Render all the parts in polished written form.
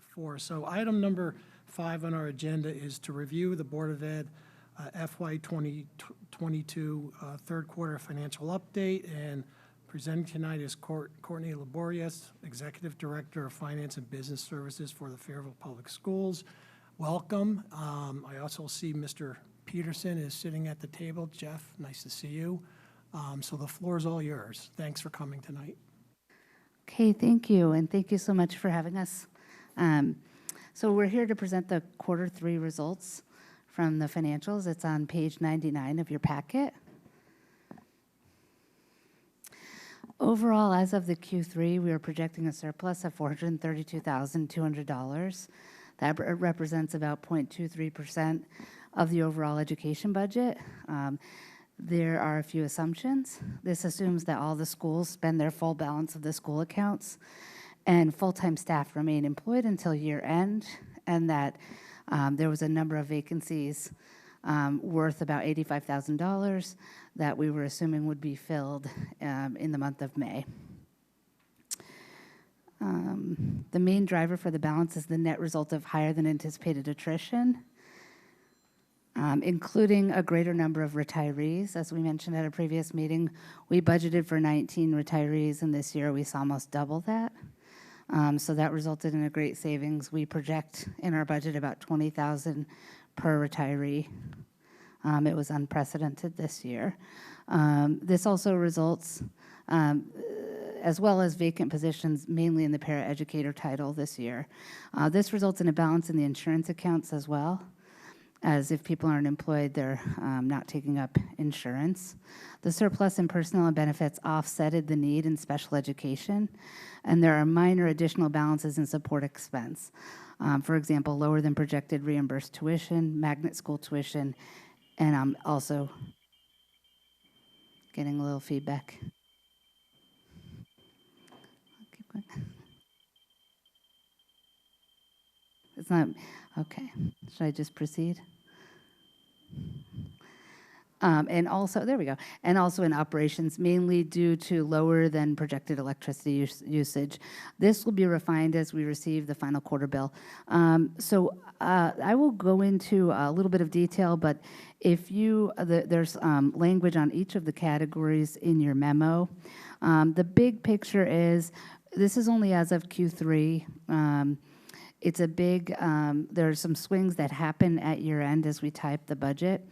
number 4. So item number 5 on our agenda is to review the Board of Ed FY 2022 third quarter financial update, and presenting tonight is Courtney Laborious, Executive Director of Finance and Business Services for the Fairfield Public Schools. Welcome. I also see Mr. Peterson is sitting at the table. Jeff, nice to see you. So the floor is all yours. Thanks for coming tonight. Okay, thank you, and thank you so much for having us. So we're here to present the quarter 3 results from the financials. It's on page 99 of your packet. Overall, as of the Q3, we are projecting a surplus of $432,200. That represents about 0.23% of the overall education budget. There are a few assumptions. This assumes that all the schools spend their full balance of the school accounts and full-time staff remain employed until year end, and that there was a number of vacancies worth about $85,000 that we were assuming would be filled in the month of May. The main driver for the balance is the net result of higher than anticipated attrition, including a greater number of retirees. As we mentioned at a previous meeting, we budgeted for 19 retirees, and this year we saw almost double that. So that resulted in a great savings. We project in our budget about $20,000 per retiree. It was unprecedented this year. This also results, as well as vacant positions, mainly in the paraeducator title this year. This results in a balance in the insurance accounts as well, as if people aren't employed, they're not taking up insurance. The surplus in personnel and benefits offsetted the need in special education, and there are minor additional balances in support expense. For example, lower than projected reimbursed tuition, magnet school tuition, and I'm also getting a little feedback. I'll keep going. It's not, okay. Should I just proceed? And also, there we go. And also in operations, mainly due to lower than projected electricity usage. This will be refined as we receive the final quarter bill. So I will go into a little bit of detail, but if you, there's language on each of the categories in your memo. The big picture is, this is only as of Q3. It's a big, there are some swings that happen at year end as we type the budget.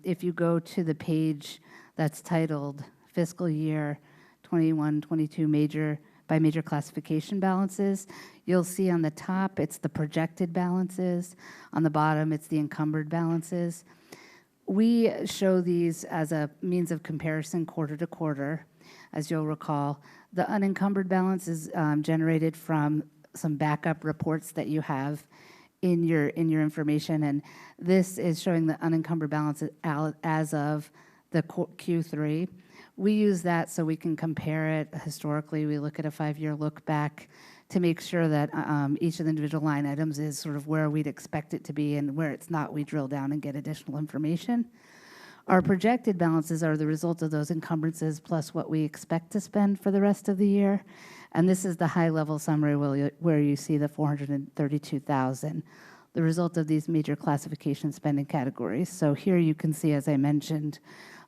If you go to the page that's titled Fiscal Year 21-22 major classification balances, you'll see on the top it's the projected balances. On the bottom it's the encumbered balances. We show these as a means of comparison quarter to quarter. As you'll recall, the unencumbered balance is generated from some backup reports that you have in your information, and this is showing the unencumbered balance as of the Q3. We use that so we can compare it historically. We look at a 5-year look back to make sure that each of the individual line items is sort of where we'd expect it to be, and where it's not, we drill down and get additional information. Our projected balances are the result of those encumbrances plus what we expect to spend for the rest of the year. And this is the high-level summary where you see the $432,000, the result of these major classification spending categories. So here you can see, as I mentioned,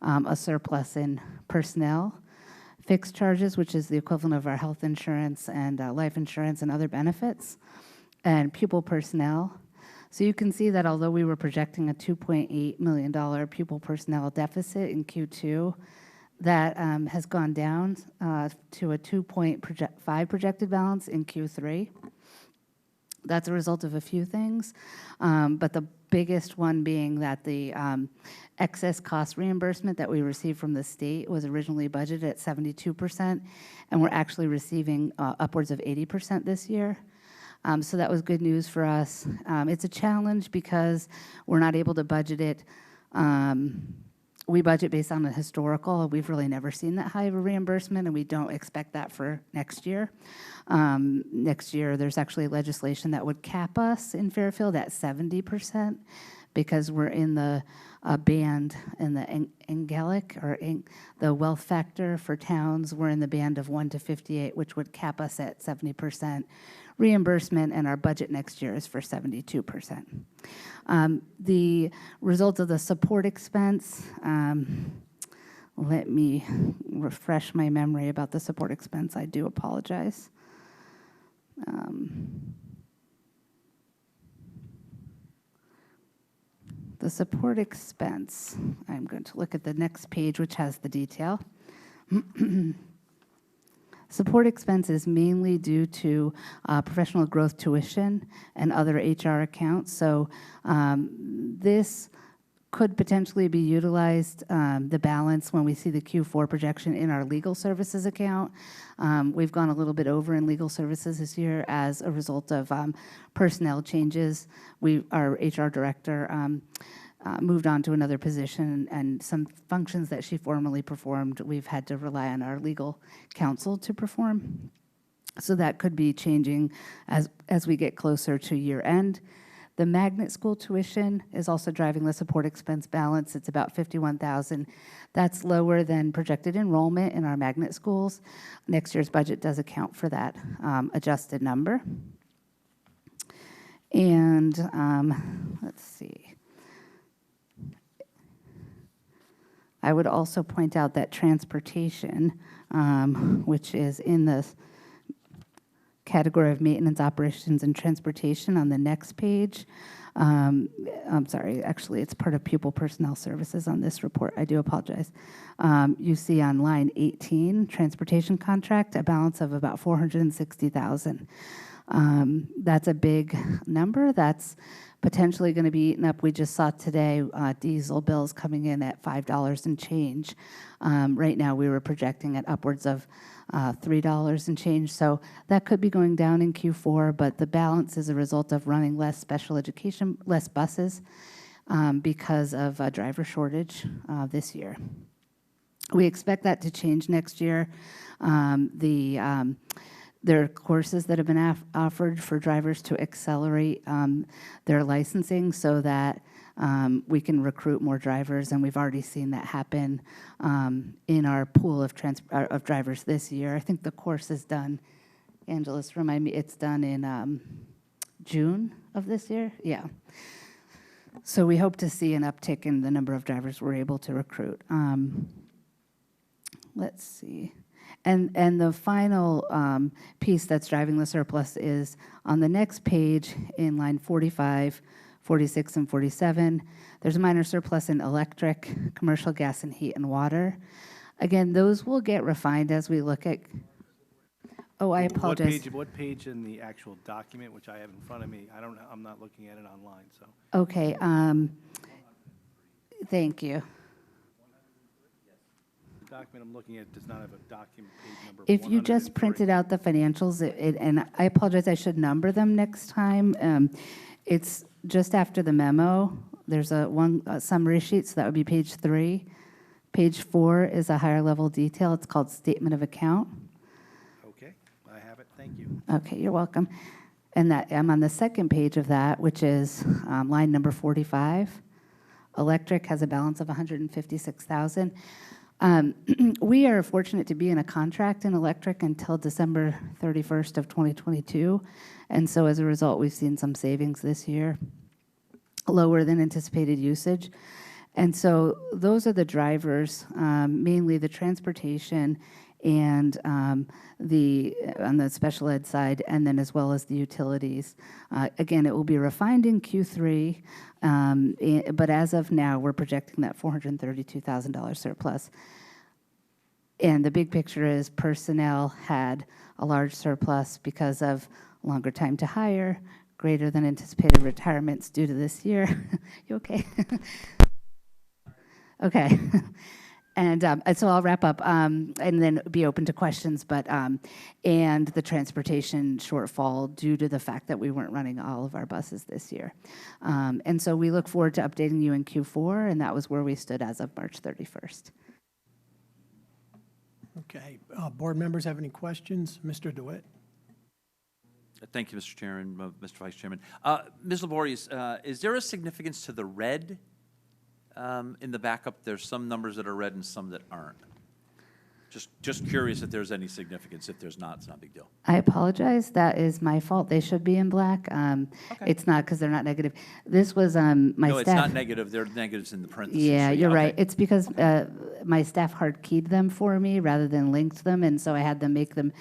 a surplus in personnel, fixed charges, which is the equivalent of our health insurance and life insurance and other benefits, and pupil personnel. So you can see that although we were projecting a $2.8 million pupil personnel deficit in Q2, that has gone down to a 2.5 projected balance in Q3. That's a result of a few things, but the biggest one being that the excess cost reimbursement that we received from the state was originally budgeted at 72%, and we're actually receiving upwards of 80% this year. So that was good news for us. It's a challenge because we're not able to budget it. We budget based on a historical. We've really never seen that high of a reimbursement, and we don't expect that for next year. Next year, there's actually legislation that would cap us in Fairfield at 70% because we're in the band in the the wealth factor for towns. We're in the band of 1 to 58, which would cap us at 70% reimbursement, and our budget next year is for 72%. The result of the support expense, let me refresh my memory about the support expense. I do apologize. The support expense, I'm going to look at the next page, which has the detail. Support expense is mainly due to professional growth tuition and other HR accounts. So this could potentially be utilized, the balance, when we see the Q4 projection in our legal services account. We've gone a little bit over in legal services this year as a result of personnel changes. Our HR director moved on to another position, and some functions that she formerly performed, we've had to rely on our legal counsel to perform. So that could be changing as we get closer to year end. The magnet school tuition is also driving the support expense balance. It's about $51,000. That's lower than projected enrollment in our magnet schools. Next year's budget does account for that adjusted number. And let's see. I would also point out that transportation, which is in the category of maintenance, operations, and transportation on the next page. I'm sorry, actually, it's part of pupil personnel services on this report. I do apologize. You see on line 18, transportation contract, a balance of about $460,000. That's a big number. That's potentially going to be eaten up. We just saw today diesel bills coming in at $5 and change. Right now, we were projecting at upwards of $3 and change. So that could be going down in Q4, but the balance is a result of running less special education, less buses because of a driver shortage this year. We expect that to change next year. There are courses that have been offered for drivers to accelerate their licensing so that we can recruit more drivers, and we've already seen that happen in our pool of drivers this year. I think the course is done, Angeles, remind me, it's done in June of this year? Yeah. So we hope to see an uptick in the number of drivers we're able to recruit. Let's see. And the final piece that's driving the surplus is on the next page in line 45, 46, and 47. There's a minor surplus in electric, commercial gas, and heat and water. Again, those will get refined as we look at. Oh, I apologize. What page in the actual document, which I have in front of me? I'm not looking at it online, so. Okay. Thank you. The document I'm looking at does not have a document page number. If you just printed out the financials, and I apologize, I should number them next time. It's just after the memo. There's a summary sheet, so that would be page 3. Page 4 is a higher level detail. It's called statement of account. Okay, I have it. Thank you. Okay, you're welcome. And that I'm on the second page of that, which is line number 45. Electric has a balance of $156,000. We are fortunate to be in a contract in electric until December 31st of 2022. And so as a result, we've seen some savings this year, lower than anticipated usage. And so those are the drivers, mainly the transportation and on the special ed side, and then as well as the utilities. Again, it will be refined in Q3, but as of now, we're projecting that $432,000 surplus. And the big picture is personnel had a large surplus because of longer time to hire, greater than anticipated retirements due to this year. You okay? Okay. And so I'll wrap up and then be open to questions, but and the transportation shortfall due to the fact that we weren't running all of our buses this year. And so we look forward to updating you in Q4, and that was where we stood as of March 31st. Okay. Board members have any questions? Mr. DeWitt? Thank you, Mr. Chairman, Mr. Vice Chairman. Ms. Laborious, is there a significance to the red in the backup? There's some numbers that are red and some that aren't. Just curious if there's any significance. If there's not, it's not a big deal. I apologize. That is my fault. They should be in black. It's not because they're not negative. This was my No, staff. it's not negative. There are negatives in the parentheses. Yeah, So, you're okay. right. It's because my staff hard keyed them for me rather than linked them, and so I had them make them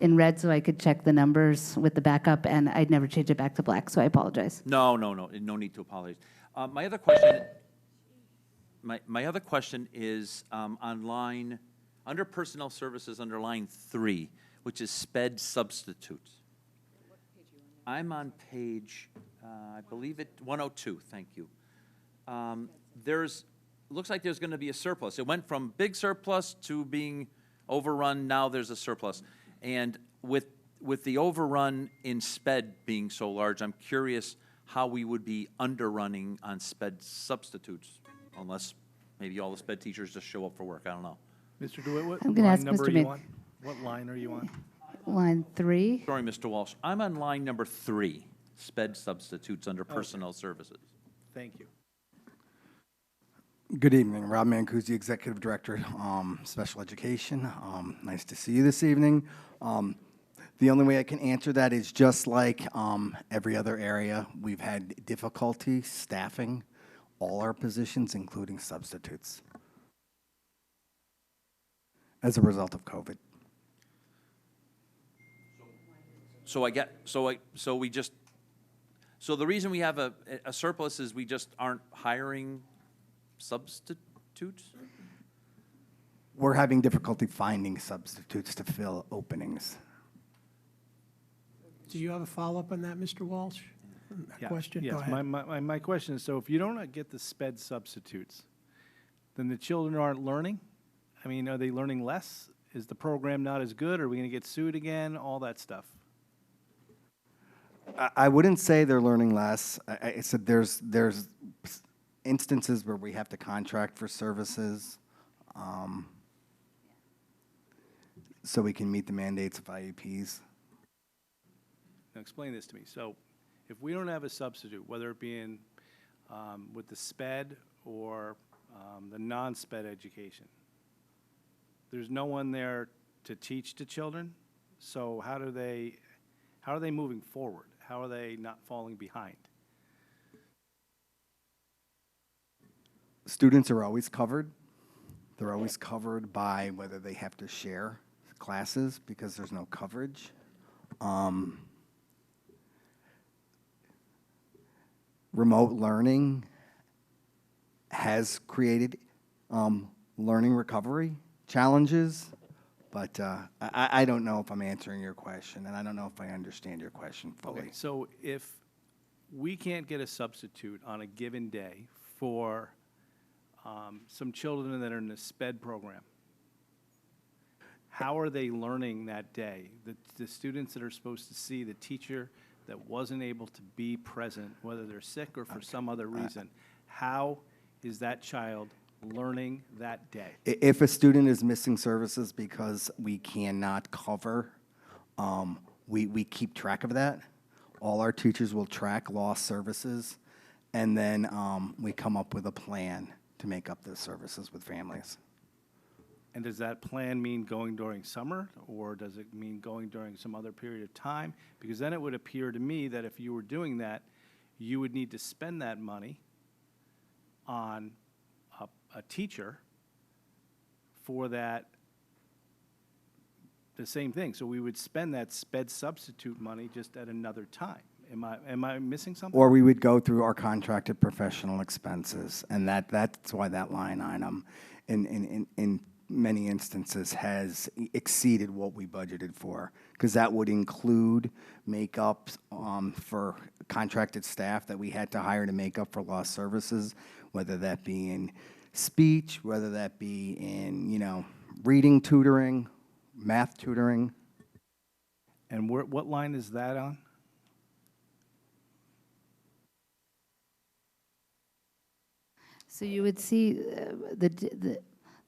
in red so I could check the numbers with the backup, and I'd never change it back to black, so I apologize. No need to apologize. My other question, my other question is on line, under personnel services, under line 3, which is sped substitutes. I'm on page, I believe it, 102, thank you. Looks like there's going to be a surplus. It went from big surplus to being overrun, now there's a surplus. And with the overrun in sped being so large, I'm curious how we would be underrunning on sped substitutes, unless maybe all the sped teachers just show up for work, I don't know. Mr. DeWitt, what I'm gonna line ask number Mr. are you Mid- on? What line are you on? Line 3. Sorry, Mr. Walsh, I'm on line number 3, sped substitutes under personnel services. Thank you. Good evening, Rob Mancusi, Executive Director, Special Education. Nice to see you this evening. The only way I can answer that is just like every other area, we've had difficulty staffing all our positions, including substitutes, as a result of COVID. So the reason we have a surplus is we just aren't hiring substitutes? We're having difficulty finding substitutes to fill openings. Do you have a follow-up on that, Mr. Walsh? That question? Yes, Go ahead. my question is, so if you don't get the sped substitutes, then the children aren't learning? I mean, are they learning less? Is the program not as good? Are we going to get sued again? All that stuff. I wouldn't say they're learning less. I said there's instances where we have to contract for services so we can meet the mandates of IEPs. Now, explain this to me. So if we don't have a substitute, whether it be in with the SPED or the non-SPED education, there's no one there to teach the children. So how are they moving forward? How are they not falling behind? Students are always covered. They're always covered by whether they have to share classes because there's no coverage. Remote learning has created learning recovery challenges, but I don't know if I'm answering your question, and I don't know if I understand your question fully. Okay, so if we can't get a substitute on a given day for some children that are in the SPED program, how are they learning that day? The students that are supposed to see the teacher that wasn't able to be present, whether they're sick or for some other reason, how is that child learning that day? If a student is missing services because we cannot cover, we keep track of that. All our teachers will track lost services, and then we come up with a plan to make up those services with families. And does that plan mean going during summer, or does it mean going during some other period of time? Because then it would appear to me that if you were doing that, you would need to spend that money on a teacher for that, the same thing. So we would spend that SPED substitute money just at another time. Am I missing something? Or we would go through our contracted professional expenses, and that's why that line item in many instances has exceeded what we budgeted for, because that would include makeup for contracted staff that we had to hire to make up for lost services, whether that be in speech, whether that be in, reading tutoring, math tutoring. And what line is that on? So you would see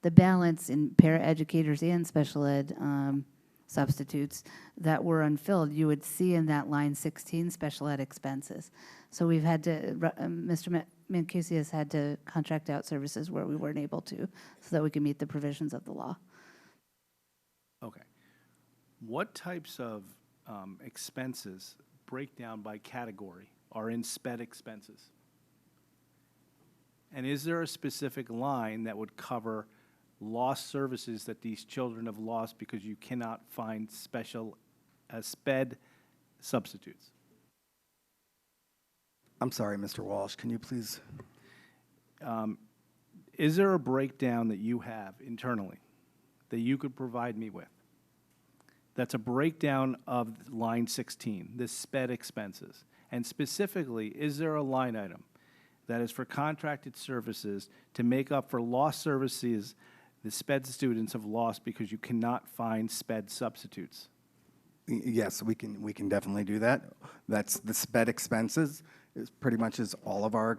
the balance in paraeducators and special ed substitutes that were unfilled, you would see in that line 16 special ed expenses. So we've had to, Mr. Mancusi has had to contract out services where we weren't able to, so that we can meet the provisions of the law. Okay. What types of expenses, breakdown by category, are in sped expenses? And is there a specific line that would cover lost services that these children have lost because you cannot find special sped substitutes? I'm sorry, Mr. Walsh, can you please? Is there a breakdown that you have internally that you could provide me with? That's a breakdown of line 16, the sped expenses. And specifically, is there a line item that is for contracted services to make up for lost services the sped students have lost because you cannot find sped substitutes? Yes, we can definitely do that. That's the sped expenses. Is pretty much is all of our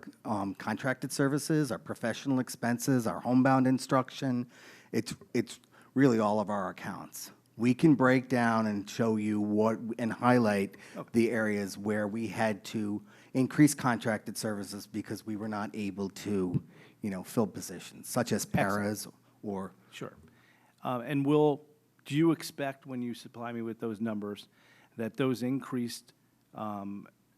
contracted services, our professional expenses, our homebound instruction. It's really all of our accounts. We can break down and show you what and highlight the areas where we had to increase contracted services because we were not able to, fill positions, such as paras or. Sure. And do you expect when you supply me with those numbers that those increased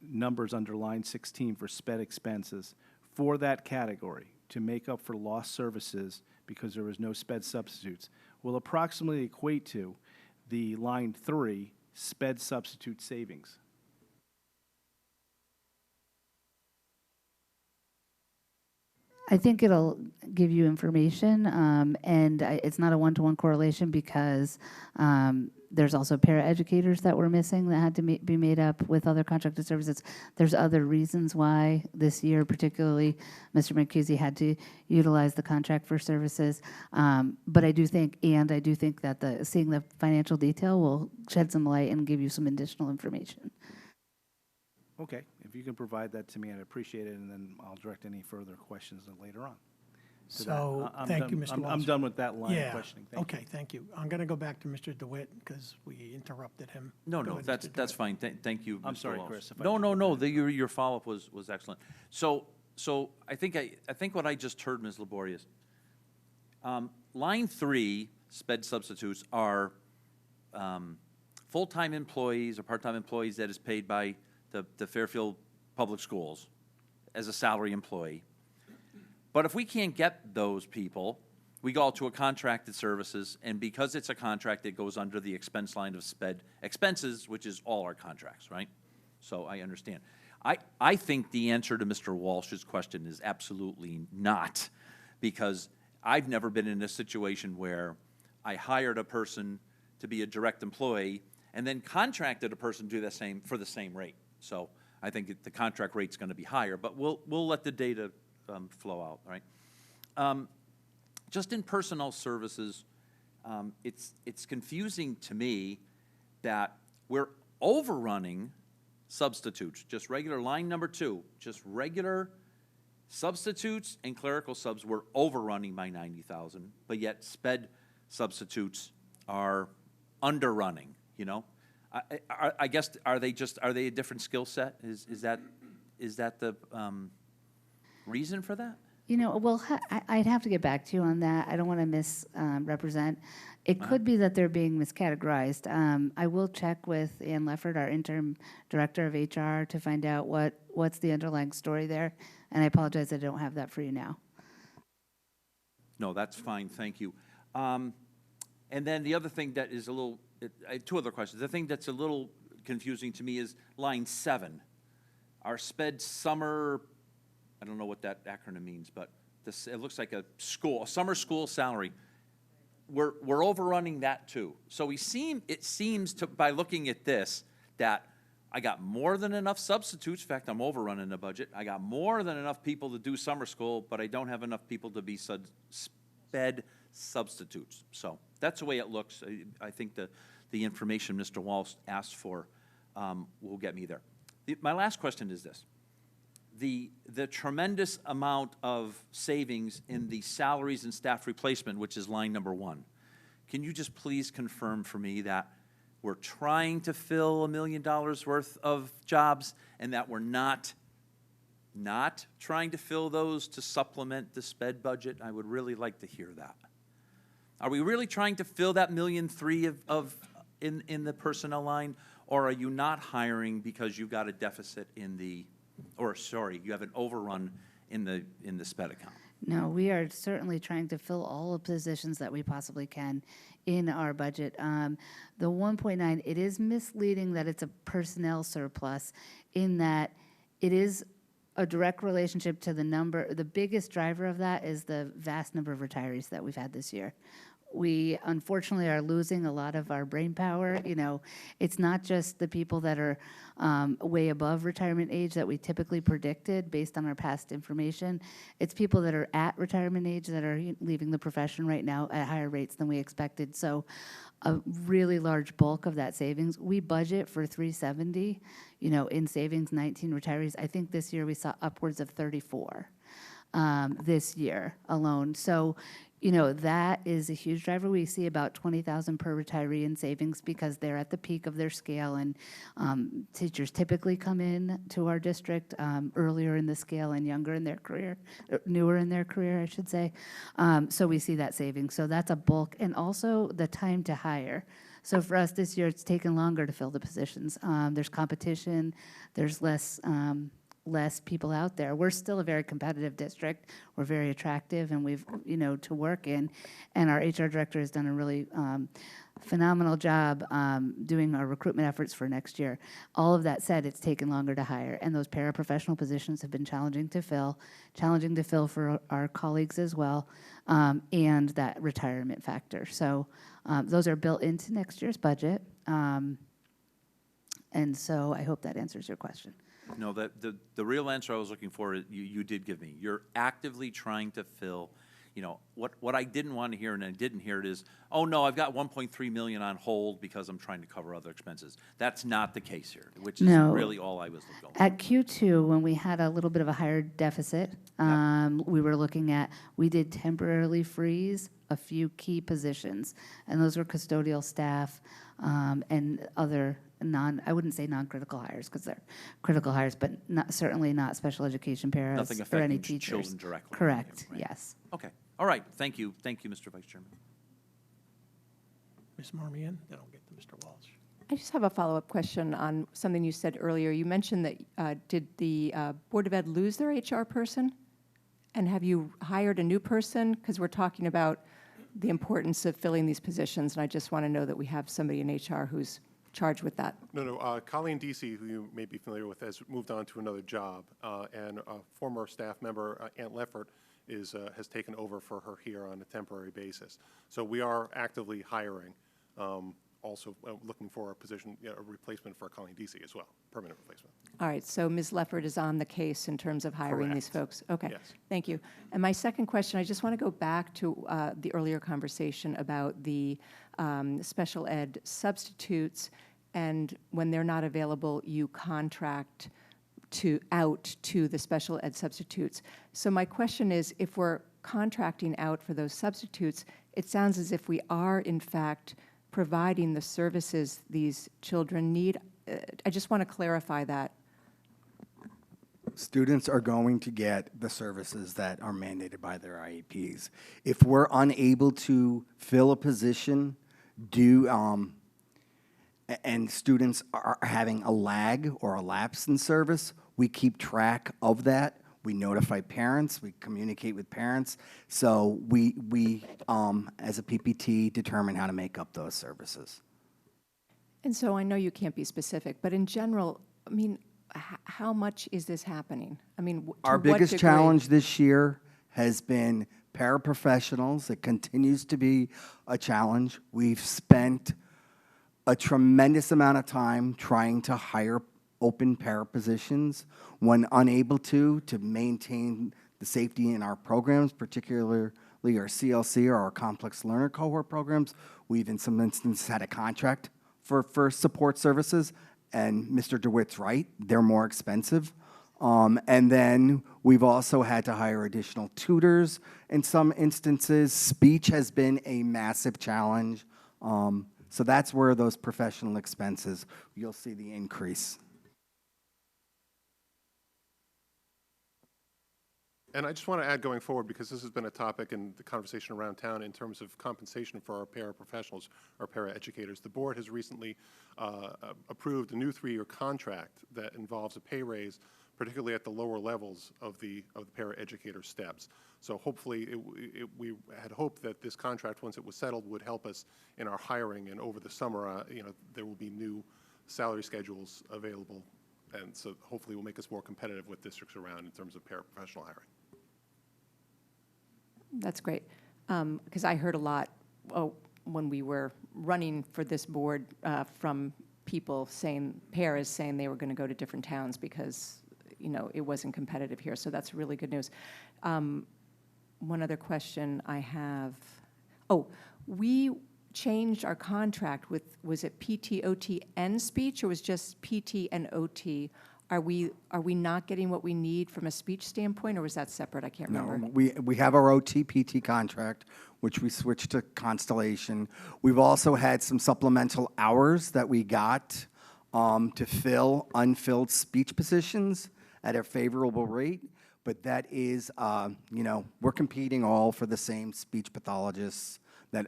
numbers under line 16 for sped expenses for that category to make up for lost services because there was no sped substitutes will approximately equate to the line 3 sped substitute savings? I think it'll give you information, and it's not a one-to-one correlation because there's also paraeducators that were missing that had to be made up with other contracted services. There's other reasons why this year, particularly, Mr. Mancusi had to utilize the contract for services. But I do think that seeing the financial detail will shed some light and give you some additional information. Okay, if you can provide that to me, I'd appreciate it, and then I'll direct any further questions later on. to that. So, I'm thank done- you, Mr. I'm Walsh. done with that line of Yeah, questioning. Thank you. okay, thank you. I'm going to go back to Mr. DeWitt because we interrupted him. No, Go no, ahead, that's, Mr. that's DeWitt. fine. Thank you, I'm Mr. sorry, Walsh. Chris, if I No, jumped no, no, in. your follow-up was excellent. So I think what I just heard, Ms. Laborious, line 3, sped substitutes are full-time employees or part-time employees that is paid by the Fairfield Public Schools as a salary employee. But if we can't get those people, we go out to a contracted services, and because it's a contract, it goes under the expense line of sped expenses, which is all our contracts, right? So I understand. I think the answer to Mr. Walsh's question is absolutely not, because I've never been in a situation where I hired a person to be a direct employee and then contracted a person to do the same for the same rate. So I think the contract rate's going to be higher, but we'll let the data flow out, right? Just in personnel services, it's confusing to me that we're overrunning substitutes, just regular line number 2, just regular substitutes and clerical subs were overrunning by 90,000, but yet sped substitutes are underrunning, you know? I guess, are they a different skill set? Is that the reason for that? You know, well, I'd have to get back to you on that. I don't want to misrepresent. It could be that they're being miscategorized. I will check with Ann Leffert, our interim director of HR, to find out what's the underlying story there. And I apologize, I don't have that for you now. No, that's fine, thank you. And then the other thing that is a little, I have 2 other questions. The thing that's a little confusing to me is line 7. Our sped summer, I don't know what that acronym means, but it looks like a summer school salary. We're overrunning that too. So it seems to, by looking at this, that I got more than enough substitutes. In fact, I'm overrunning the budget. I got more than enough people to do summer school, but I don't have enough people to be sped substitutes. So that's the way it looks. I think the information Mr. Walsh asked for will get me there. My last question is this. The tremendous amount of savings in the salaries and staff replacement, which is line number 1. Can you just please confirm for me that we're trying to fill $1 million worth of jobs, and that we're not trying to fill those to supplement the sped budget? I would really like to hear that. Are we really trying to fill that $1.3 million in the personnel line, or are you not hiring because you got a deficit you have an overrun in the sped account? No, we are certainly trying to fill all the positions that we possibly can in our budget. The 1.9, it is misleading that it's a personnel surplus in that it is a direct relationship to the number. The biggest driver of that is the vast number of retirees that we've had this year. We unfortunately are losing a lot of our brain power. You know, it's not just the people that are way above retirement age that we typically predicted based on our past information. It's people that are at retirement age that are leaving the profession right now at higher rates than we expected. So a really large bulk of that savings, we budget for 370, you know, in savings, 19 retirees. I think this year we saw upwards of 34 this year alone. So, you know, that is a huge driver. We see about 20,000 per retiree in savings because they're at the peak of their scale, and teachers typically come in to our district earlier in the scale and younger in their career, newer in their career, I should say. So we see that savings. So that's a bulk, and also the time to hire. So for us this year, it's taken longer to fill the positions. There's competition. There's less people out there. We're still a very competitive district. We're very attractive, and we've, you know, to work in. And our HR director has done a really phenomenal job doing our recruitment efforts for next year. All of that said, it's taken longer to hire, and those paraprofessional positions have been challenging to fill for our colleagues as well, and that retirement factor. So those are built into next year's budget. And so I hope that answers your question. No, the real answer I was looking for, you did give me. You're actively trying to fill, you know, what I didn't want to hear, and I didn't hear it is, oh no, I've got 1.3 million on hold because I'm trying to cover other expenses. That's not the case here, which is really all I was looking for. At Q2, when we had a little bit of a higher deficit, we were looking at, we did temporarily freeze a few key positions, and those were custodial staff and other I wouldn't say non-critical hires because they're critical hires, but certainly not special education paras Nothing or any affecting teachers. children directly. Correct, Right. yes. Okay, all right, thank you, Mr. Vice Chairman. Ms. Marmion, then I'll get to Mr. Walsh. I just have a follow-up question on something you said earlier. You mentioned that, did the Board of Ed lose their HR person? And have you hired a new person? Because we're talking about the importance of filling these positions, and I just want to know that we have somebody in HR who's charged with that. No. Colleen Deasy, who you may be familiar with, has moved on to another job, and a former staff member, Aunt Leffert, has taken over for her here on a temporary basis. So we are actively hiring, also looking for a position, a replacement for Colleen Deasy as well, permanent replacement. All right, so Ms. Leffert is on the case in terms of hiring these Correct. folks. Okay, Yes. Thank you. And my second question, I just want to go back to the earlier conversation about the special ed substitutes, and when they're not available, you contract out to the special ed substitutes. So my question is, if we're contracting out for those substitutes, it sounds as if we are, in fact, providing the services these children need. I just want to clarify that. Students are going to get the services that are mandated by their IEPs. If we're unable to fill a position and students are having a lag or a lapse in service, we keep track of that. We notify parents, we communicate with parents. So we as a PPT, determine how to make up those services. And so I know you can't be specific, but in general, I mean, how much is this happening? I mean, to Our what biggest degree? challenge this year has been paraprofessionals. It continues to be a challenge. We've spent a tremendous amount of time trying to hire open para positions. When unable to maintain the safety in our programs, particularly our CLC or our complex learner cohort programs, we've in some instances had a contract for support services, and Mr. DeWitt's right, they're more expensive. And then we've also had to hire additional tutors in some instances. Speech has been a massive challenge. So that's where those professional expenses, you'll see the increase. And I just want to add going forward, because this has been a topic in the conversation around town in terms of compensation for our paraprofessionals, our paraeducators. The board has recently approved a new 3-year contract that involves a pay raise, particularly at the lower levels of the paraeducator steps. So hopefully, we had hoped that this contract, once it was settled, would help us in our hiring, and over the summer, there will be new salary schedules available, and so hopefully will make us more competitive with districts around in terms of paraprofessional hiring. That's great, because I heard a lot when we were running for this board from people saying, paras saying they were going to go to different towns because, it wasn't competitive here. So that's really good news. One other question I have. Oh, we changed our contract with, was it PT, OT, and speech, or was just PT and OT? Are we not getting what we need from a speech standpoint, or was that separate? I can't remember. No, we have our OT-PT contract, which we switched to Constellation. We've also had some supplemental hours that we got to fill unfilled speech positions at a favorable rate, but that is, we're competing all for the same speech pathologists that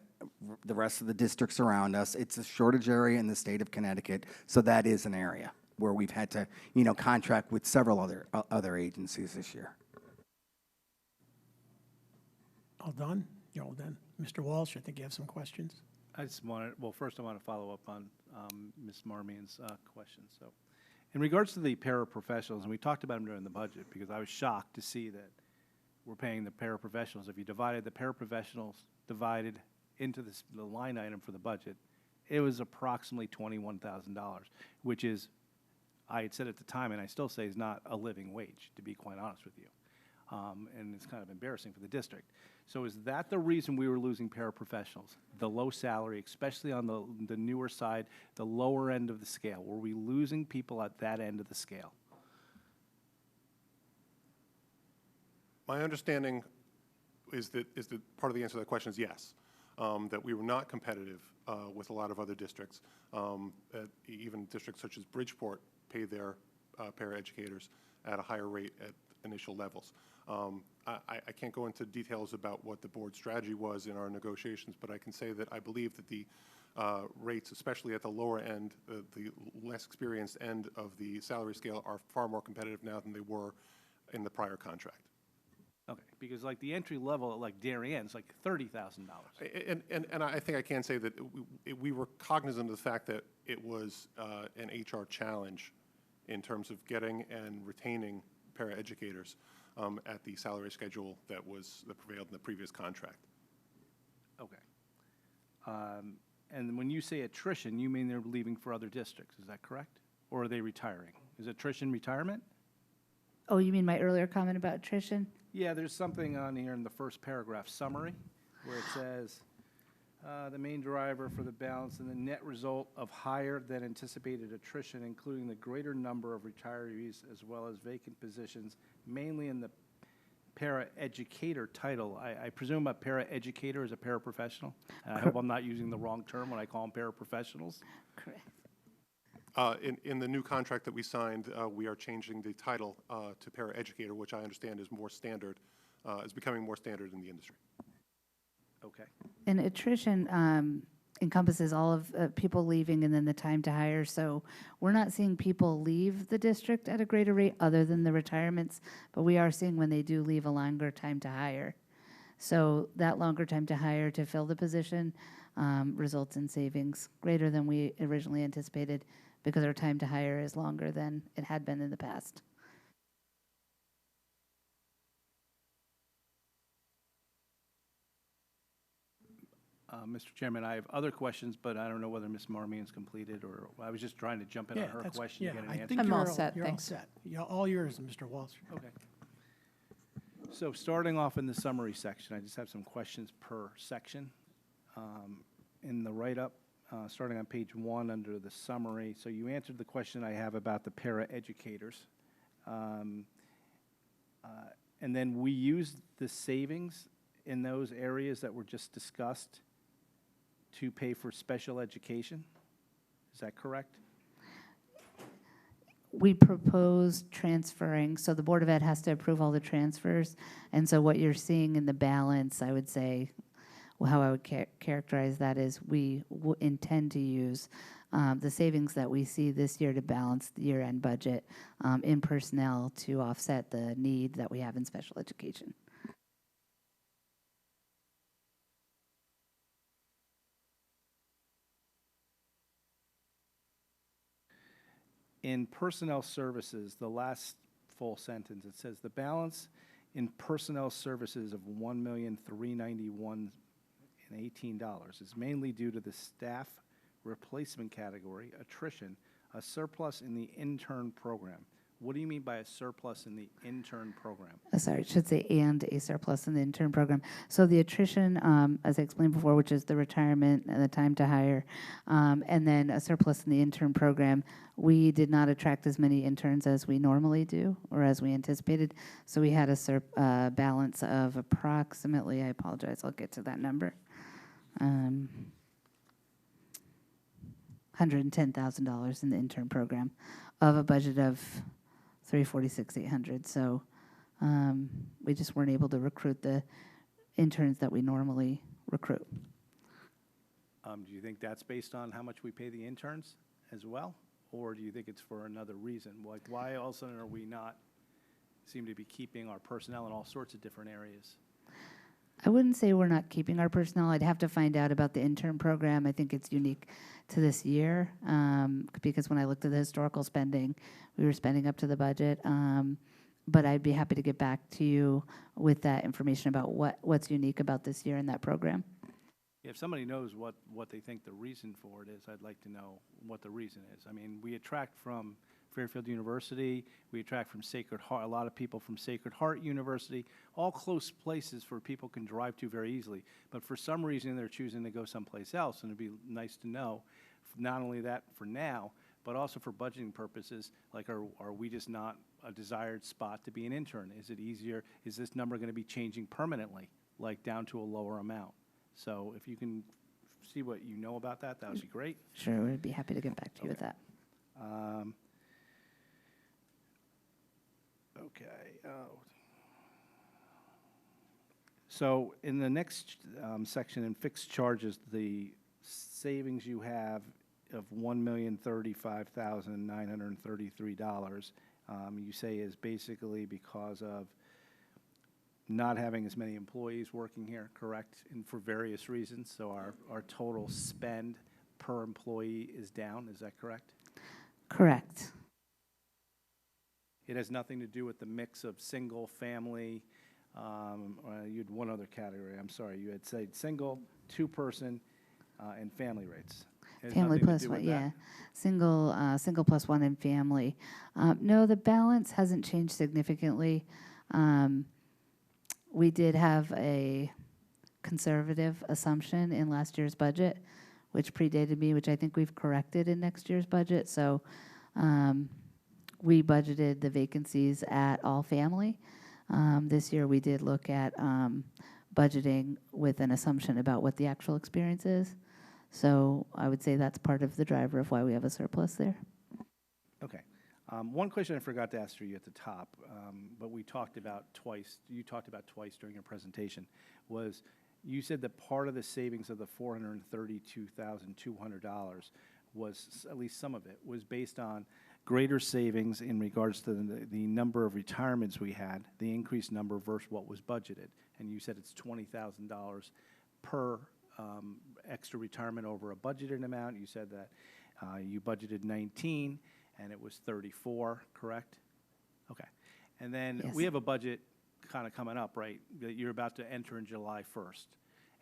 the rest of the districts around us. It's a shortage area in the state of Connecticut, so that is an area where we've had to, contract with several other agencies this year. All done? You're all done. Mr. Walsh, I think you have some questions. I just wanted, well, first I want to follow up on Ms. Marmion's question. So, in regards to the paraprofessionals, and we talked about them during the budget, because I was shocked to see that we're paying the paraprofessionals. If you divided the paraprofessionals divided into the line item for the budget, it was approximately $21,000, which is, I had said at the time, and I still say, is not a living wage, to be quite honest with you. And it's kind of embarrassing for the district. So is that the reason we were losing paraprofessionals? The low salary, especially on the newer side, the lower end of the scale? Were we losing people at that end of the scale? My understanding is that part of the answer to that question is yes, that we were not competitive with a lot of other districts. Even districts such as Bridgeport pay their paraeducators at a higher rate at initial levels. I can't go into details about what the board's strategy was in our negotiations, but I can say that I believe that the rates, especially at the lower end, the less experienced end of the salary scale, are far more competitive now than they were in the prior contract. Okay, because like the entry level, like Darien, is like $30,000. And I think I can say that we were cognizant of the fact that it was an HR challenge in terms of getting and retaining paraeducators at the salary schedule that prevailed in the previous contract. Okay. And when you say attrition, you mean they're leaving for other districts, is that correct? Or are they retiring? Is attrition retirement? Oh, you mean my earlier comment about attrition? Yeah, there's something on here in the first paragraph summary where it says, the main driver for the balance and the net result of higher than anticipated attrition, including the greater number of retirees as well as vacant positions, mainly in the paraeducator title. I presume a paraeducator is a paraprofessional. And I hope I'm not using the wrong term when I call them paraprofessionals. Correct. In the new contract that we signed, we are changing the title to paraeducator, which I understand is more standard, is becoming more standard in the industry. Okay. And attrition encompasses all of people leaving and then the time to hire. So we're not seeing people leave the district at a greater rate other than the retirements, but we are seeing when they do leave a longer time to hire. So that longer time to hire to fill the position results in savings greater than we originally anticipated because our time to hire is longer than it had been in the past. Mr. Chairman, I have other questions, but I don't know whether Ms. Marmion's completed, or I was just trying to jump in on her that's- question yeah, and get an I answer. think I'm all you're set, You're all thanks. set. Yeah, all yours, Mr. Walsh. Okay. So starting off in the summary section, I just have some questions per section. In the write-up, starting on page 1 under the summary, so you answered the question I have about the paraeducators. And then we used the savings in those areas that were just discussed to pay for special education. Is that correct? We proposed transferring, so the Board of Ed has to approve all the transfers. And so what you're seeing in the balance, I would say, well, how I would characterize that is we intend to use the savings that we see this year to balance the year-end budget in personnel to offset the need that we have in special education. In personnel services, the last full sentence, it says the balance in personnel services of $1,391,018 is mainly due to the staff replacement category, attrition, a surplus in the intern program. What do you mean by a surplus in the intern program? Sorry, it should say and a surplus in the intern program. So the attrition, as I explained before, which is the retirement and the time to hire, and then a surplus in the intern program. We did not attract as many interns as we normally do or as we anticipated. So we had a balance of approximately, I apologize, I'll get to that number, $110,000 in the intern program of a budget of $346,800. So we just weren't able to recruit the interns that we normally recruit. Do you think that's based on how much we pay the interns as well? Or do you think it's for another reason? Like, why all of a sudden are we not seem to be keeping our personnel in all sorts of different areas? I wouldn't say we're not keeping our personnel. I'd have to find out about the intern program. I think it's unique to this year because when I looked at the historical spending, we were spending up to the budget. But I'd be happy to get back to you with that information about what's unique about this year in that program. If somebody knows what they think the reason for it is, I'd like to know what the reason is. I mean, we attract from Fairfield University, we attract from Sacred Heart, a lot of people from Sacred Heart University, all close places where people can drive to very easily. But for some reason, they're choosing to go someplace else, and it'd be nice to know, not only that for now, but also for budgeting purposes, like are we just not a desired spot to be an intern? Is it easier? Is this number going to be changing permanently, like down to a lower amount? So if you can see what you know about that, that would be great. Sure, we'd be happy to get back to you with that. So in the next section in fixed charges, the savings you have of $1,035,933, you say is basically because of not having as many employees working here, correct? And for various reasons, so our total spend per employee is down, is that correct? Correct. It has nothing to do with the mix of single, family, you had one other category, I'm sorry, you had said single, two-person, and family rates. It has Family nothing to plus do one, with that? yeah. Single plus one and family. No, the balance hasn't changed significantly. We did have a conservative assumption in last year's budget, which predated me, which I think we've corrected in next year's budget. So we budgeted the vacancies at all family. This year we did look at budgeting with an assumption about what the actual experience is. So I would say that's part of the driver of why we have a surplus there. Okay. One question I forgot to ask you at the top, but we talked about twice, you talked about twice during your presentation, was you said that part of the savings of the $432,200 was, at least some of it, was based on greater savings in regards to the number of retirements we had, the increased number versus what was budgeted. And you said it's $20,000 per extra retirement over a budgeted amount. You said that you budgeted 19 and it was 34, correct? Okay. And then Yes. we have a budget kind of coming up, right, that you're about to enter in July 1st.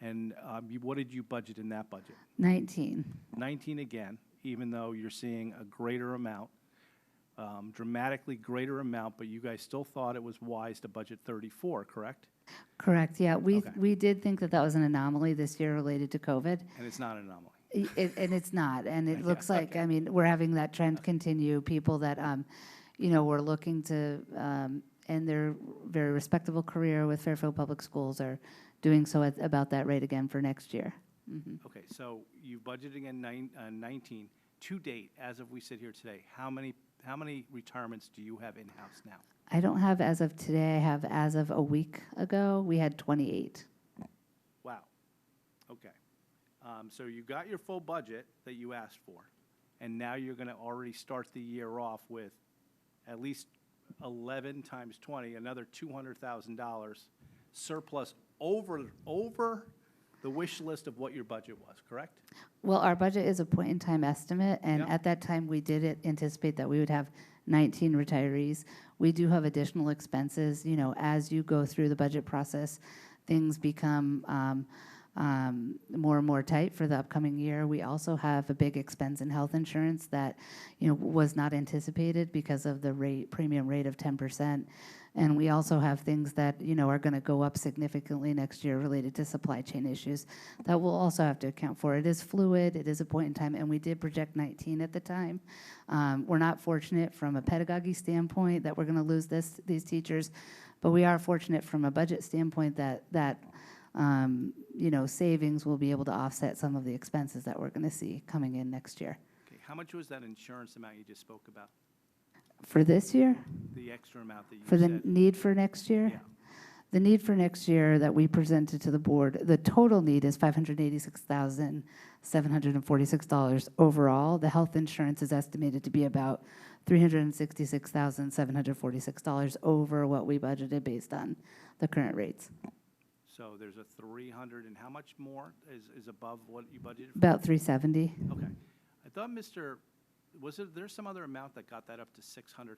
And what did you budget in that budget? 19. 19 again, even though you're seeing a greater amount, dramatically greater amount, but you guys still thought it was wise to budget 34, correct? Correct, yeah. Okay. We did think that that was an anomaly this year related to COVID. And it's not an anomaly. And it's not, and it Yeah, looks like, okay. I mean, we're having that trend continue. People that, were looking to end their very respectable career with Fairfield Public Schools are doing so at about that rate again for next year. Okay, so you budgeting in 19, to date, as of we sit here today, how many retirements do you have in-house now? I don't have as of today, I have as of a week ago, we had 28. Wow, okay. So you got your full budget that you asked for, and now you're gonna already start the year off with at least 11 times 20, another $200,000 surplus over the wish list of what your budget was, correct? Well, our budget is a point-in-time estimate, and Yep. at that time, we did anticipate that we would have 19 retirees. We do have additional expenses, you know, as you go through the budget process, things become more and more tight for the upcoming year. We also have a big expense in health insurance that, you know, was not anticipated because of the premium rate of 10%. And we also have things that, you know, are going to go up significantly next year related to supply chain issues that we'll also have to account for. It is fluid, it is a point in time, and we did project 19 at the time. We're not fortunate from a pedagogy standpoint that we're going to lose these teachers, but we are fortunate from a budget standpoint that you know, savings will be able to offset some of the expenses that we're going to see coming in next year. Okay, how much was that insurance amount you just spoke about? For this year? The extra amount that you For the said? need for next year? Yeah. The need for next year that we presented to the board, the total need is $586,746 overall. The health insurance is estimated to be about $366,746 over what we budgeted based on the current rates. So there's a 300, and how much more is above what you budgeted for? About 370. Okay. I thought there's some other amount that got that up to $600,000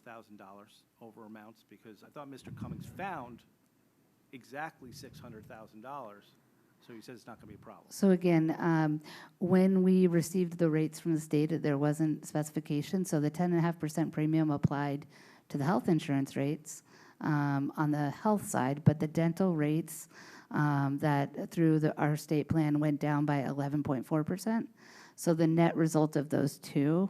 over amounts? Because I thought Mr. Cummings found exactly $600,000, so he said it's not going to be a problem. So again, when we received the rates from the state, there wasn't specification, so the 10.5% premium applied to the health insurance rates on the health side, but the dental rates that through our state plan went down by 11.4%. So the net result of those two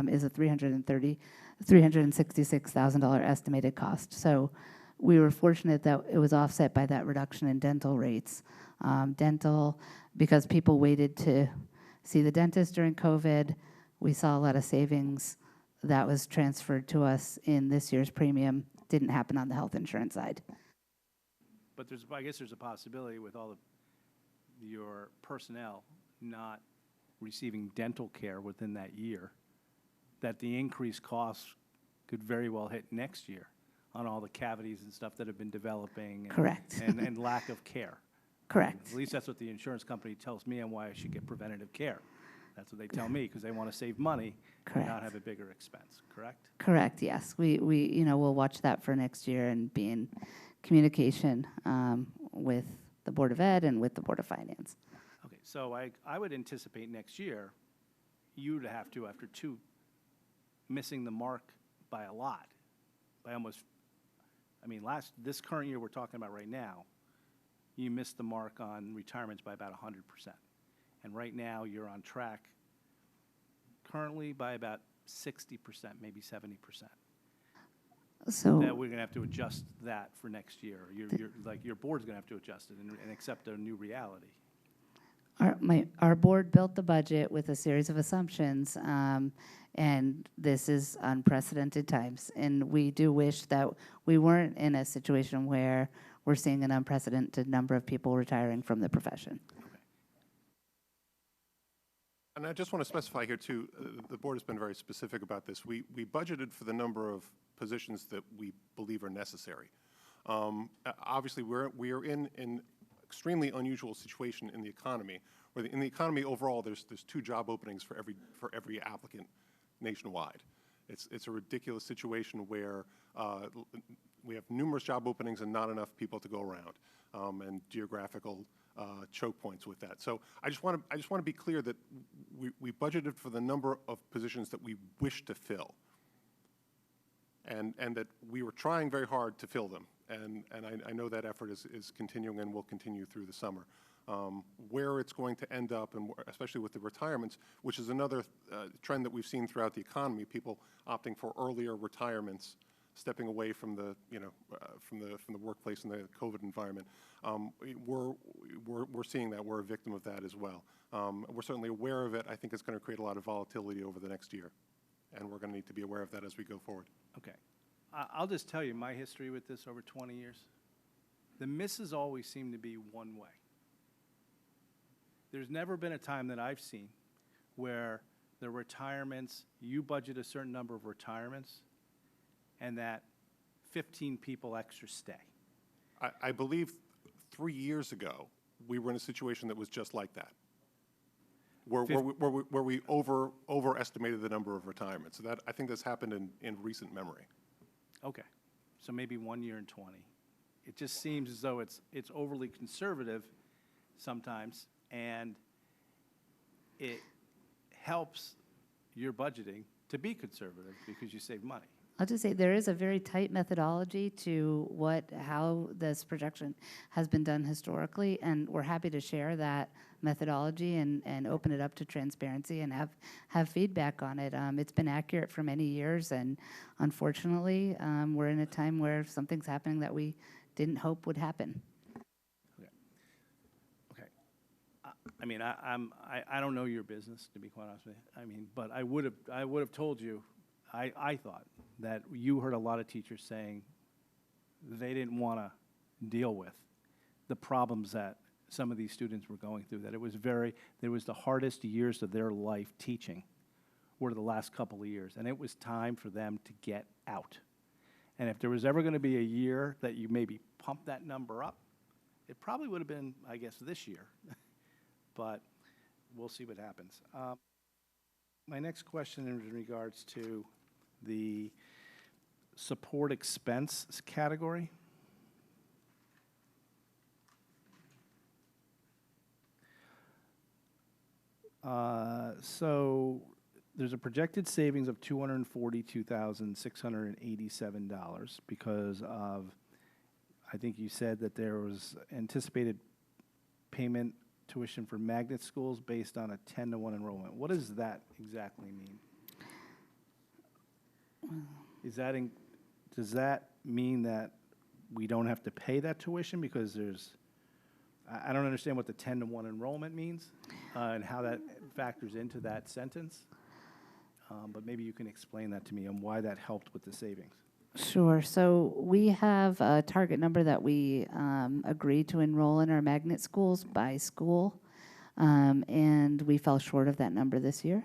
is a $366,000 estimated cost. So we were fortunate that it was offset by that reduction in dental rates. Dental, because people waited to see the dentist during COVID, we saw a lot of savings that was transferred to us in this year's premium. Didn't happen on the health insurance side. But I guess there's a possibility with all of your personnel not receiving dental care within that year, that the increased costs could very well hit next year on all the cavities and stuff that have been developing. And, Correct. And lack of care. Correct. At least that's what the insurance company tells me and why I should get preventative care. That's what they tell me, because they want to save money and not Correct. have a bigger expense, correct? Correct, yes. We you know, we'll watch that for next year and be in communication with the Board of Ed and with the Board of Finance. Okay, so I would anticipate next year you to have to, after missing the mark by a lot, by almost, this current year we're talking about right now, you missed the mark on retirements by about 100%. And right now you're on track currently by about 60%, maybe 70%. So That we're gonna have to adjust that for next year. Your board's gonna have to adjust it and accept a new reality. our board built the budget with a series of assumptions, and this is unprecedented times. And we do wish that we weren't in a situation where we're seeing an unprecedented number of people retiring from the profession. And I just want to specify here, too, the board has been very specific about this. We budgeted for the number of positions that we believe are necessary. Obviously, we are in an extremely unusual situation in the economy, where in the economy overall, there's 2 job openings for every applicant nationwide. It's a ridiculous situation where we have numerous job openings and not enough people to go around, and geographical choke points with that. So I just want to be clear that we budgeted for the number of positions that we wish to fill, and that we were trying very hard to fill them. And I know that effort is continuing and will continue through the summer. Where it's going to end up, and especially with the retirements, which is another trend that we've seen throughout the economy, people opting for earlier retirements stepping away from the, from the workplace and the COVID environment. We're seeing that. We're a victim of that as well. We're certainly aware of it. I think it's going to create a lot of volatility over the next year, and we're going to need to be aware of that as we go forward. Okay. I'll just tell you my history with this over 20 years. The misses always seem to be one way. There's never been a time that I've seen where the retirements, you budget a certain number of retirements, and that 15 people extra stay. I believe 3 years ago, we were in a situation that was just like that, where we overestimated the number of retirements. So that, I think that's happened in recent memory. Okay, so maybe 1 year in 20. It just seems as though it's overly conservative sometimes, and it helps your budgeting to be conservative because you save money. I'll just say there is a very tight methodology to how this projection has been done historically, and we're happy to share that methodology and open it up to transparency and have feedback on it. It's been accurate for many years, and unfortunately, we're in a time where something's happening that we didn't hope would happen. Okay. I mean, I don't know your business, to be quite honest with you. I mean, but I would have told you, I thought that you heard a lot of teachers saying they didn't want to deal with the problems that some of these students were going through, that it was the hardest years of their life teaching were the last couple of years, and it was time for them to get out. And if there was ever going to be a year that you maybe pump that number up, it probably would have been, I guess, this year. But we'll see what happens. My next question is in regards to the support expense category. So there's a projected savings of $242,687 because of, I think you said that there was anticipated payment tuition for magnet schools based on a 10-to-1 enrollment. What does that exactly mean? Does that mean that we don't have to pay that tuition because I don't understand what the 10-to-1 enrollment means and how that factors into that sentence. But maybe you can explain that to me and why that helped with the savings. Sure. So we have a target number that we agreed to enroll in our magnet schools by school, and we fell short of that number this year.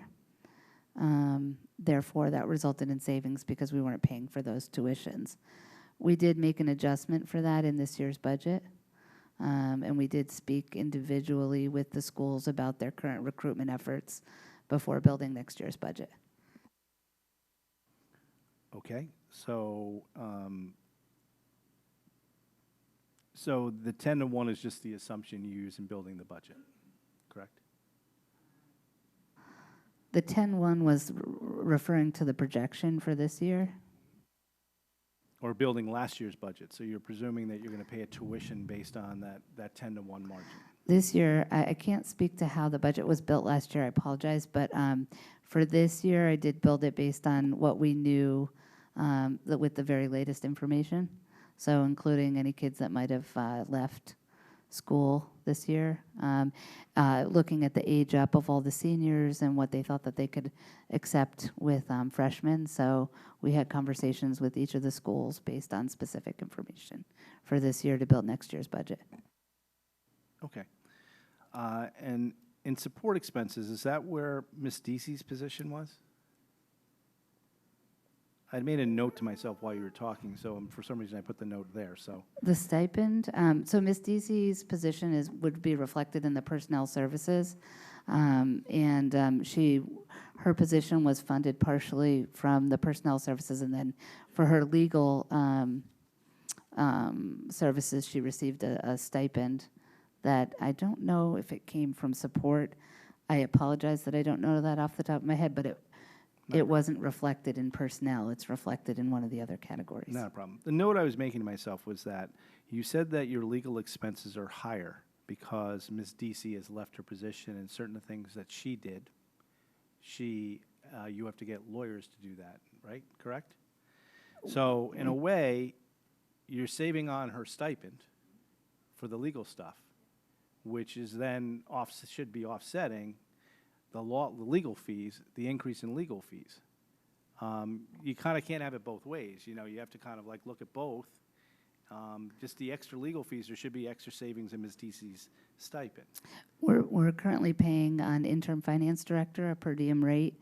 Therefore, that resulted in savings because we weren't paying for those tuitions. We did make an adjustment for that in this year's budget, and we did speak individually with the schools about their current recruitment efforts before building next year's budget. Okay, so so the 10-to-1 is just the assumption you use in building the budget, correct? The 10-1 was referring to the projection for this year. Or building last year's budget, so you're presuming that you're going to pay a tuition based on that 10-to-1 margin. This year, I can't speak to how the budget was built last year, I apologize, but for this year, I did build it based on what we knew with the very latest information, so including any kids that might have left school this year, looking at the age up of all the seniors and what they thought that they could accept with freshmen. So we had conversations with each of the schools based on specific information for this year to build next year's budget. Okay. And in support expenses, is that where Ms. Deasy's position was? I made a note to myself while you were talking, so for some reason I put the note there, so. The stipend, so Ms. Deasy's position would be reflected in the personnel services, and her position was funded partially from the personnel services, and then for her legal services, she received a stipend that I don't know if it came from support. I apologize that I don't know that off the top of my head, but it wasn't reflected in personnel. It's reflected in one of the other categories. Not a problem. The note I was making to myself was that you said that your legal expenses are higher because Ms. Deasy has left her position and certain things that she did. You have to get lawyers to do that, right? Correct? So in a way, you're saving on her stipend for the legal stuff, which is then should be offsetting the legal fees, the increase in legal fees. You kind of can't have it both ways, you know, you have to kind of like look at both. Just the extra legal fees, there should be extra savings in Ms. Deasy's stipend. We're currently paying an interim finance director a per diem rate.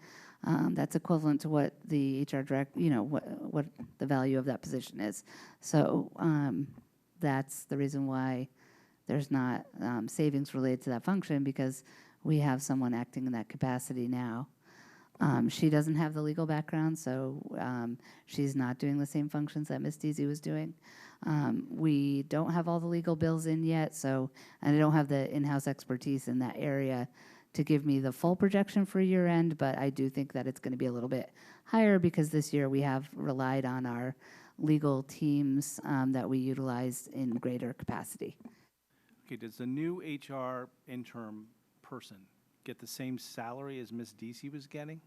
That's equivalent to what the HR direct, you know, what the value of that position is. So that's the reason why there's not savings related to that function, because we have someone acting in that capacity now. She doesn't have the legal background, so she's not doing the same functions that Ms. Deasy was doing. We don't have all the legal bills in yet, so and I don't have the in-house expertise in that area to give me the full projection for year end, but I do think that it's going to be a little bit higher because this year we have relied on our legal teams that we utilized in greater capacity. Okay, does the new HR interim person get the same salary as Ms. Deasy was getting?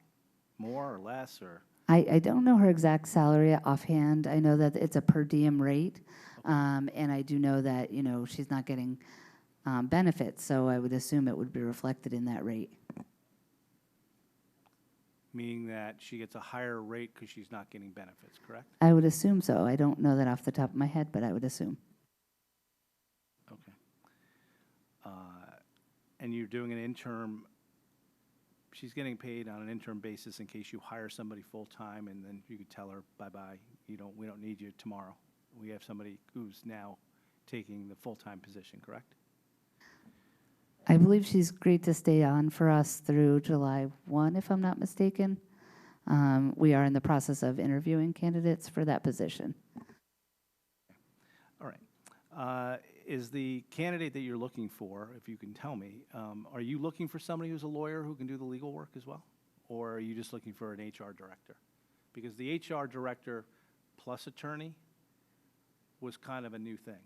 More or less, or? I don't know her exact salary offhand. I know that it's a per diem rate, and I do know that, you know, she's not getting benefits, so I would assume it would be reflected in that rate. Meaning that she gets a higher rate because she's not getting benefits, correct? I would assume so. I don't know that off the top of my head, but I would assume. Okay. And you're doing an interim, she's getting paid on an interim basis in case you hire somebody full-time, and then you could tell her, bye-bye, we don't need you tomorrow. We have somebody who's now taking the full-time position, correct? I believe she's agreed to stay on for us through July 1, if I'm not mistaken. We are in the process of interviewing candidates for that position. All right. Is the candidate that you're looking for, if you can tell me, are you looking for somebody who's a lawyer who can do the legal work as well? Or are you just looking for an HR director? Because the HR director plus attorney was kind of a new thing.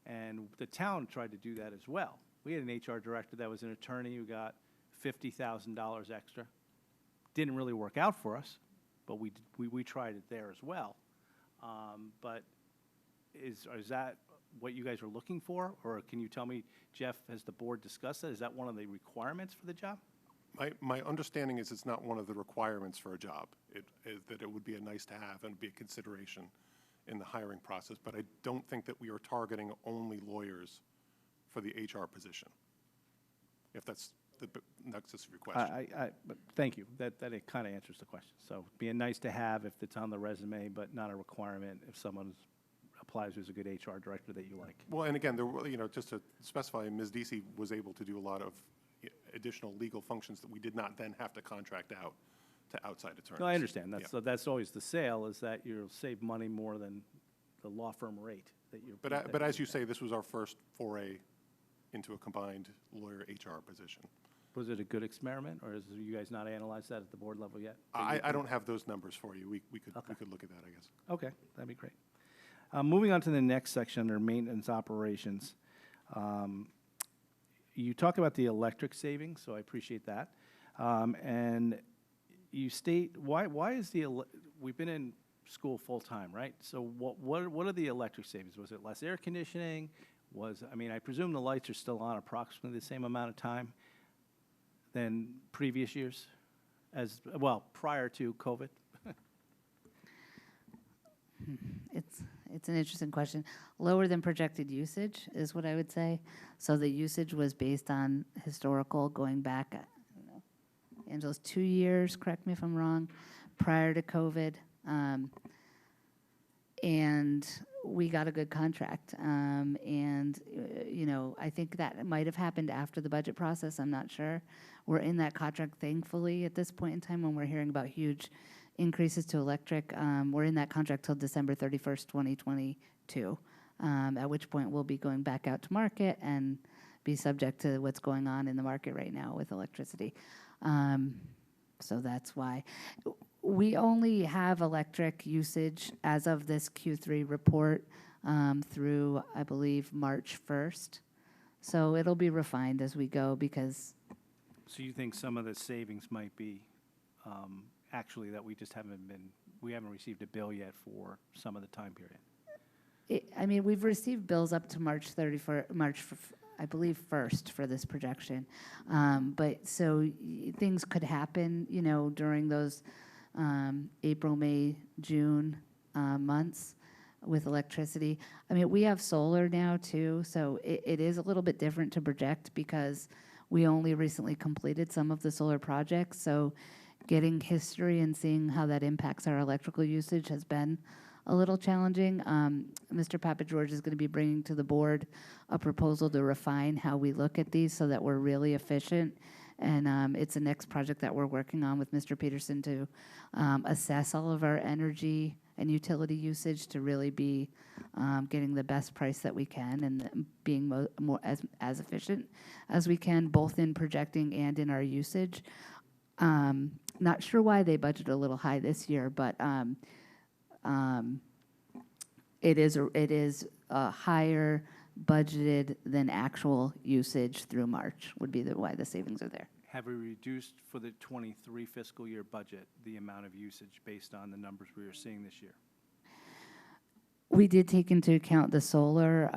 And the town tried to do that as well. We had an HR director that was an attorney who got $50,000 extra. Didn't really work out for us, but we tried it there as well. But is that what you guys are looking for? Or can you tell me, Jeff, has the board discussed that? Is that one of the requirements for the job? My understanding is it's not one of the requirements for a job. That it would be a nice to have and be a consideration in the hiring process, but I don't think that we are targeting only lawyers for the HR position, if that's the nexus of your question. But thank you. That it kind of answers the question. So being nice to have if it's on the resume, but not a requirement if someone applies who's a good HR director that you like. Well, and again, just to specify, Ms. Deasy was able to do a lot of additional legal functions that we did not then have to contract out to outside attorneys. No, I understand. Yeah. That's always the sale, is that you'll save money more than the law firm rate that you're. But as you say, this was our first foray into a combined lawyer HR position. Was it a good experiment, or is you guys not analyzed that at the board level yet? I don't have those numbers for you. We could look at that, I guess. Okay, that'd be great. Moving on to the next section under maintenance operations. You talk about the electric savings, so I appreciate that. And you state, why is we've been in school full-time, right? So what are the electric savings? Was it less air conditioning? I presume the lights are still on approximately the same amount of time than previous years, prior to COVID? It's an interesting question. Lower than projected usage is what I would say. So the usage was based on historical, going back, I don't know, Angela's 2 years, correct me if I'm wrong, prior to COVID. And we got a good contract. I think that might have happened after the budget process. I'm not sure. We're in that contract, thankfully, at this point in time when we're hearing about huge increases to electric. We're in that contract till December 31st, 2022, at which point we'll be going back out to market and be subject to what's going on in the market right now with electricity. So that's why. We only have electric usage as of this Q3 report through, I believe, March 1st. So it'll be refined as we go because... So you think some of the savings might be actually that we just haven't been we haven't received a bill yet for some of the time period. I mean, we've received bills up to March 31st, I believe, 1st for this projection. But so things could happen, you know, during those April, May, June months with electricity. I mean, we have solar now too, so it is a little bit different to project because we only recently completed some of the solar projects. So getting history and seeing how that impacts our electrical usage has been a little challenging. Mr. Papageorge is going to be bringing to the board a proposal to refine how we look at these so that we're really efficient. And it's the next project that we're working on with Mr. Peterson to assess all of our energy and utility usage to really be getting the best price that we can and being more as efficient as we can, both in projecting and in our usage. Not sure why they budgeted a little high this year, but it is higher budgeted than actual usage through March would be why the savings are there. Have we reduced for the 23 fiscal year budget the amount of usage based on the numbers we are seeing this year? We did take into account the solar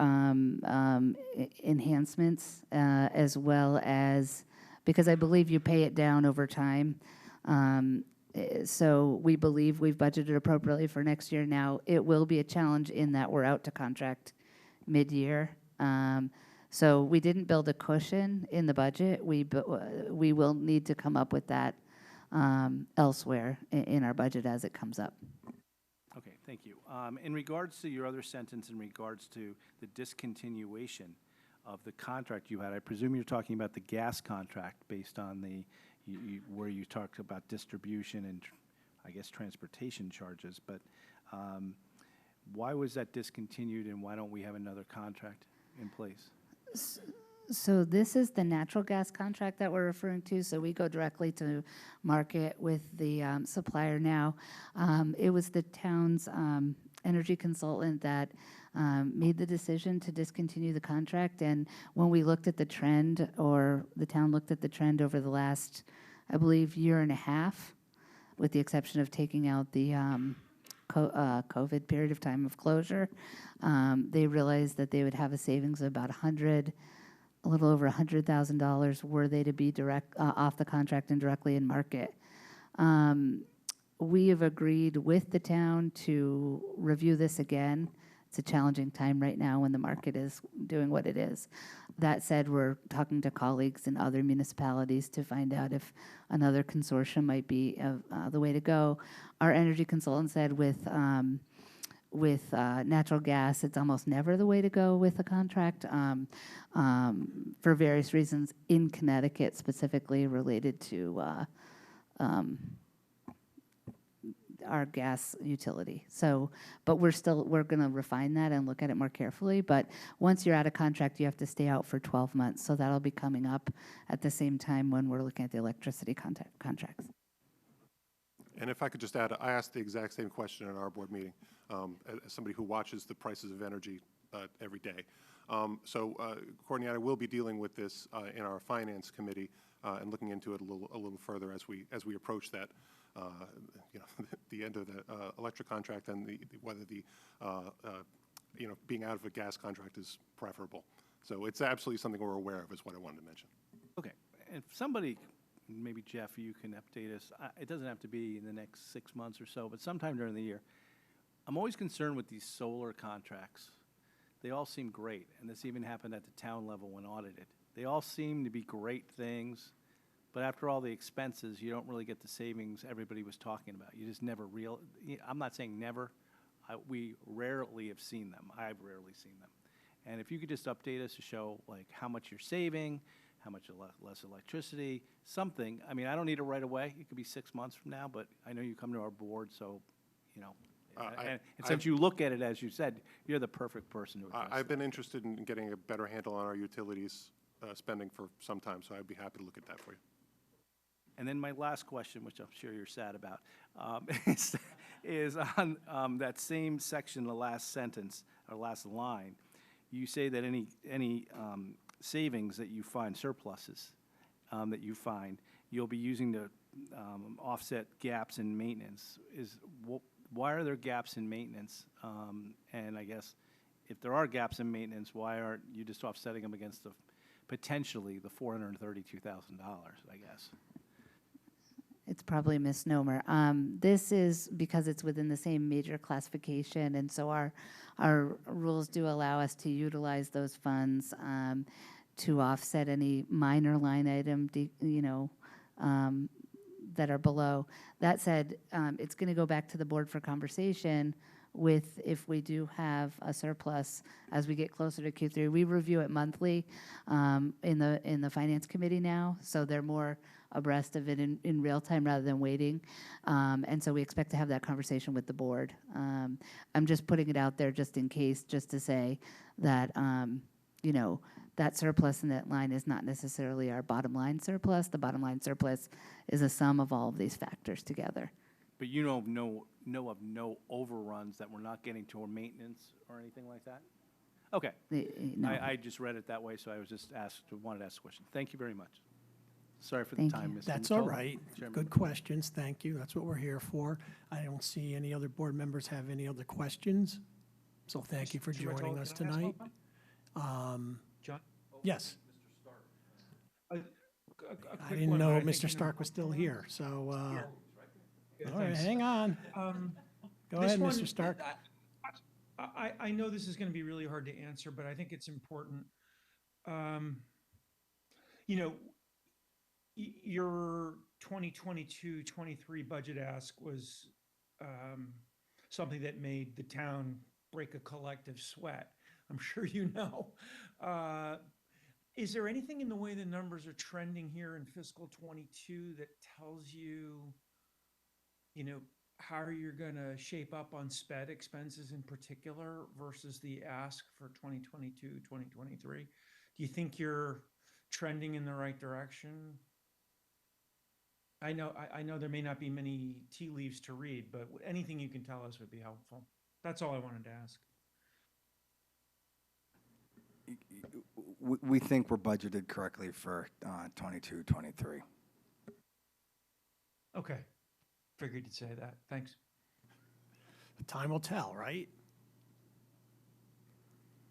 enhancements as well as, because I believe you pay it down over time. So we believe we've budgeted appropriately for next year. Now, it will be a challenge in that we're out to contract mid-year. So we didn't build a cushion in the budget. We will need to come up with that elsewhere in our budget as it comes up. Okay, thank you. In regards to your other sentence, in regards to the discontinuation of the contract you had, I presume you're talking about the gas contract based on the, where you talked about distribution and, I guess, transportation charges, but why was that discontinued and why don't we have another contract in place? So this is the natural gas contract that we're referring to. So we go directly to market with the supplier now. It was the town's energy consultant that made the decision to discontinue the contract. And when we looked at the trend, or the town looked at the trend over the last, I believe, year and a half, with the exception of taking out the COVID period of time of closure, they realized that they would have a savings of about a little over $100,000 were they to be direct off the contract and directly in market. We have agreed with the town to review this again. It's a challenging time right now when the market is doing what it is. That said, we're talking to colleagues in other municipalities to find out if another consortium might be the way to go. Our energy consultant said with natural gas, it's almost never the way to go with a contract for various reasons in Connecticut, specifically related to our gas utility. So, but we're going to refine that and look at it more carefully. But once you're out of contract, you have to stay out for 12 months. So that'll be coming up at the same time when we're looking at the electricity contracts. And if I could just add, I asked the exact same question in our board meeting, as somebody who watches the prices of energy every day. So Courtney and I will be dealing with this in our finance committee and looking into it a little further as we approach that, the end of the electric contract and whether the being out of a gas contract is preferable. So it's absolutely something we're aware of, is what I wanted to mention. Okay, if somebody, maybe Jeff, you can update us. It doesn't have to be in the next 6 months or so, but sometime during the year. I'm always concerned with these solar contracts. They all seem great, and this even happened at the town level when audited. They all seem to be great things, but after all the expenses, you don't really get the savings everybody was talking about. You just never I'm not saying never. We rarely have seen them. I've rarely seen them. And if you could just update us to show like how much you're saving, how much less electricity, something. I mean, I don't need it right away. It could be 6 months from now, but I know you come to our board, so, and since you look at it, as you said, you're the perfect person to address I've been interested in getting a better handle on our utilities spending for some time, so I'd be happy to look at that for you. And then my last question, which I'm sure you're sad about, is on that same section, the last sentence, or last line. You say that any savings that you find, surpluses that you find, you'll be using to offset gaps in maintenance. why are there gaps in maintenance? And I guess if there are gaps in maintenance, why aren't you just offsetting them against the, potentially the $432,000, I guess? It's probably a misnomer. This is because it's within the same major classification, and so our rules do allow us to utilize those funds to offset any minor line item, that are below. That said, it's going to go back to the board for conversation with if we do have a surplus as we get closer to Q3. We review it monthly in the finance committee now, so they're more abreast of it in real time rather than waiting. And so we expect to have that conversation with the board. I'm just putting it out there just in case, just to say that, that surplus in that line is not necessarily our bottom line surplus. The bottom line surplus is a sum of all of these factors together. But you know of no overruns that we're not getting to or maintenance or anything like that? Okay. No. I just read it that way, so I was just wanted to ask a question. Thank you very much. Sorry for the Thank time, you. Mr. That's all Mattolo. right. Chairman. Good questions, thank you. That's what we're here for. I don't see any other board members have any other questions, so thank you for Mr. Mattolo, joining us can I ask tonight. one? John? Yes, A I quick didn't one, know but I think Mr. Stark was still here, so, Yeah, all right, thanks. hang on. Go This ahead, one, Mr. Stark. I know this is going to be really hard to answer, but I think it's important. You know, your 2022-23 budget ask was something that made the town break a collective sweat. I'm sure you know. Is there anything in the way the numbers are trending here in fiscal 22 that tells you, how you're going to shape up on sped expenses in particular versus the ask for 2022, 2023? Do you think you're trending in the right direction? I know there may not be many tea leaves to read, but anything you can tell us would be helpful. That's all I wanted to ask. We think we're budgeted correctly for 22, 23. Okay. Figured you'd say that. Thanks. Time will tell, right?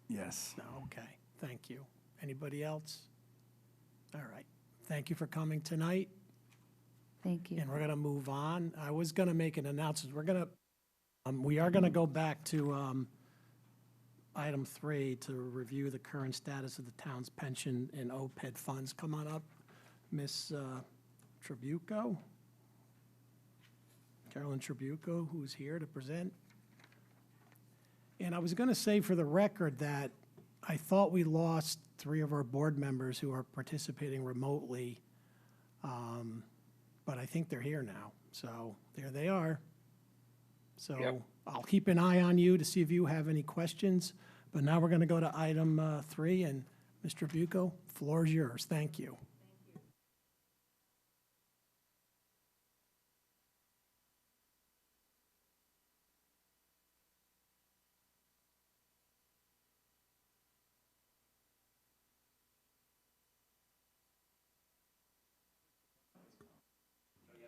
Yes. No, okay, thank you. Anybody else? All right, thank you for coming tonight, Thank you. and we're gonna move on. I was gonna make an announcement. We are gonna go back to item 3 to review the current status of the town's pension and OPED funds. Come on up, Miss Tribuco. Carolyn Tribuco, who's here to present. And I was going to say for the record that I thought we lost 3 of our board members who are participating remotely, but I think they're here now. So there they are. So I'll keep an eye on you to see if you have any questions. But now we're going to go to item 3, and Mr. Tribuco, floor is yours. Thank you.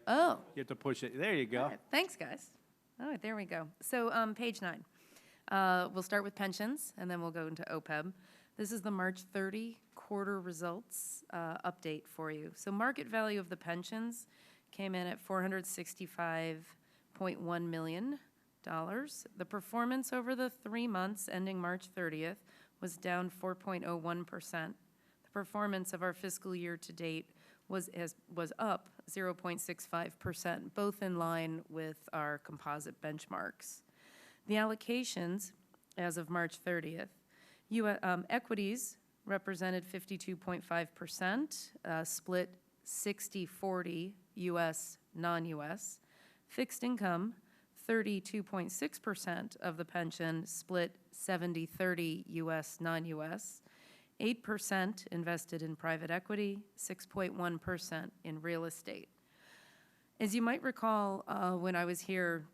Oh, You have to push it. There you go. all right. Thanks, guys. All right, there we go. So page 9. We'll start with pensions, and then we'll go into OPEB. This is the March 30 quarter results update for you. So market value of the pensions came in at $465.1 million. The performance over the 3 months ending March 30th was down 4.01%. The performance of our fiscal year to date was up 0.65%, both in line with our composite benchmarks. The allocations, as of March 30th, equities represented 52.5%, split 60-40 U.S., non-U.S. Fixed income, 32.6% of the pension, split 70-30 U.S., non-U.S. 8% invested in private equity, 6.1% in real estate. As you might recall, when I was here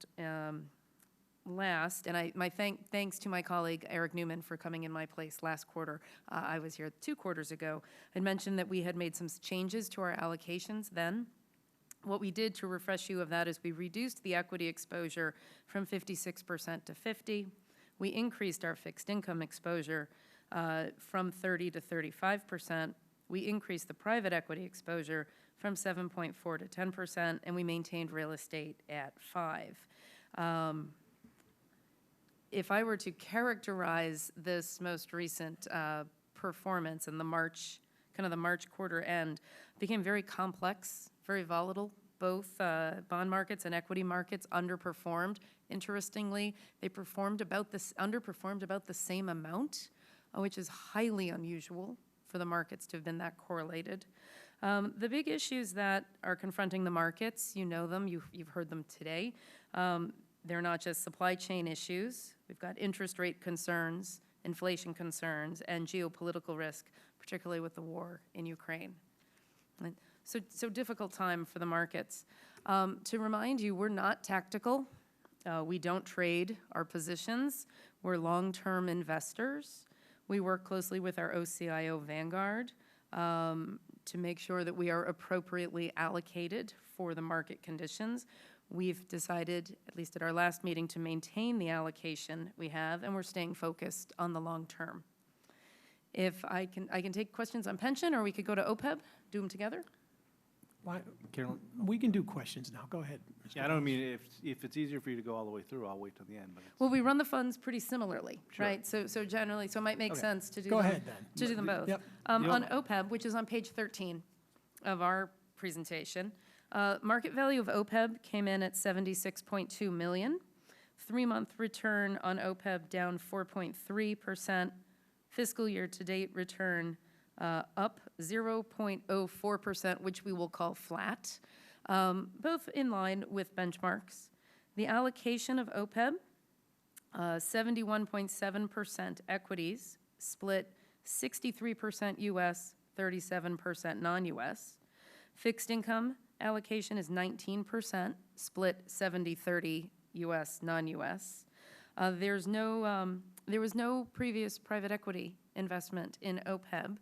last, and thanks to my colleague Eric Newman for coming in my place last quarter. I was here 2 quarters ago. I mentioned that we had made some changes to our allocations then. What we did to refresh you of that is we reduced the equity exposure from 56% to 50. We increased our fixed income exposure from 30 to 35%. We increased the private equity exposure from 7.4 to 10%, and we maintained real estate at 5. If I were to characterize this most recent performance in the March, kind of the March quarter end, became very complex, very volatile. Both bond markets and equity markets underperformed. Interestingly, they underperformed about the same amount, which is highly unusual for the markets to have been that correlated. The big issues that are confronting the markets, you know them, you've heard them today. They're not just supply chain issues. We've got interest rate concerns, inflation concerns, and geopolitical risk, particularly with the war in Ukraine. So difficult time for the markets. To remind you, we're not tactical. We don't trade our positions. We're long-term investors. We work closely with our OCIO Vanguard to make sure that we are appropriately allocated for the market conditions. We've decided, at least at our last meeting, to maintain the allocation we have, and we're staying focused on the long term. If I can take questions on pension, or we could go to OPEB, do them together. Carolyn? We can do questions now. Go ahead, Mr. Yeah, I don't mean, if it's easier for you to go all the way through, I'll wait till the end, but it's. Well, we run the funds pretty similarly, Sure. right? So generally, so it might make Okay. sense to do Go them. ahead, then. To do them both. Yep. On OPEB, which is on page 13 of our presentation, market value of OPEB came in at $76.2 million. 3-month return on OPEB down 4.3%. Fiscal year-to-date return up 0.04%, which we will call flat, both in line with benchmarks. The allocation of OPEB, 71.7% equities, split 63% U.S., 37% non-U.S. Fixed income allocation is 19%, split 70-30 U.S., non-U.S. There was no previous private equity investment in OPEB.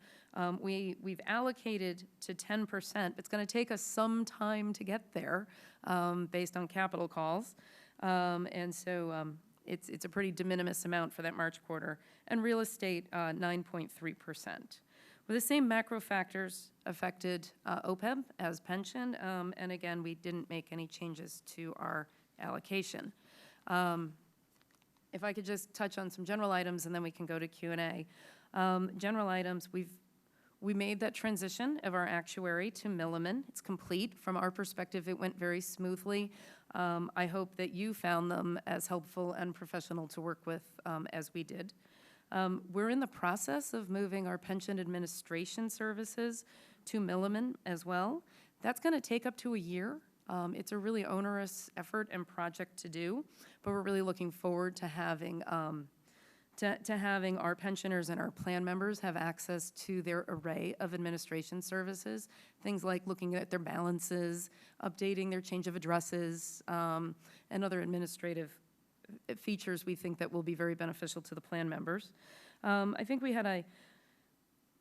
We've allocated to 10%. It's going to take us some time to get there based on capital calls. And so it's a pretty de minimis amount for that March quarter. And real estate, 9.3%. Well, the same macro factors affected OPEB as pension. And again, we didn't make any changes to our allocation. If I could just touch on some general items, and then we can go to Q&A. General items, we made that transition of our actuary to Milliman. It's complete. From our perspective, it went very smoothly. I hope that you found them as helpful and professional to work with as we did. We're in the process of moving our pension administration services to Milliman as well. That's going to take up to a year. It's a really onerous effort and project to do, but we're really looking forward to having having our pensioners and our plan members have access to their array of administration services, things like looking at their balances, updating their change of addresses, and other administrative features we think that will be very beneficial to the plan members. I think we had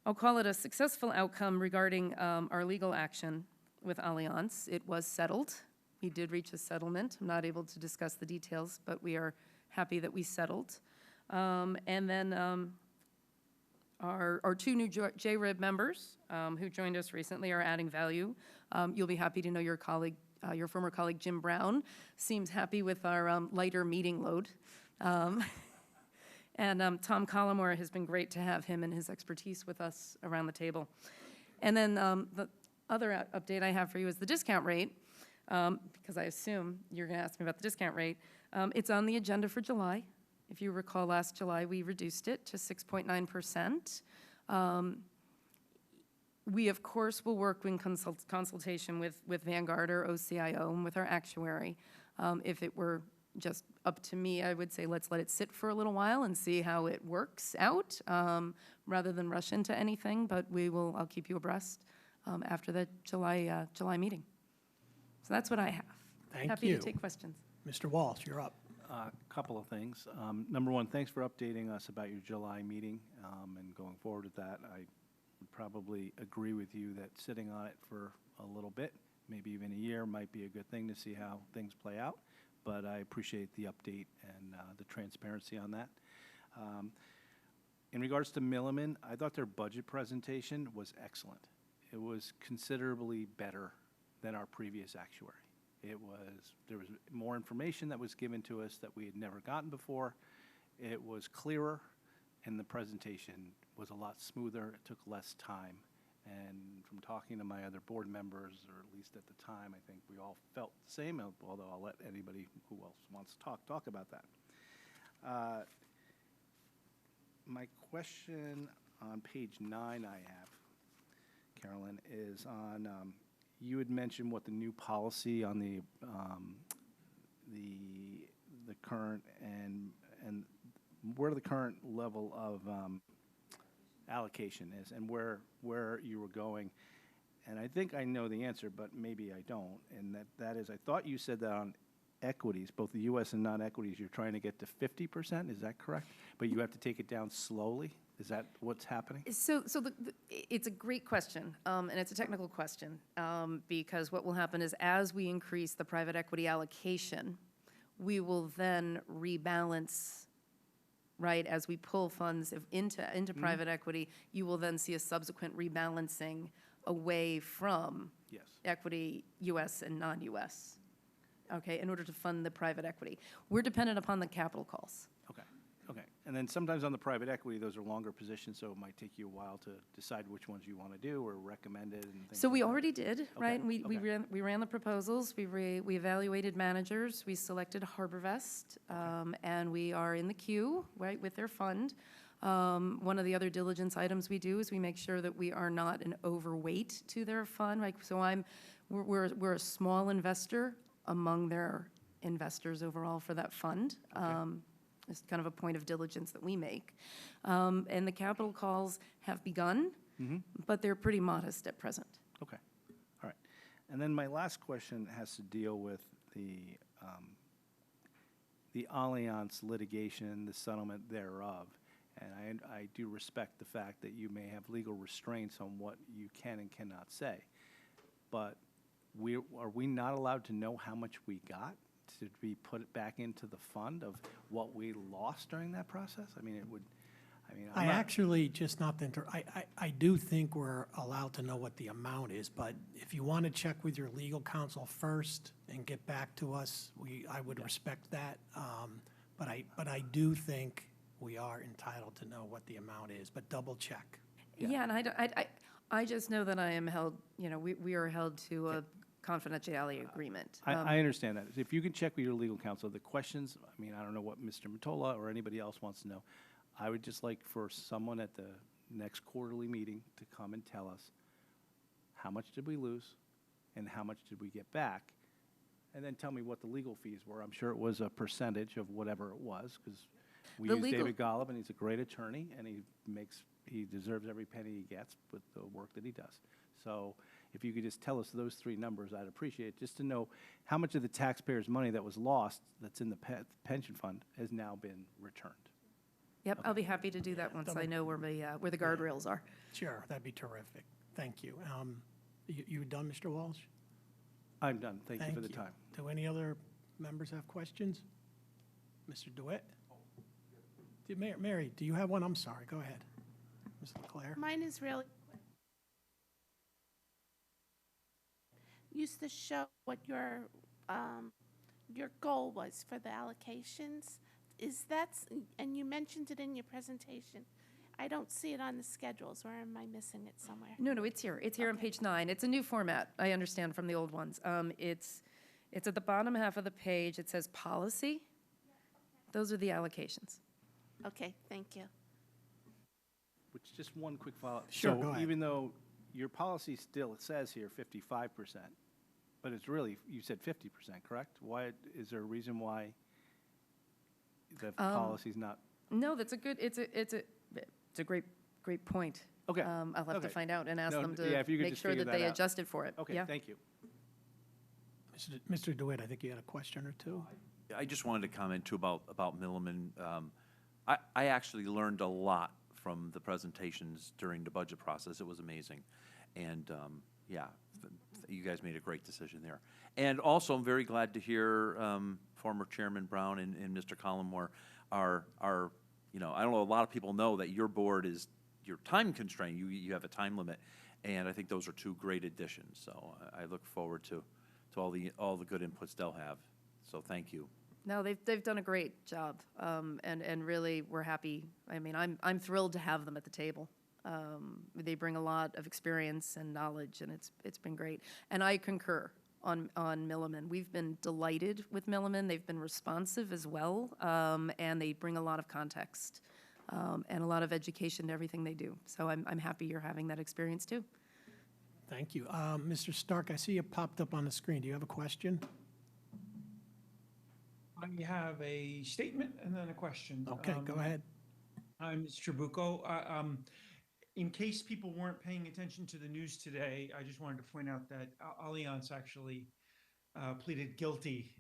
I'll call it a successful outcome regarding our legal action with Allianz. It was settled. We did reach a settlement. I'm not able to discuss the details, but we are happy that we settled. And then our 2 new JRIB members who joined us recently are adding value. You'll be happy to know your colleague, your former colleague Jim Brown, seems happy with our lighter meeting load. And Tom Collymore has been great to have him and his expertise with us around the table. And then the other update I have for you is the discount rate, because I assume you're going to ask me about the discount rate. It's on the agenda for July. If you recall, last July, we reduced it to 6.9%. We, of course, will work in consultation with Vanguard or OCIO and with our actuary. If it were just up to me, I would say let's let it sit for a little while and see how it works out, rather than rush into anything. But I'll keep you abreast after the July meeting. So that's what I have. Thank Happy you. to take questions. Mr. Walsh, you're up. A couple of things. Number one, thanks for updating us about your July meeting and going forward with that. I would probably agree with you that sitting on it for a little bit maybe even a year might be a good thing to see how things play out. But I appreciate the update and the transparency on that. In regards to Milliman, I thought their budget presentation was excellent. It was considerably better than our previous actuary. There was more information that was given to us that we had never gotten before. It was clearer, and the presentation was a lot smoother. It took less time. And from talking to my other board members, or at least at the time, I think we all felt the same, although I'll let anybody who else wants to talk about that. My question on page 9 I have, Carolyn, is on, you had mentioned what the new policy on the current and where the current level of allocation is and where you were going. And I think I know the answer, but maybe I don't. And that is, I thought you said that on equities, both the U.S. and non-equities, you're trying to get to 50%. Is that correct? But you have to take it down slowly? Is that what's happening? So it's a great question, and it's a technical question, because what will happen is as we increase the private equity allocation, we will then rebalance, right? As we pull funds into private equity, you will then see a subsequent rebalancing away from Yes. equity, U.S. and non-U.S., okay, in order to fund the private equity. We're dependent upon the capital calls. Okay. And then sometimes on the private equity, those are longer positions, so it might take you a while to decide which ones you want to do or recommend it and things So like we that. already did, right? And we okay. ran the proposals, we evaluated managers, we selected HarborVest, and we are in the queue, right, with their fund. One of the other diligence items we do is we make sure that we are not an overweight to their fund, right? So we're a small investor among their investors overall for that fund. It's kind of a point of diligence that we make. And the capital calls have begun, but they're pretty modest at present. Okay, all right. And then my last question has to deal with the Allianz litigation, the settlement thereof. And I do respect the fact that you may have legal restraints on what you can and cannot say. But are we not allowed to know how much we got to be put back into the fund of what we lost during that process? I mean, I actually, just not to I do think we're allowed to know what the amount is, but if you want to check with your legal counsel first and get back to us, I would respect that. But I do think we are entitled to know what the amount is, but double check. Yeah, and I just know that I am held, we are held to a confidentiality agreement. I understand that. If you can check with your legal counsel, the questions, I mean, I don't know what Mr. Mottola or anybody else wants to know. I would just like for someone at the next quarterly meeting to come and tell us how much did we lose and how much did we get back, and then tell me what the legal fees were. I'm sure it was a percentage of whatever it was, because we use David Golub, and he's a great attorney, and he deserves every penny he gets with the work that he does. So if you could just tell us those three numbers, I'd appreciate it, just to know how much of the taxpayers' money that was lost that's in the pension fund has now been returned. Yep, I'll be happy to do that once I know where the guardrails are. Sure, that'd be terrific. Thank you. You done, Mr. Walsh? I'm done. Thank you for the time. Do any other members have questions? Mr. DeWitt? Mary, do you have one? I'm sorry. Go ahead. Ms. LeClaire? Mine is really quick. Used to show what your goal was for the allocations. And you mentioned it in your presentation. I don't see it on the schedules, or am I missing it somewhere? No, it's here. It's here on page 9. It's a new format, I understand, from the old ones. It's at the bottom half of the page. It says policy. Those are the allocations. Okay, thank you. Which, just one quick follow-up. Sure, go So ahead. even though your policy still says here 55%, but it's really, you said 50%, correct? Why, is there a reason why the policy's not? No, that's a good. It's a great point. Okay. I'll have to Okay. find out and ask No, them yeah, if you to could make just sure figure that that they out. adjusted for it. Okay, Yeah. thank you. Mr. DeWitt, I think you had a question or two. I just wanted to comment too about Milliman. I actually learned a lot from the presentations during the budget process. It was amazing. And, yeah, you guys made a great decision there. And also, I'm very glad to hear former Chairman Brown and Mr. Collmore are, you know, I don't know, a lot of people know that your board is, you're time constrained, you have a time limit, and I think those are two great additions. So I look forward to all the good inputs they'll have. So thank you. No, they've done a great job, and really, we're happy. I mean, I'm thrilled to have them at the table. They bring a lot of experience and knowledge, and it's been great. And I concur on Milliman. We've been delighted with Milliman. They've been responsive as well, and they bring a lot of context and a lot of education to everything they do. So I'm happy you're having that experience too. Thank you. Mr. Stark, I see you popped up on the screen. Do you have a question? I have a statement and then a question. Okay, go ahead. I'm Mr. Bucco. In case people weren't paying attention to the news today, I just wanted to point out that Allianz actually pleaded guilty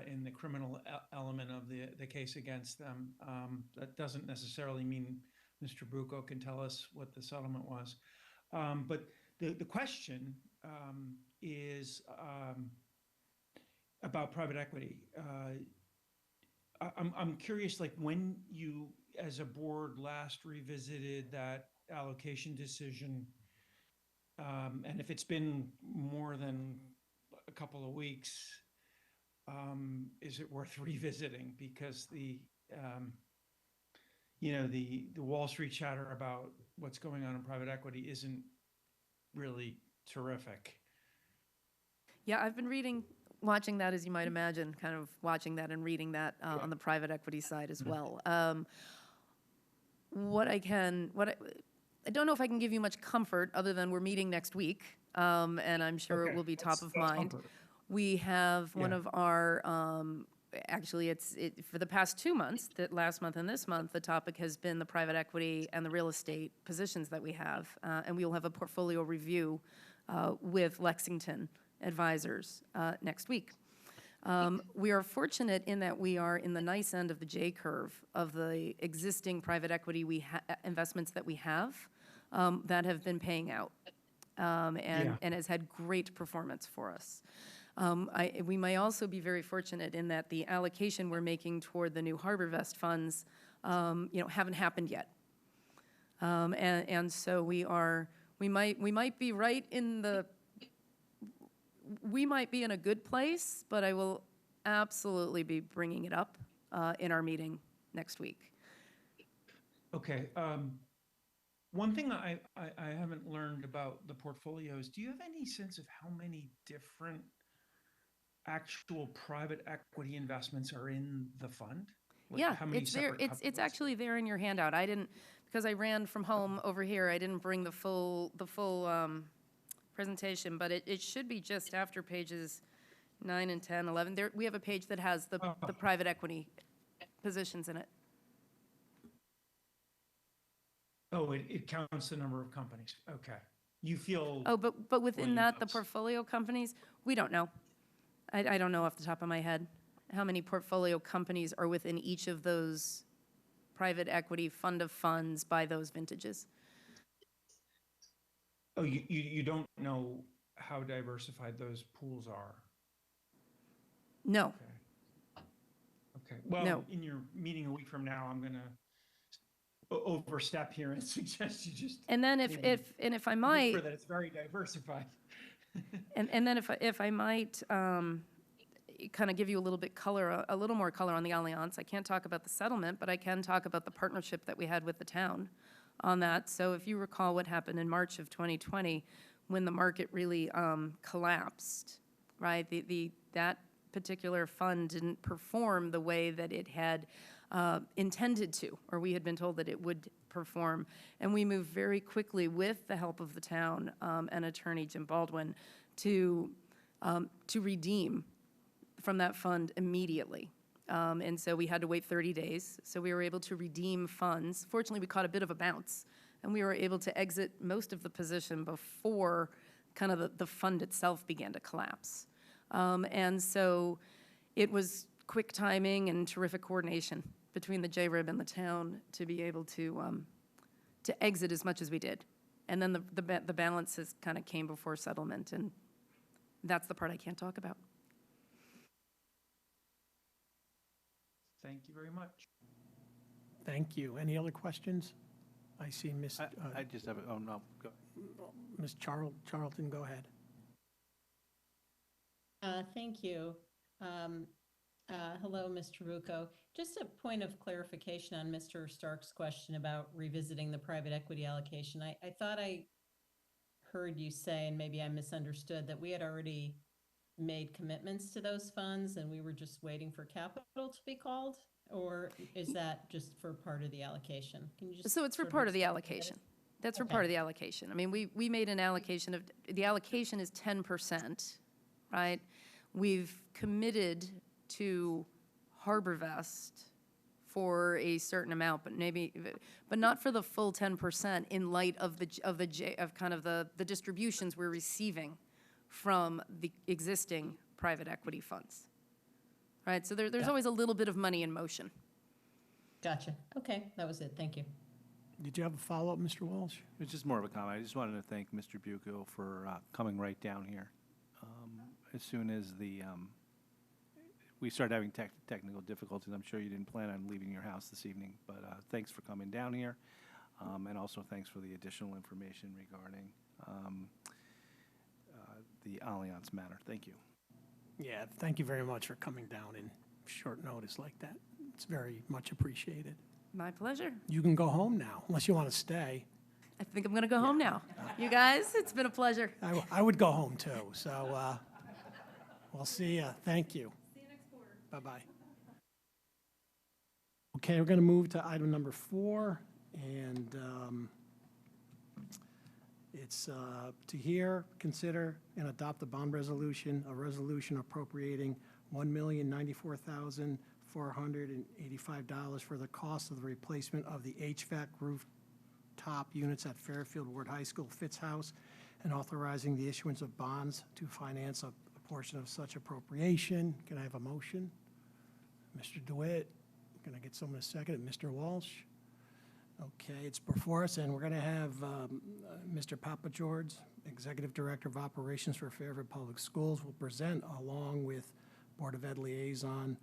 in the criminal element of the case against them. That doesn't necessarily mean Mr. Bucco can tell us what the settlement was. But the question is about private equity. I'm curious, like, when you, as a board, last revisited that allocation decision, and if it's been more than a couple of weeks, is it worth revisiting? Because the Wall Street chatter about what's going on in private equity isn't really terrific. Yeah, I've been watching that, as you might imagine, kind of watching that and reading that on the private equity side as well. I don't know if I can give you much comfort other than we're meeting next week, and I'm sure it will be top of mind. We have one of our, actually, for the past 2 months, that last month and this month, the topic has been the private equity and the real estate positions that we have, and we will have a portfolio review with Lexington Advisors next week. We are fortunate in that we are in the nice end of the J curve of the existing private equity investments that we have that have been paying out and has had great performance for us. We may also be very fortunate in that the allocation we're making toward the new HarborVest funds, haven't happened yet, and so we might be right in the. We might be in a good place, but I will absolutely be bringing it up in our meeting next week. Okay. One thing I haven't learned about the portfolios, do you have any sense of how many different actual private equity investments are in the fund? Like, Yeah, how many it's there. separate It's actually there in your handout. I didn't, because I ran from home over here, I didn't bring the full presentation, but it should be just after pages 9 and 10, 11. There, we have a page that has the private equity positions in it. Oh, it counts the number of companies. Okay. You feel. Oh, but within that, the Williams. portfolio companies, we don't know. I don't know off the top of my head how many portfolio companies are within each of those private equity fund of funds by those vintages. Oh, you don't know how diversified those pools are? No. Okay. Well, No. in your meeting a week from now, I'm going to overstep here and suggest you just. And then maybe if I look might, for that it's very diversified. and then if I might kind of give you a little more color on the Allianz. I can't talk about the settlement, but I can talk about the partnership that we had with the town on that. So if you recall what happened in March of 2020, when the market really collapsed, right? That particular fund didn't perform the way that it had intended to, or we had been told that it would perform. And we moved very quickly with the help of the town and attorney Jim Baldwin to redeem from that fund immediately. And so we had to wait 30 days. So we were able to redeem funds. Fortunately, we caught a bit of a bounce, and we were able to exit most of the position before kind of the fund itself began to collapse. And so it was quick timing and terrific coordination between the JRIB and the town to be able to exit as much as we did. And then the balances kind of came before settlement, and that's the part I can't talk about. Thank you very much. Thank you. Any other questions? I see Miss I just have, oh, no, go. Ms. Charlton, go ahead. Thank you. Hello, Mr. Rucco. Just a point of clarification on Mr. Stark's question about revisiting the private equity allocation. I thought I heard you say, and maybe I misunderstood, that we had already made commitments to those funds and we were just waiting for capital to be called? Or is that just for part of the allocation? Can you just So it's for sort part of the explain allocation. this? That's for Okay. part of the allocation. I mean, we made an allocation of, the allocation is 10%, right? We've committed to HarborVest for a certain amount, but not for the full 10% in light of the distributions we're receiving from the existing private equity funds. Right, so there's always a little bit of money in motion. Gotcha. Okay, that was it. Thank you. Did you have a follow-up, Mr. Walsh? It's just more of a comment. I just wanted to thank Mr. Bucco for coming right down here. As soon as we started having technical difficulties, I'm sure you didn't plan on leaving your house this evening, but thanks for coming down here. And also thanks for the additional information regarding the Allianz matter. Thank you. Yeah, thank you very much for coming down in short notice like that. It's very much appreciated. My pleasure. You can go home now, unless you want to stay. I think I'm gonna go home now. You guys, it's been a pleasure. I would go home too, so we'll see you. Thank you. See you next quarter. Bye-bye. Okay, we're going to move to item number 4, and it's to hear, consider, and adopt a bond resolution, a resolution appropriating $1,094,485 for the cost of the replacement of the HVAC rooftop units at Fairfield Ward High School Fitz House, and authorizing the issuance of bonds to finance a portion of such appropriation. Can I have a motion? Mr. DeWitt, can I get someone to second it? Mr. Walsh? Okay, it's before us, and we're going to have Mr. Papageorge, Executive Director of Operations for Fairfield Public Schools, will present along with Board of Ed Liaison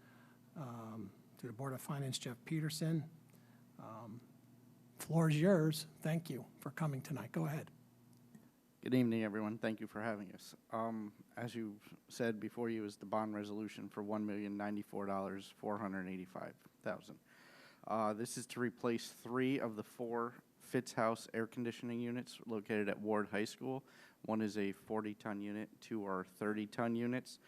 to the Board of Finance, Jeff Peterson. Floor is yours. Thank you for coming tonight. Go ahead. Good evening, everyone. Thank you for having us. As you said, before you is the bond resolution for $1,094,485,000. This is to replace 3 of the 4 Fitz House air conditioning units located at Ward High School. One is a 40-ton unit, 2 are 30-ton units.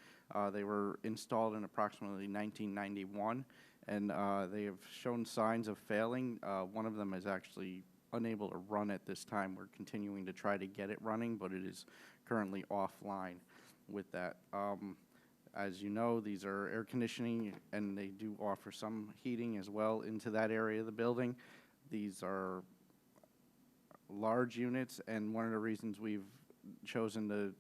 They were installed in approximately 1991, and they have shown signs of failing. One of them is actually unable to run at this time. We're continuing to try to get it running, but it is currently offline with that. As you know, these are air conditioning, and they do offer some heating as well into that area of the building. These are large units, and one of the reasons we've chosen to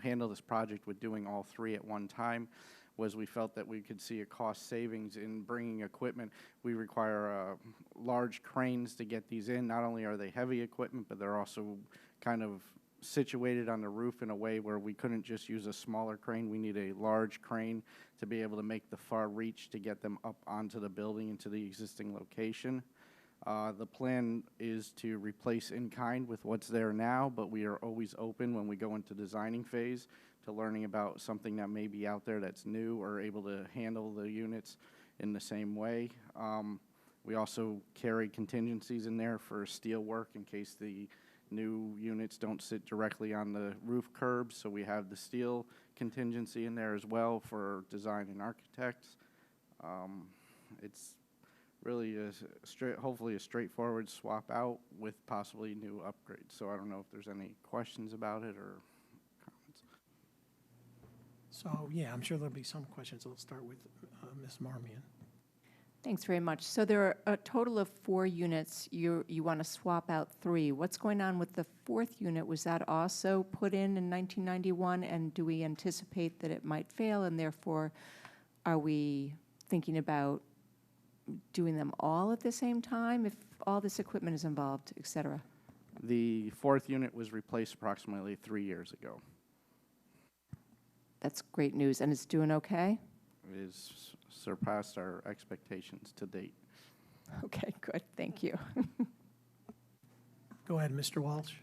handle this project with doing all 3 at one time was we felt that we could see a cost savings in bringing equipment. We require large cranes to get these in. Not only are they heavy equipment, but they're also kind of situated on the roof in a way where we couldn't just use a smaller crane. We need a large crane to be able to make the far reach to get them up onto the building into the existing location. The plan is to replace in kind with what's there now, but we are always open when we go into designing phase to learning about something that may be out there that's new or able to handle the units in the same way. We also carry contingencies in there for steel work in case the new units don't sit directly on the roof curbs, so we have the steel contingency in there as well for design and architects. It's really hopefully a straightforward swap out with possibly new upgrades. So I don't know if there's any questions about it or comments. So, yeah, I'm sure there'll be some questions. I'll start with Ms. Marmion. Thanks very much. So there are a total of 4 units. You want to swap out 3. What's going on with the 4th unit? Was that also put in 1991, and do we anticipate that it might fail, and therefore are we thinking about doing them all at the same time if all this equipment is involved, et cetera? The fourth unit was replaced approximately 3 years ago. That's great news, and it's doing okay? It has surpassed our expectations to date. Okay, good, thank you. Go ahead, Mr. Walsh.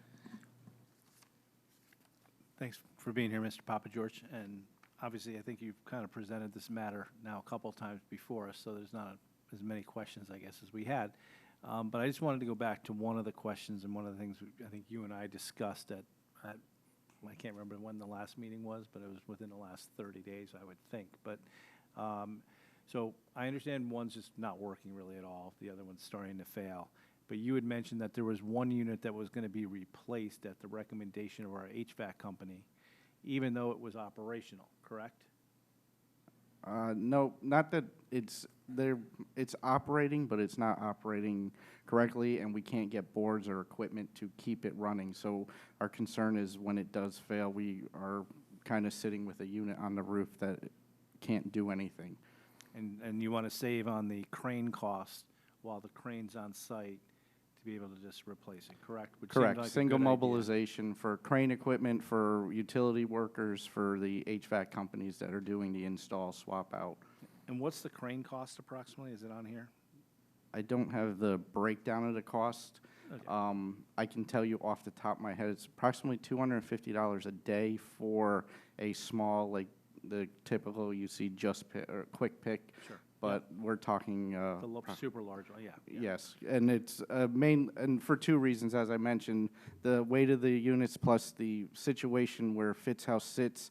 Thanks for being here, Mr. Papa George. And obviously, I think you've kind of presented this matter now a couple of times before us, so there's not as many questions, I guess, as we had. But I just wanted to go back to one of the questions and one of the things I think you and I discussed at I can't remember when the last meeting was, but it was within the last 30 days, I would think. But so I understand one's just not working really at all. The other one's starting to fail. But you had mentioned that there was one unit that was going to be replaced at the recommendation of our HVAC company, even though it was operational, correct? No, not that it's operating, but it's not operating correctly, and we can't get boards or equipment to keep it running. So our concern is when it does fail, we are kind of sitting with a unit on the roof that can't do anything. And you want to save on the crane cost while the crane's on site to be able to just replace it, correct? Which seemed Correct. like a Single good idea. mobilization for crane equipment, for utility workers, for the HVAC companies that are doing the install swap out. And what's the crane cost approximately? Is it on here? I don't have the breakdown of the cost. Okay. I can tell you off the top of my head, it's approximately $250 a day for a small, like the typical you see just pick, or quick pick. Sure. But we're talking Super large one, yeah. yes, and it's and for two reasons, as I mentioned, the weight of the units plus the situation where Fitz House sits,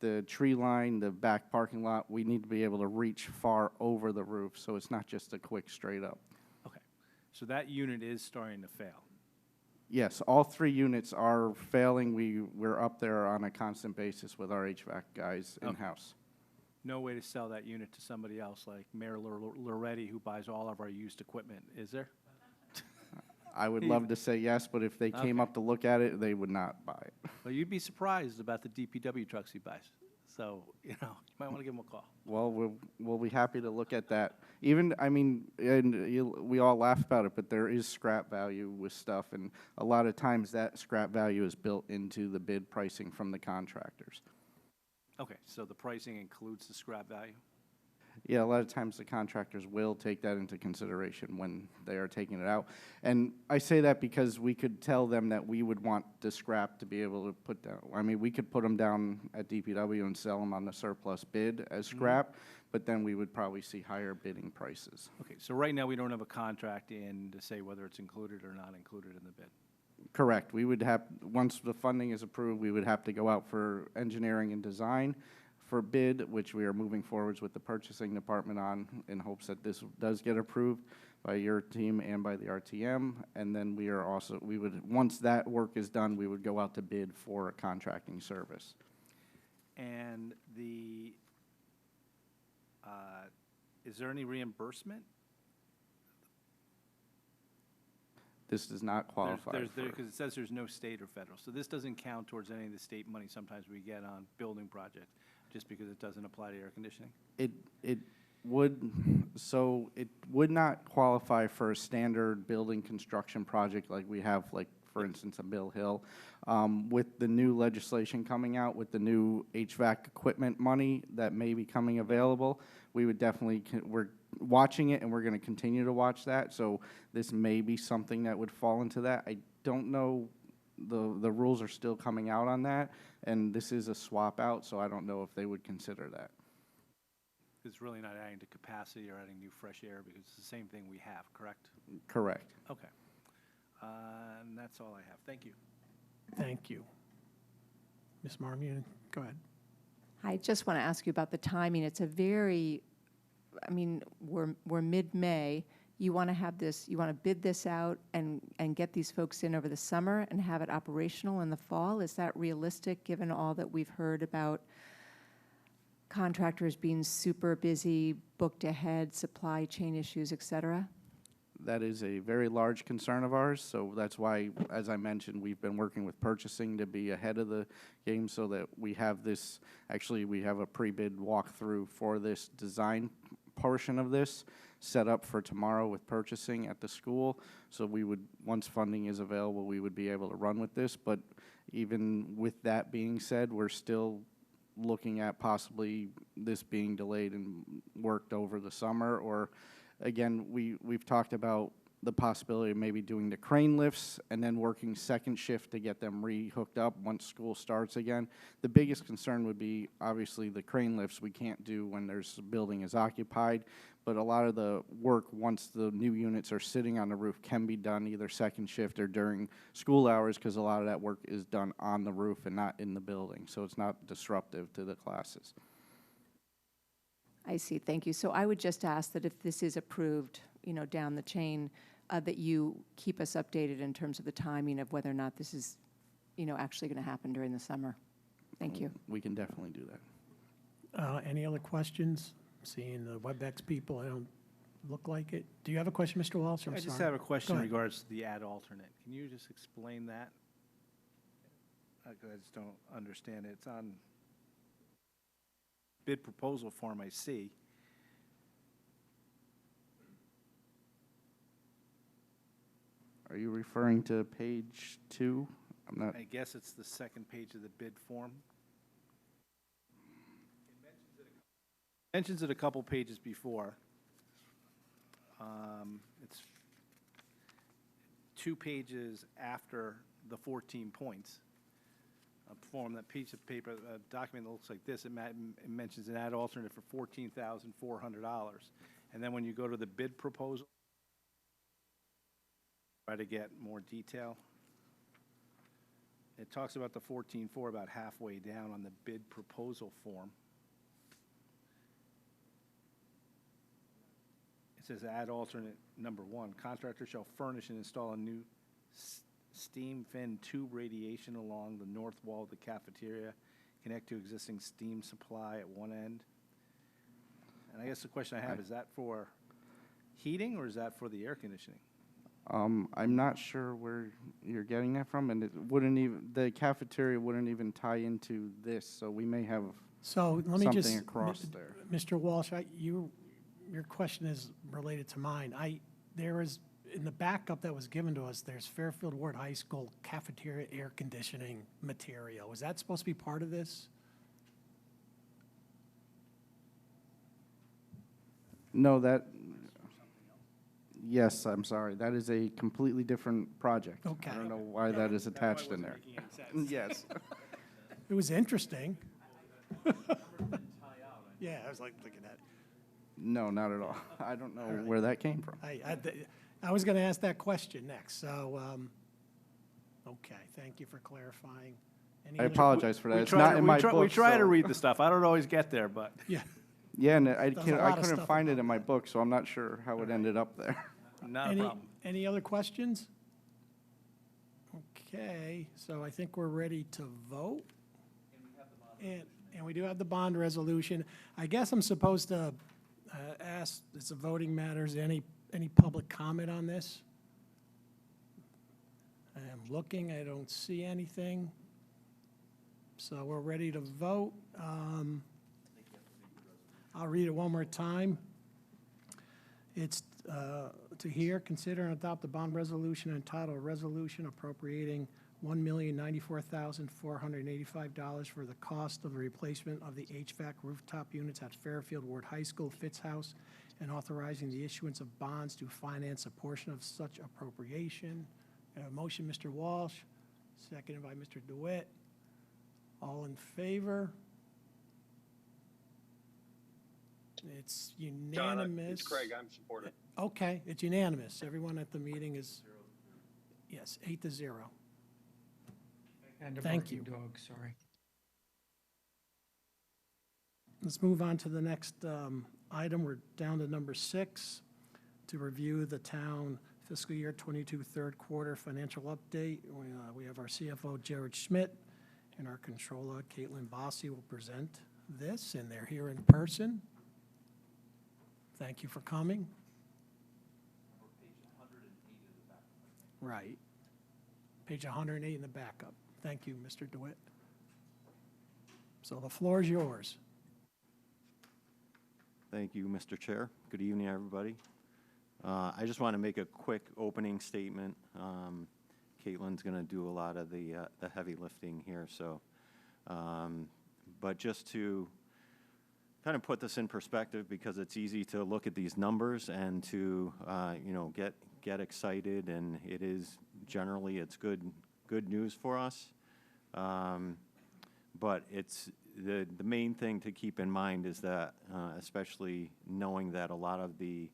the tree line, the back parking lot, we need to be able to reach far over the roof, so it's not just a quick straight up. Okay. So that unit is starting to fail. Yes, all three units are failing. We're up there on a constant basis with our HVAC guys Okay. in-house. No way to sell that unit to somebody else like Mayor Loretti, who buys all of our used equipment, is there? I would love to say yes, but if they came Okay. up to look at it, they would not buy it. Well, you'd be surprised about the DPW trucks he buys. So, you might want to give him a call. Well, we'll be happy to look at that. Even, I mean, and we all laugh about it, but there is scrap value with stuff, and a lot of times that scrap value is built into the bid pricing from the contractors. Okay, so the pricing includes the scrap value? Yeah, a lot of times the contractors will take that into consideration when they are taking it out. And I say that because we could tell them that we would want the scrap to be able to put down. I mean, we could put them down at DPW and sell them on the surplus bid as scrap, but then we would probably see higher bidding prices. Okay, so right now we don't have a contract in to say whether it's included or not included in the bid. Correct. We would have, once the funding is approved, we would have to go out for engineering and design for bid, which we are moving forwards with the purchasing department on in hopes that this does get approved by your team and by the RTM. And then we are also, we would, once that work is done, we would go out to bid for a contracting service. And the, is there any reimbursement? This does not qualify for. Because it says there's no state or federal. So this doesn't count towards any of the state money sometimes we get on building projects, just because it doesn't apply to air conditioning? It would not qualify for a standard building construction project like we have, like, for instance, a Mill Hill. With the new legislation coming out, with the new HVAC equipment money that may be coming available, we would definitely, we're watching it and we're going to continue to watch that. So this may be something that would fall into that. I don't know, the rules are still coming out on that, and this is a swap out, so I don't know if they would consider that. It's really not adding to capacity or adding new fresh air, because it's the same thing we have, correct? Correct. Okay. And that's all I have. Thank you. Thank you. Ms. Marmion, go ahead. I just want to ask you about the timing. It's a very, I mean, we're mid-May. You want to have this, you want to bid this out and get these folks in over the summer and have it operational in the fall? Is that realistic, given all that we've heard about contractors being super busy, booked ahead, supply chain issues, et cetera? That is a very large concern of ours, so that's why, as I mentioned, we've been working with purchasing to be ahead of the game so that we have this, actually, we have a pre-bid walkthrough for this design portion of this set up for tomorrow with purchasing at the school. So we would, once funding is available, we would be able to run with this. But even with that being said, we're still looking at possibly this being delayed and worked over the summer. Or again, we've talked about the possibility of maybe doing the crane lifts and then working second shift to get them re-hooked up once school starts again. The biggest concern would be obviously the crane lifts we can't do when there's a building is occupied, but a lot of the work once the new units are sitting on the roof can be done either second shift or during school hours, because a lot of that work is done on the roof and not in the building, so it's not disruptive to the classes. I see, thank you. So I would just ask that if this is approved, down the chain, that you keep us updated in terms of the timing of whether or not this is, actually going to happen during the summer. Thank you. We can definitely do that. Any other questions? Seeing the WebEx people, I don't look like it. Do you have a question, Mr. Walsh? I'm I just sorry. have a question Go in ahead. regards to the ad alternate. Can you just explain that? 'Cause I just don't understand it. It's on bid proposal form I see. Are you referring to page 2? I'm not. I guess it's the second page of the bid form. It mentions it a couple pages before. It's 2 pages after the 14 points. A form, that piece of paper, a document that looks like this, it mentions an ad alternate for $14,400. And then when you go to the bid proposal, try to get more detail. It talks about the 14.4 about halfway down on the bid proposal form. It says add alternate number 1, contractor shall furnish and install a new steam fin tube radiation along the north wall of the cafeteria, connect to existing steam supply at one end. And I guess the question I have, is that for heating or is that for the air conditioning? I'm not sure where you're getting that from, and it wouldn't even, the cafeteria wouldn't even tie into this, so we may have So let me just, something across there. Mr. Walsh, your question is related to mine. There is, in the backup that was given to us, there's Fairfield Ward High School cafeteria air conditioning material. Is that supposed to be part of this? No, that, yes, I'm sorry, that is a completely different project. Okay. I don't know why that is attached in there. Yes. It was interesting. Yeah, I was like looking at it. No, not at all. I don't know where that came from. I was going to ask that question next, so, okay, thank you for clarifying. Any I other- apologize for that. It's not in my book. We try to so- read the stuff. I don't always get there, but. Yeah, Yeah, and There's a lot I of couldn't stuff find it about in my book, so I'm not sure how it ended up there. Not a problem. any other questions? Okay, so I think we're ready to vote. And we do have the bond resolution. I guess I'm supposed to ask, it's a voting matters, any public comment on this? I am looking, I don't see anything. So we're ready to vote. I'll read it one more time. It's to hear, consider, and adopt the bond resolution entitled Resolution Appropriating $1,094,485 for the cost of the replacement of the HVAC rooftop units at Fairfield Ward High School, Fitz House, and authorizing the issuance of bonds to finance a portion of such appropriation. A motion, Mr. Walsh, seconded by Mr. DeWitt. All in favor? It's unanimous. It's Craig, I'm supportive. Okay, it's unanimous. Everyone at the meeting is, yes, 8-0. And a Thank barking you. dog, sorry. Let's move on to the next item. We're down to number 6, to review the town fiscal year 22 third quarter financial update. We have our CFO, Jared Schmidt, and our controller, Caitlin Bossi, will present this, and they're here in person. Thank you for coming. Right. Page 108 in the backup. Thank you, Mr. DeWitt. So the floor is yours. Thank you, Mr. Chair. Good evening, everybody. I just want to make a quick opening statement. Caitlin's going to do a lot of the heavy lifting here, so. But just to kind of put this in perspective, because it's easy to look at these numbers and to get excited, and it is generally it's good news for us. But it's the main thing to keep in mind is that, especially knowing that a lot of the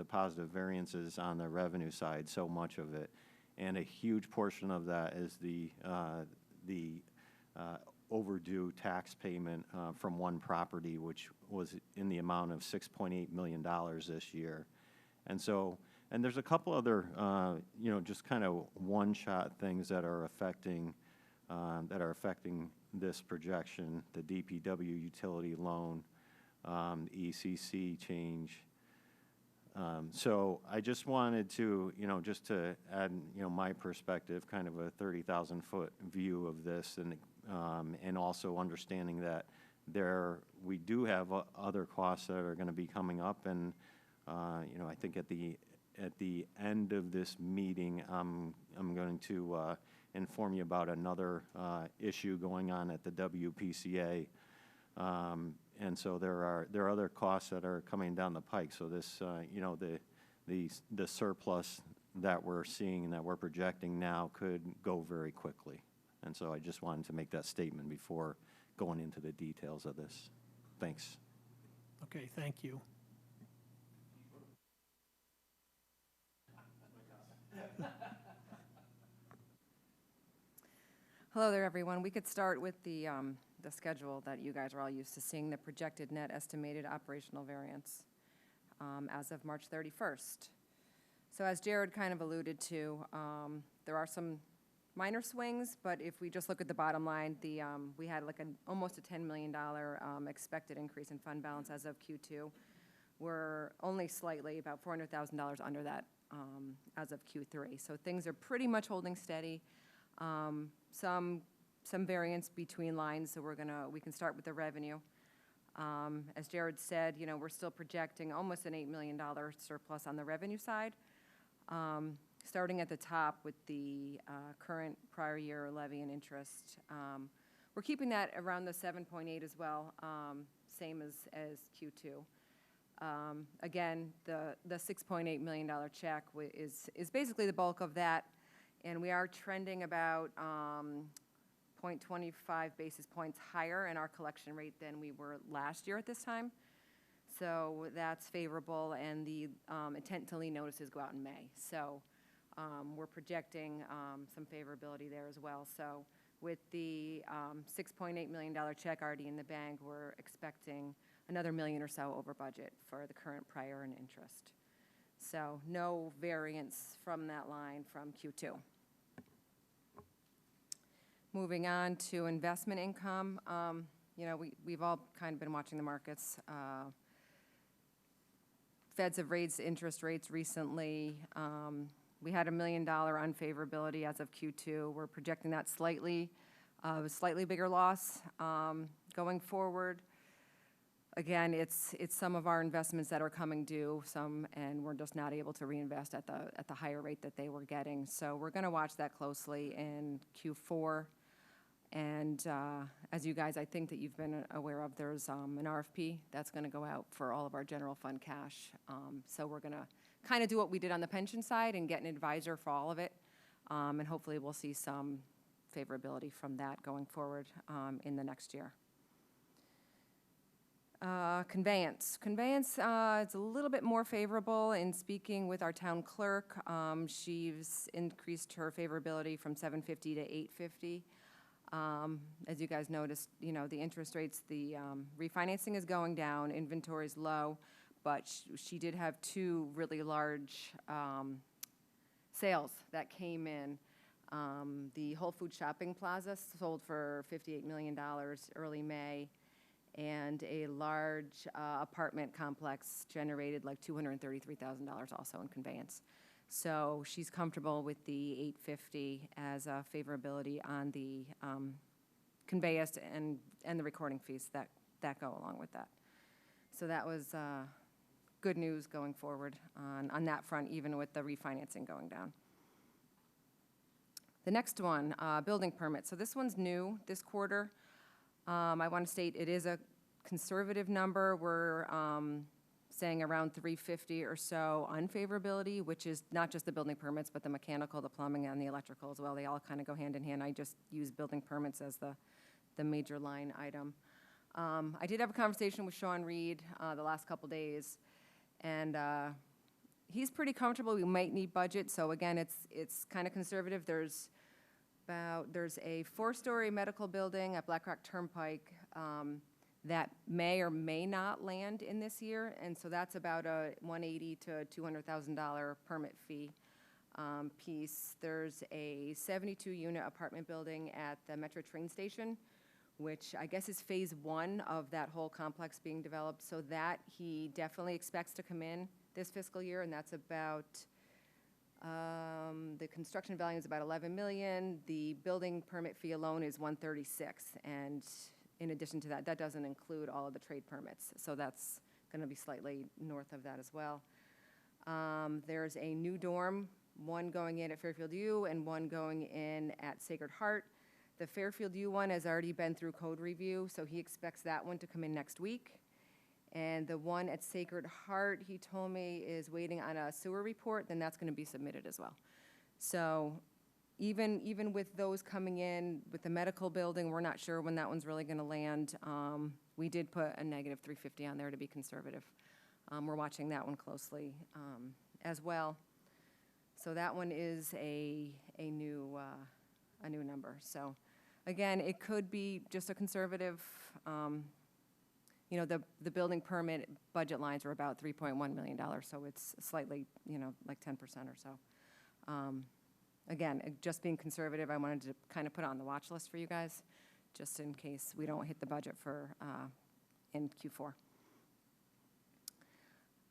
positive variances on the revenue side, so much of it, and a huge portion of that is the overdue tax payment from one property, which was in the amount of $6.8 million this year. And so, and there's a couple other, just kind of one-shot things that are affecting this projection: the DPW utility loan, ECC change. So I just wanted to, just to add, my perspective, kind of a 30,000-foot view of this, and also understanding that we do have other costs that are going to be coming up, and I think at the end of this meeting, I'm going to inform you about another issue going on at the WPCA. And so there are other costs that are coming down the pike. So this, the surplus that we're seeing and that we're projecting now could go very quickly. And so I just wanted to make that statement before going into the details of this. Thanks. Okay, thank you. Hello there, everyone. We could start with the schedule that you guys are all used to seeing, the projected net estimated operational variance as of March 31st. So as Jared kind of alluded to, there are some minor swings, but if we just look at the bottom line, we had like almost a $10 million expected increase in fund balance as of Q2. We're only slightly, about $400,000 under that as of Q3. So things are pretty much holding steady. Some variance between lines, so we can start with the revenue. As Jared said, we're still projecting almost an $8 million surplus on the revenue side. Starting at the top with the current prior year levy and interest, we're keeping that around the 7.8 as well, same as Q2. Again, the $6.8 million check is basically the bulk of that, and we are trending about 0.25 basis points higher in our collection rate than we were last year at this time. So that's favorable, and the intent to lien notices go out in May. So we're projecting some favorability there as well. So with the $6.8 million check already in the bank, we're expecting another $1 million or so over budget for the current prior and interest. So no variance from that line from Q2. Moving on to investment income, we've all kind of been watching the markets. Feds have raised interest rates recently. We had $1 million unfavorability as of Q2. We're projecting that slightly bigger loss going forward. Again, it's some of our investments that are coming due, and we're just not able to reinvest at the higher rate that they were getting. So we're going to watch that closely in Q4. And as you guys, I think that you've been aware of, there's an RFP that's going to go out for all of our general fund cash. So we're going to kind of do what we did on the pension side and get an advisor for all of it. And hopefully we'll see some favorability from that going forward in the next year. Conveyance. Conveyance is a little bit more favorable. In speaking with our town clerk, she's increased her favorability from 750 to 850. As you guys noticed, the interest rates, the refinancing is going down, inventory's low, but she did have two really large sales that came in. The Whole Foods Shopping Plaza sold for $58 million early May, and a large apartment complex generated like $233,000 also in conveyance. So she's comfortable with the 850 as a favorability on the conveyance and the recording fees that go along with that. So that was good news going forward on that front, even with the refinancing going down. The next one, building permits. So this one's new this quarter. I want to state it is a conservative number. We're saying around 350 or so unfavorability, which is not just the building permits, but the mechanical, the plumbing, and the electrical as well. They all kind of go hand in hand. I just use building permits as the major line item. I did have a conversation with Sean Reed the last couple days, and he's pretty comfortable. We might need budget, so again, it's kind of conservative. There's a 4-story medical building at Black Rock Turnpike that may or may not land in this year, and so that's about a $180,000 to $200,000 permit fee piece. There's a 72-unit apartment building at the Metro train station, which I guess is phase 1 of that whole complex being developed, so that he definitely expects to come in this fiscal year, and that's about, the construction value is about $11 million. The building permit fee alone is $136,000, and in addition to that, that doesn't include all of the trade permits, so that's going to be slightly north of that as well. There's a new dorm, one going in at Fairfield U and one going in at Sacred Heart. The Fairfield U one has already been through code review, so he expects that one to come in next week. And the one at Sacred Heart, he told me, is waiting on a sewer report, then that's going to be submitted as well. So even with those coming in, with the medical building, we're not sure when that one's really going to land. We did put a negative 350 on there to be conservative. We're watching that one closely as well. So that one is a new number. So again, it could be just a conservative. You know, the building permit budget lines are about $3.1 million, so it's slightly, you know, like 10% or so. Again, just being conservative, I wanted to kind of put it on the watch list for you guys, just in case we don't hit the budget for in Q4.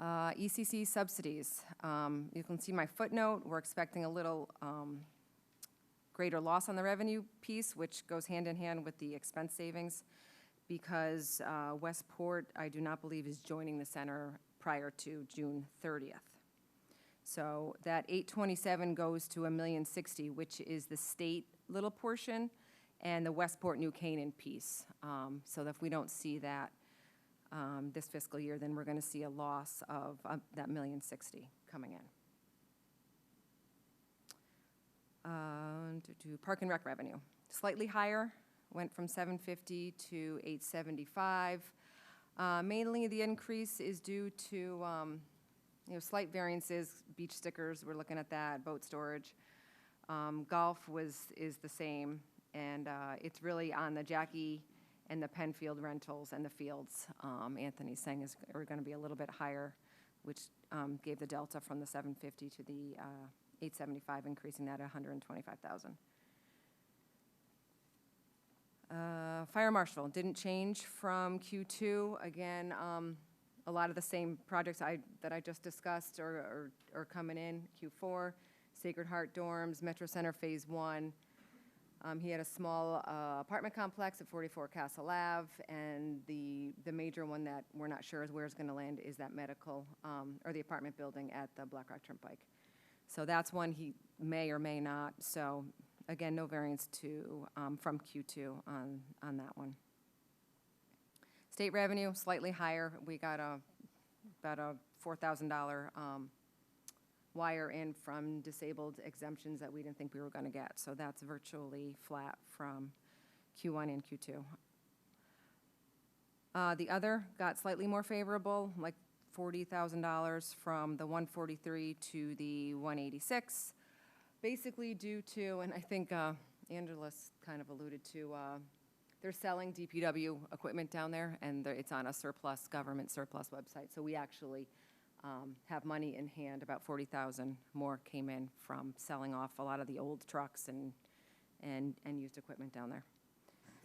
ECC subsidies. You can see my footnote. We're expecting a little greater loss on the revenue piece, which goes hand in hand with the expense savings, because Westport, I do not believe, is joining the center prior to June 30th. So that 827 goes to $1,060,000, which is the state little portion, and the Westport New Canaan piece. So if we don't see that this fiscal year, then we're going to see a loss of that $1,060,000 coming in. To Park and Rec revenue, slightly higher, went from $750 to $875. Mainly the increase is due to slight variances, beach stickers, we're looking at that, boat storage. Golf is the same, and it's really on the Jackie and the Penfield rentals and the fields. Anthony's saying are going to be a little bit higher, which gave the delta from the $750 to the $875, increasing that 125,000. Fire marshal didn't change from Q2. Again, a lot of the same projects that I just discussed are coming in Q4. Sacred Heart dorms, Metro Center Phase 1. He had a small apartment complex at 44 Castle Ave, and the major one that we're not sure is where it's going to land is that medical, or the apartment building at the Black Rock Turnpike. So that's one he may or may not. So again, no variance from Q2 on that one. State revenue, slightly higher. We got about a $4,000 wire in from disabled exemptions that we didn't think we were going to get. So that's virtually flat from Q1 and Q2. The other got slightly more favorable, like $40,000 from the 143 to the 186, basically due to, and I think Angela's kind of alluded to, they're selling DPW equipment down there, and it's on a government surplus website. So we actually have money in hand. About $40,000 more came in from selling off a lot of the old trucks and used equipment down there.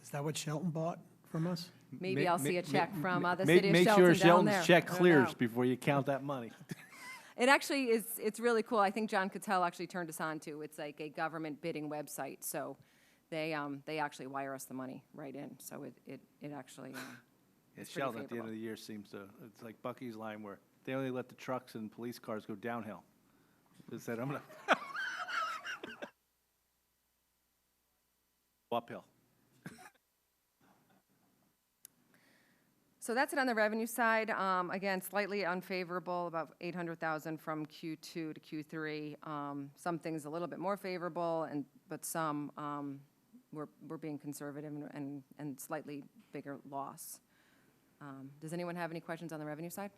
Is that what Shelton bought from us? Maybe I'll see a check from the city of Shelton down there. Make sure Shelton's check I don't clears know. before you count that money. It actually is, it's really cool. I think John Cattell actually turned us on to. It's like a government bidding website. So they actually wire us the money right in. So it actually Yeah, It's pretty Sheldon, at the end of favorable. the year seems to, it's like Bucky's line where they only let the trucks and police cars go downhill. Just said, I'm gonna uphill. So that's it on the revenue side. Again, slightly unfavorable, about 800,000 from Q2 to Q3. Some things a little bit more favorable, but some we're being conservative and slightly bigger loss. Does anyone have any questions on the revenue side?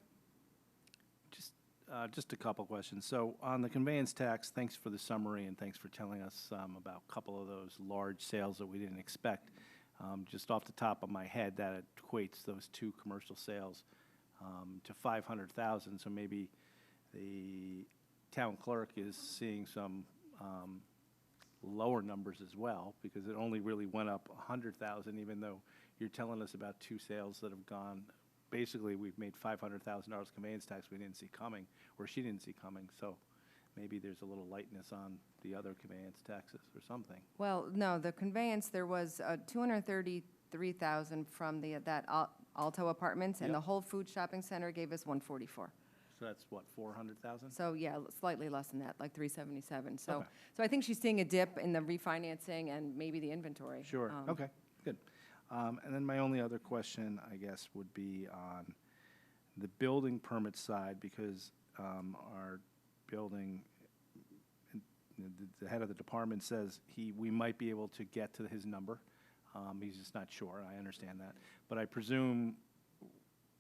Just a couple questions. So on the conveyance tax, thanks for the summary and thanks for telling us about a couple of those large sales that we didn't expect. Just off the top of my head, that equates those two commercial sales to 500,000. So maybe the town clerk is seeing some lower numbers as well, because it only really went up 100,000, even though you're telling us about two sales that have gone. Basically, we've made $500,000 conveyance tax we didn't see coming, or she didn't see coming. So maybe there's a little lightness on the other conveyance taxes or something. Well, no, the conveyance, there was 233,000 from that Alto Apartments, and Yep. the Whole Food Shopping Center gave us 144. So that's what, 400,000? So, yeah, slightly less than that, like 377. So, Okay. so I think she's seeing a dip in the refinancing and maybe the inventory. Sure, okay, good. And then my only other question, I guess, would be on the building permit side, because our building, the head of the department says we might be able to get to his number. He's just not sure, I understand that. But I presume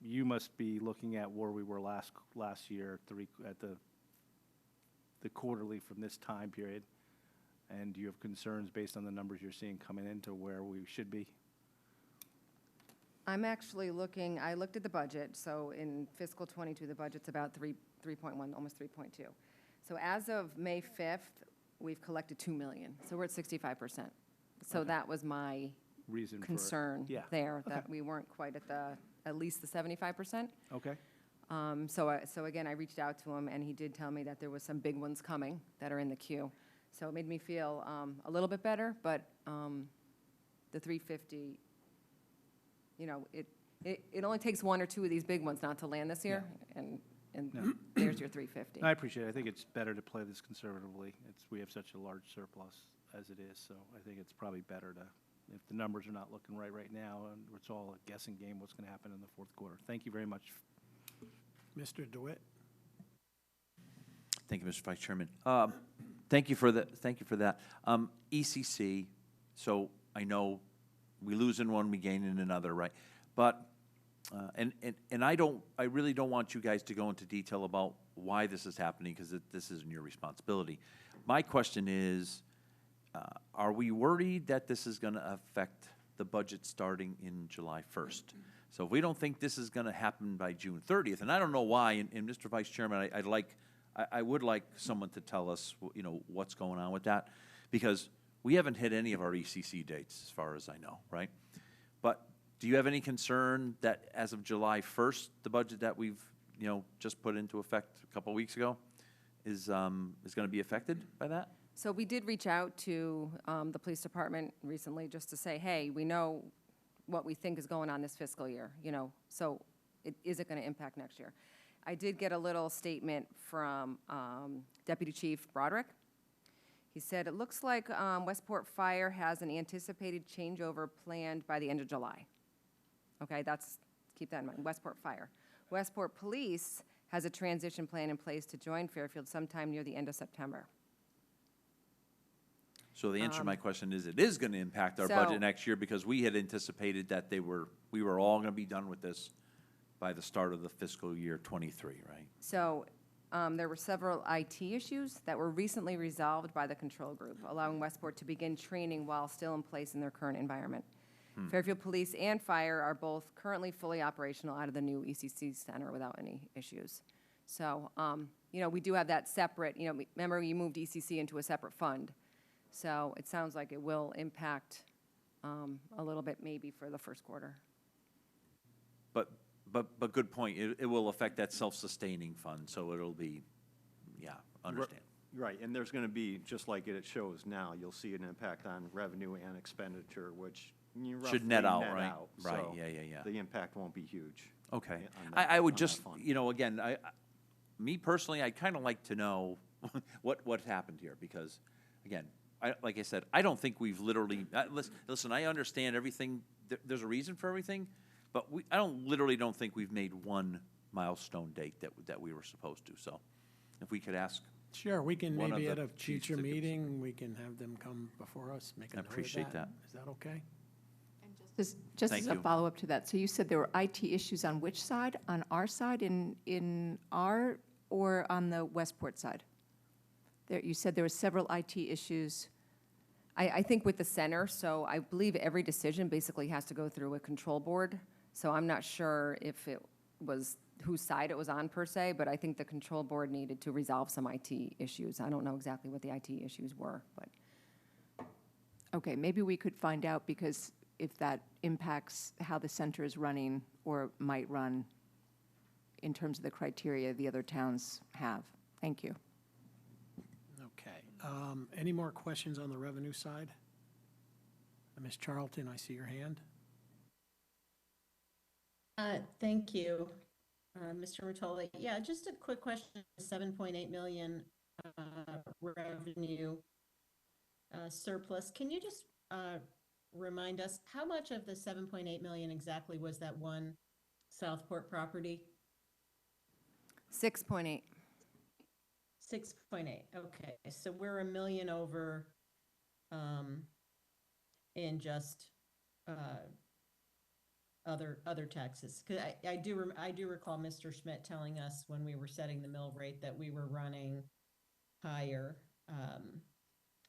you must be looking at where we were last year at the quarterly from this time period. And do you have concerns based on the numbers you're seeing coming into where we should be? I'm actually looking, I looked at the budget, so in fiscal '22, the budget's about 3.1, almost 3.2. So as of May 5th, we've collected 2 million, so we're at 65%. So Okay. that was my Reason for it. concern Yeah. there, that Okay. we weren't quite at least the 75%. Okay, So again, I reached out to him, and he did tell me that there was some big ones coming that are in the queue. So it made me feel a little bit better, but the 350, you know, it only takes one or two of these big ones not to land this year, and No. there's your 350. I appreciate it. I think it's better to play this conservatively. We have such a large surplus as it is, so I think it's probably better to, if the numbers are not looking right now, and it's all a guessing game what's going to happen in the fourth quarter. Thank you very much. Mr. DeWitt? Thank you, Mr. Vice Chairman. Thank you for that. ECC, so I know we lose in one, we gain in another, right? But, and I really don't want you guys to go into detail about why this is happening, because this isn't your responsibility. My question is, are we worried that this is going to affect the budget starting in July 1st? So if we don't think this is going to happen by June 30th, and I don't know why, and Mr. Vice Chairman, I would like someone to tell us, you know, what's going on with that, because we haven't hit any of our ECC dates, as far as I know, right? But do you have any concern that as of July 1st, the budget that we've, you know, just put into effect a couple of weeks ago is going to be affected by that? So we did reach out to the police department recently just to say, hey, we know what we think is going on this fiscal year, you know, so is it going to impact next year? I did get a little statement from Deputy Chief Broderick. He said, it looks like Westport Fire has an anticipated changeover planned by the end of July. Okay, keep that in mind, Westport Fire. Westport Police has a transition plan in place to join Fairfield sometime near the end of September. So the answer to my question is, it is going to impact our budget next year, because we had anticipated that we were all going to be done with this by the start of the fiscal year '23, right? So there were several IT issues that were recently resolved by the control group, allowing Westport to begin training while still in place in their current environment. Fairfield Police and Fire are both currently fully operational out of the new ECC center without any issues. So, you know, we do have that separate, you know, remember you moved ECC into a separate fund. So it sounds like it will impact a little bit maybe for the first quarter. But good point. It will affect that self-sustaining fund, so it'll be, yeah, understand. Right, and there's going to be, just like it shows now, you'll see an impact on revenue and expenditure, which You should roughly net out, right? Right, so yeah, yeah, yeah. The impact won't be huge. Okay. on that- I would on that just, fund. you know, again, me personally, I'd kind of like to know what happened here, because, again, like I said, I don't think we've literally, listen, I understand everything, there's a reason for everything, but I literally don't think we've made one milestone date that we were supposed to, so if we could ask. Sure, we can One of maybe the at a chiefs future to give us- meeting, we can have them come before us, make a I note of appreciate that. Is that okay? Just Thank as a you. follow-up to that, so you said there were IT issues on which side? On our side, in our, or on the Westport side? You said there were several IT issues. I think with the center, so I believe every decision basically has to go through a control board. So I'm not sure if it was whose side it was on per se, but I think the control board needed to resolve some IT issues. I don't know exactly what the IT issues were, but. Okay, maybe we could find out, because if that impacts how the center is running or might run in terms of the criteria the other towns have. Thank you. Okay. Any more questions on the revenue side? Ms. Charlton, I see your hand. Thank you, Mr. Rotoli. Yeah, just a quick question, 7.8 million revenue surplus. Can you just remind us how much of the 7.8 million exactly was that one Southport property? 6.8. 6.8, okay. So we're $1 million over in just other taxes. 'Cause I do recall Mr. Schmidt telling us when we were setting the mill rate that we were running higher.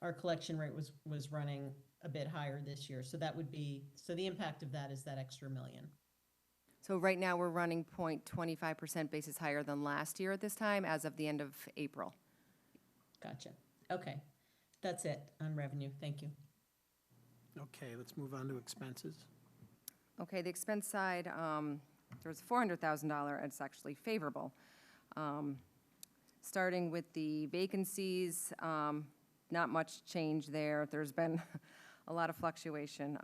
Our collection rate was running a bit higher this year. So that would be, so the impact of that is that extra $1 million. So right now, we're running 0.25% basis higher than last year at this time, as of the end of April. Gotcha. Okay. That's it on revenue. Thank you. Okay, let's move on to expenses. Okay, the expense side, there's $400,000, it's actually favorable. Starting with the vacancies, not much change there. There's been a lot of fluctuation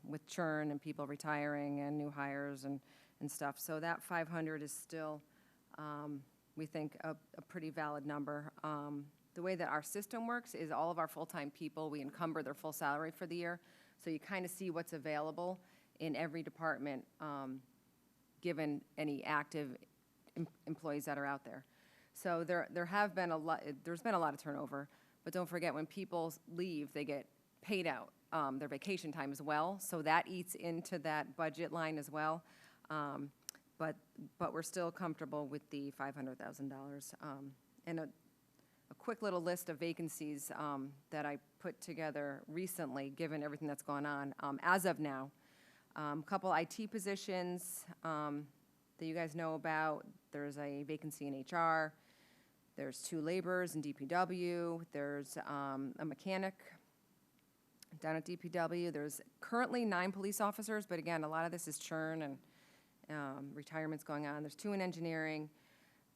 with churn and people retiring and new hires and stuff. So that 500 is still, we think, a pretty valid number. The way that our system works is all of our full-time people, we encumber their full salary for the year. So you kind of see what's available in every department, given any active employees that are out there. So there have been there's been a lot of turnover, but don't forget, when people leave, they get paid out their vacation time as well. So that eats into that budget line as well. But we're still comfortable with the $500,000. And a quick little list of vacancies that I put together recently, given everything that's gone on. As of now, a couple IT positions that you guys know about. There's a vacancy in HR. There's 2 laborers in DPW. There's a mechanic down at DPW. There's currently 9 police officers, but again, a lot of this is churn and retirements going on. There's 2 in engineering.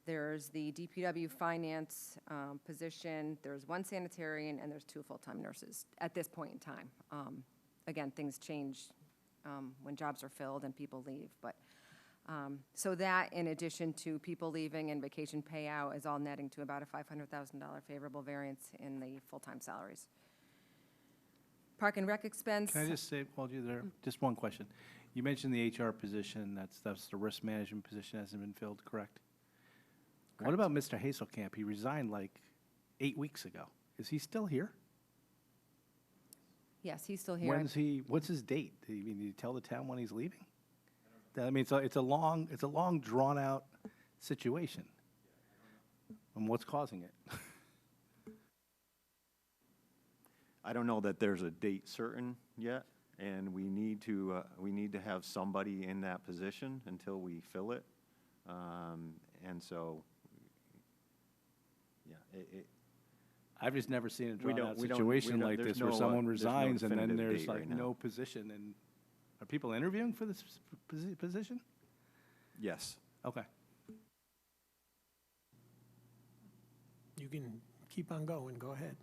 There's the DPW finance position. There's 1 sanitarian, and there's 2 full-time nurses at this point in time. Again, things change when jobs are filled and people leave, but so that, in addition to people leaving and vacation payout, is all netting to about a $500,000 favorable variance in the full-time salaries. Park and rec expense. Can I just say, hold you there, just one question. You mentioned the HR position, that's the risk management position hasn't been filled, correct? What about Mr. Hazelkamp? He resigned like 8 weeks ago. Is he still here? Yes, he's still here. What's his date? Did he tell the town when he's leaving? I mean, it's a long, drawn-out situation. And what's causing it? I don't know that there's a date certain yet, and we need to have somebody in that position until we fill it. And so, yeah, I've just never seen a We don't- drawn-out we don't- situation we don't- like there's this where no, someone there's no resigns and then definitive there's date like right now. no position. And are people interviewing for this position? yes. Okay. You can keep on going, go ahead.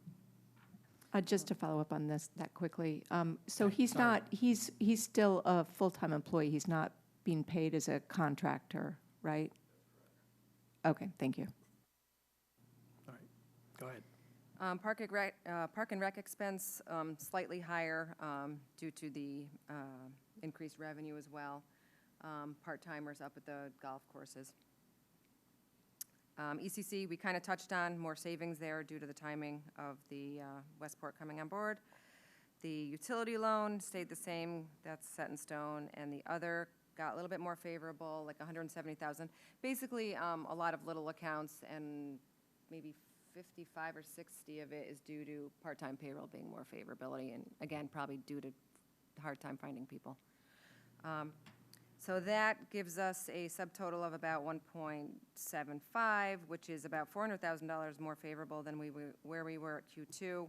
Just to follow up on that quickly. So he's still a full-time employee. He's not being paid as a contractor, right? Okay, thank you. All right, go ahead. Park and rec expense, slightly higher due to the increased revenue as well. Part-timers up at the golf courses. ECC, we kind of touched on more savings there due to the timing of the Westport coming on board. The utility loan stayed the same, that's set in stone, and the other got a little bit more favorable, like 170,000. Basically, a lot of little accounts, and maybe 55 or 60 of it is due to part-time payroll being more favorability, and again, probably due to hard time finding people. So that gives us a subtotal of about 1.75, which is about $400,000 more favorable than where we were at Q2.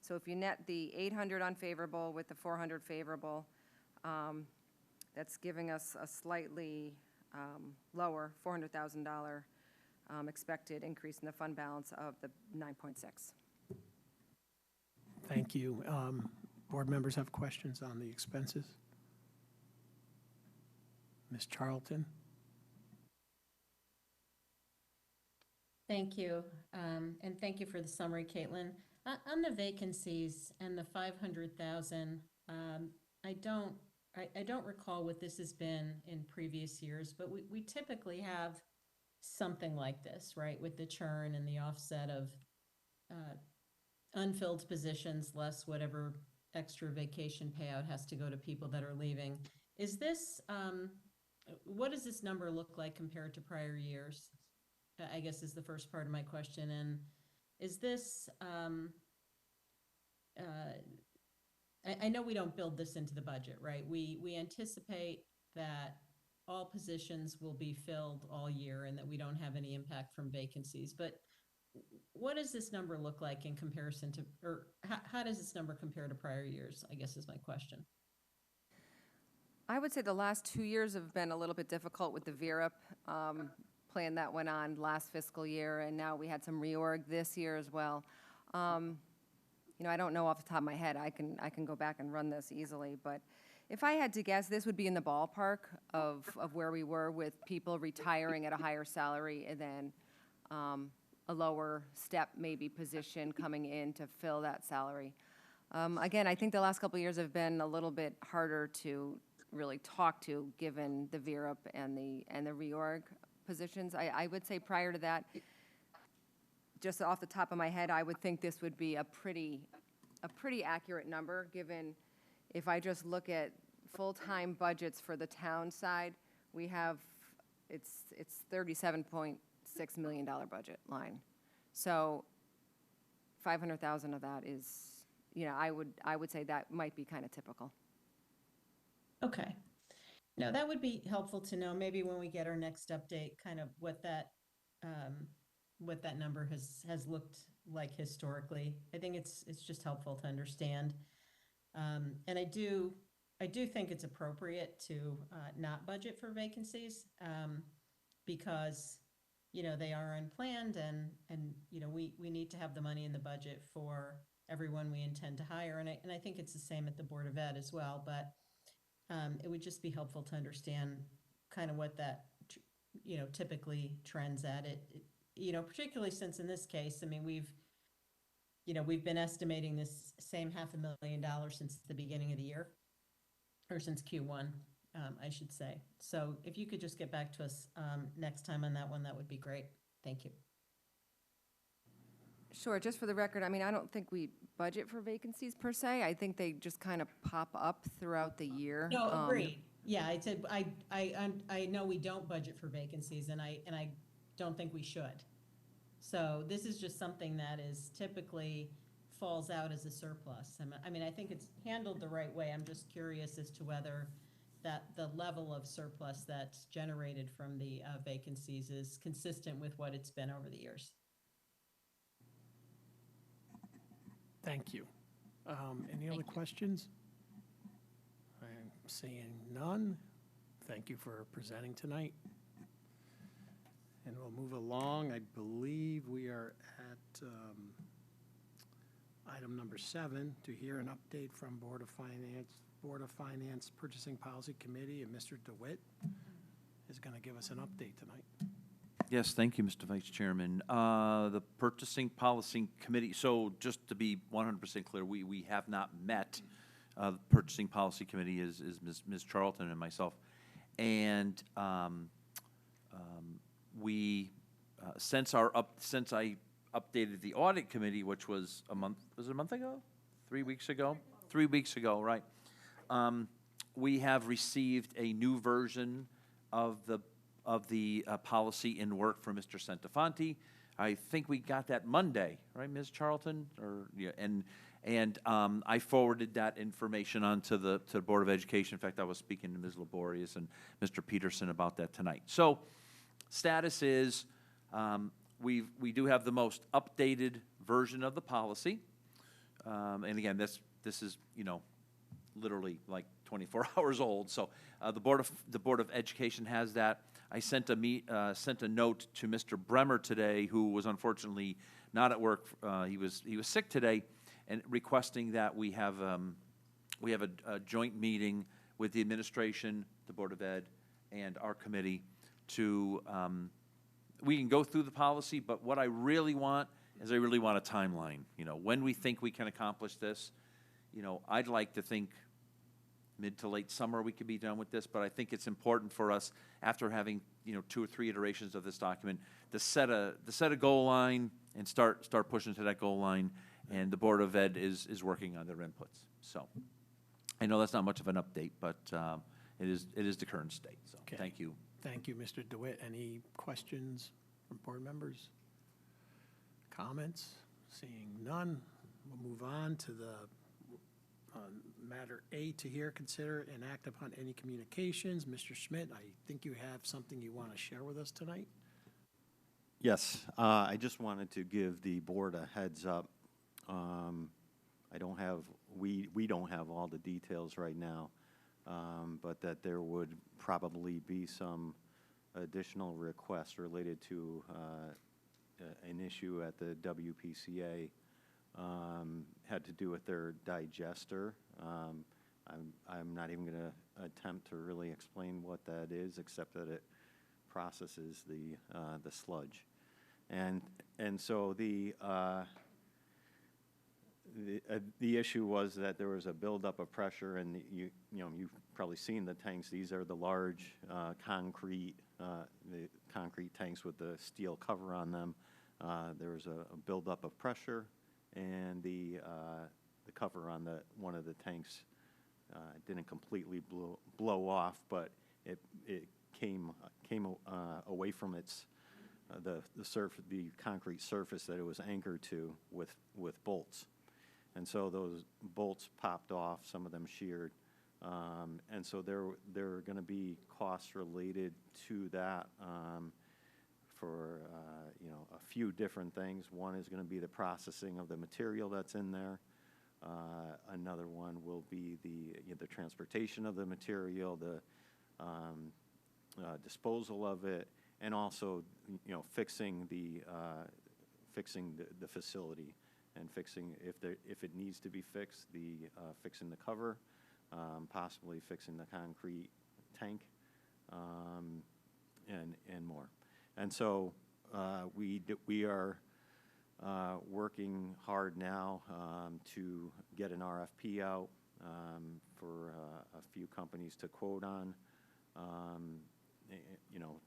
So if you net the 800 unfavorable with the 400 favorable, that's giving us a slightly lower $400,000 expected increase in the fund balance of the 9.6. Thank you. Board members have questions on the expenses? Ms. Charlton? Thank you, and thank you for the summary, Caitlin. On the vacancies and the 500,000, I don't recall what this has been in previous years, but we typically have something like this, right? With the churn and the offset of unfilled positions, less whatever extra vacation payout has to go to people that are leaving. Is this, what does this number look like compared to prior years? I guess is the first part of my question. And is this, I know we don't build this into the budget, right? We anticipate that all positions will be filled all year and that we don't have any impact from vacancies. But what does this number look like in comparison to, or how does this number compare to prior years, I guess is my question. I would say the last 2 years have been a little bit difficult with the VRIP plan that went on last fiscal year, and now we had some reorg this year as well. You know, I don't know off the top of my head. I can go back and run this easily, but if I had to guess, this would be in the ballpark of where we were with people retiring at a higher salary and then a lower step maybe position coming in to fill that salary. Again, I think the last couple of years have been a little bit harder to really talk to given the VRIP and the reorg positions. I would say prior to that, just off the top of my head, I would think this would be a pretty accurate number given if I just look at full-time budgets for the town side, we have, it's $37.6 million budget line. So 500,000 of that is, you know, I would say that might be kind of typical. Okay. No, that would be helpful to know maybe when we get our next update, kind of what that number has looked like historically. I think it's just helpful to understand. And I do think it's appropriate to not budget for vacancies because, you know, they are unplanned and you know, we need to have the money in the budget for everyone we intend to hire. And I think it's the same at the Board of Ed as well, but it would just be helpful to understand kind of what that, you know, typically trends at it, you know, particularly since in this case, I mean, we've been estimating this same $500,000 since the beginning of the year, or since Q1, I should say. So if you could just get back to us next time on that one, that would be great. Thank you. Sure, just for the record, I mean, I don't think we budget for vacancies per se. I think they just kind of pop up throughout the year. No, agreed. Yeah, I said, I know we don't budget for vacancies and I don't think we should. So this is just something that is typically falls out as a surplus. I mean, I think it's handled the right way. I'm just curious as to whether that the level of surplus that's generated from the vacancies is consistent with what it's been over the years. Thank you. Any other questions? I'm seeing none. Thank you for presenting tonight. And we'll move along. I believe we are at Item number 7, to hear an update from Board of Finance Purchasing Policy Committee, and Mr. DeWitt is going to give us an update tonight. Yes, thank you, Mr. Vice Chairman. The Purchasing Policy Committee, so just to be 100% clear, we have not met. The Purchasing Policy Committee is Ms. Charlton and myself. And since I updated the Audit Committee, which was a month ago? 3 weeks ago? 3 weeks ago, right. We have received a new version of the policy in work from Mr. Centofanti. I think we got that Monday, right, Ms. Charlton? And I forwarded that information on to the Board of Education. In fact, I was speaking to Ms. Laborious and Mr. Peterson about that tonight. So, status is we do have the most updated version of the policy, and again, this is literally like 24 hours old. So the Board of Education has that. I sent a note to Mr. Bremer today, who was unfortunately not at work. He was sick today, and requesting that we have a joint meeting with the administration, the Board of Ed, and our committee to we can go through the policy, but what I really want is I really want a timeline. When we think we can accomplish this. I'd like to think mid to late summer we could be done with this, but I think it's important for us, after having 2 or 3 iterations of this document, to set a goal line and start pushing to that goal line. And the Board of Ed is working on their inputs. So I know that's not much of an update, but it is the current state. So Okay. Thank you. Thank you, Mr. DeWitt. Any questions from board members? Comments? Seeing none, we'll move on to the matter 8, to hear, consider, and act upon any communications. Mr. Schmidt, I think you have something you want to share with us tonight. Yes, I just wanted to give the board a heads up. We don't have all the details right now, but that there would probably be some additional requests related to an issue at the WPCA. Had to do with their digester. I'm not even going to attempt to really explain what that is, except that it processes the sludge, and so the issue was that there was a buildup of pressure, and you've probably seen the tanks. These are the large concrete tanks with the steel cover on them. There was a buildup of pressure, and the cover on one of the tanks didn't completely blow off, but it came away from the concrete surface that it was anchored to with bolts. And so those bolts popped off, some of them sheared, and so there are going to be costs related to that for a few different things. One is going to be the processing of the material that's in there. Another one will be the transportation of the material, the disposal of it, and also fixing the facility, and fixing if it needs to be fixed, fixing the cover, possibly fixing the concrete tank, and more. And so we are working hard now to get an RFP out for a few companies to quote on,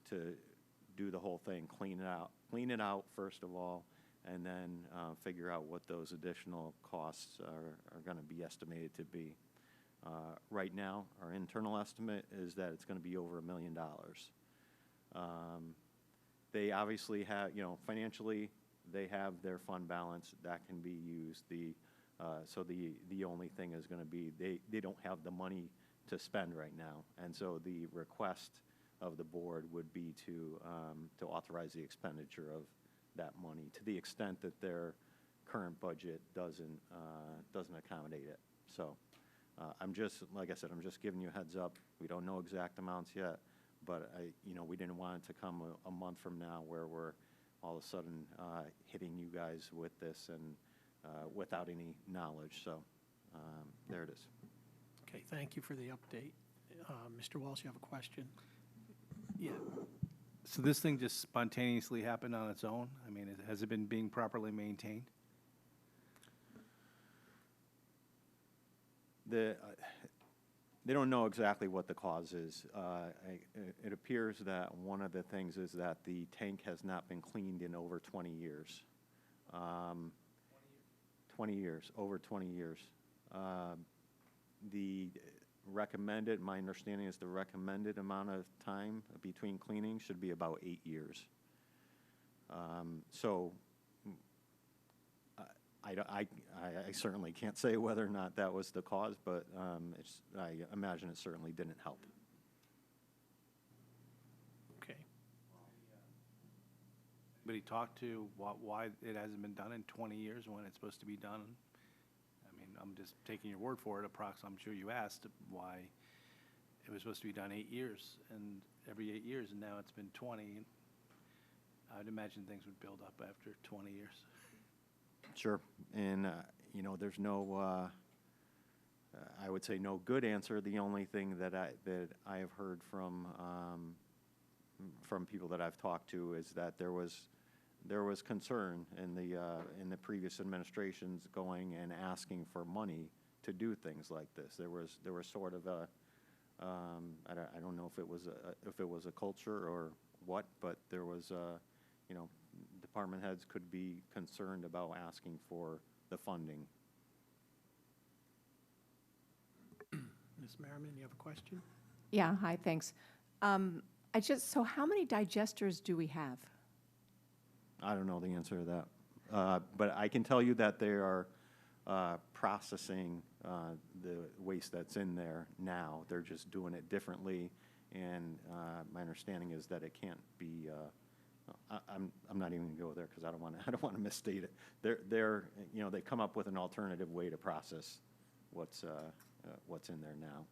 to do the whole thing, clean it out first of all, and then figure out what those additional costs are going to be estimated to be. Right now, our internal estimate is that it's going to be over $1 million. They obviously have, financially, they have their fund balance that can be used. So the only thing is going to be they don't have the money to spend right now, and so the request of the board would be to authorize the expenditure of that money to the extent that their current budget doesn't accommodate it. So like I said, I'm just giving you a heads up. We don't know exact amounts yet, but we didn't want it to come a month from now where we're all of a sudden hitting you guys with this, and without any knowledge. So there it is. Okay, thank you for the update. Mr. Walsh, you have a question? Yeah. So this thing just spontaneously happened on its own? I mean, has it been being properly maintained? They don't know exactly what the cause is. It appears that one of the things is that the tank has not been cleaned in over 20 years. 20 years, over 20 years. The recommended, my understanding is the recommended amount of time between cleaning should be about 8 years. So I certainly can't say whether or not that was the cause, but I imagine it certainly didn't help. Okay. But he talked to why it hasn't been done in 20 years when it's supposed to be done? I mean, I'm just taking your word for it. I'm sure you asked why it was supposed to be done 8 years, and every 8 years, and now it's been 20. I'd imagine things would build up after 20 years. Sure, and there's no, I would say no good answer. The only thing that I have heard from people that I've talked to is that there was concern in the previous administrations going and asking for money to do things like this. There was sort of a, I don't know if it was a culture or what, but there was department heads could be concerned about asking for the funding. Ms. Merriman, you have a question? Yeah, hi, thanks. So how many digesters do we have? I don't know the answer to that. But I can tell you that they are processing the waste that's in there now. They're just doing it differently, and my understanding is that it can't be. I'm not even going to go there because I don't want to misstate it. They come up with an alternative way to process what's in there now.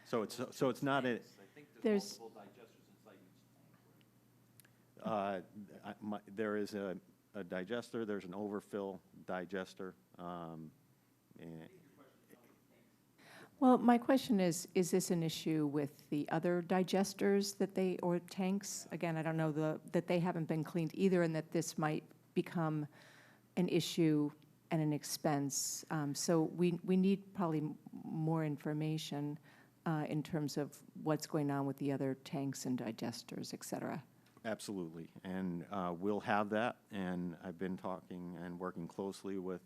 So it's not a. I think there's multiple digesters inside each tank. There is a digester. There's an overfill digester. Well, my question is this an issue with the other digesters or tanks? Again, I don't know that they haven't been cleaned either, and that this might become an issue and an expense. So we need probably more information in terms of what's going on with the other tanks and digesters, et cetera. Absolutely, and we'll have that. And I've been talking and working closely with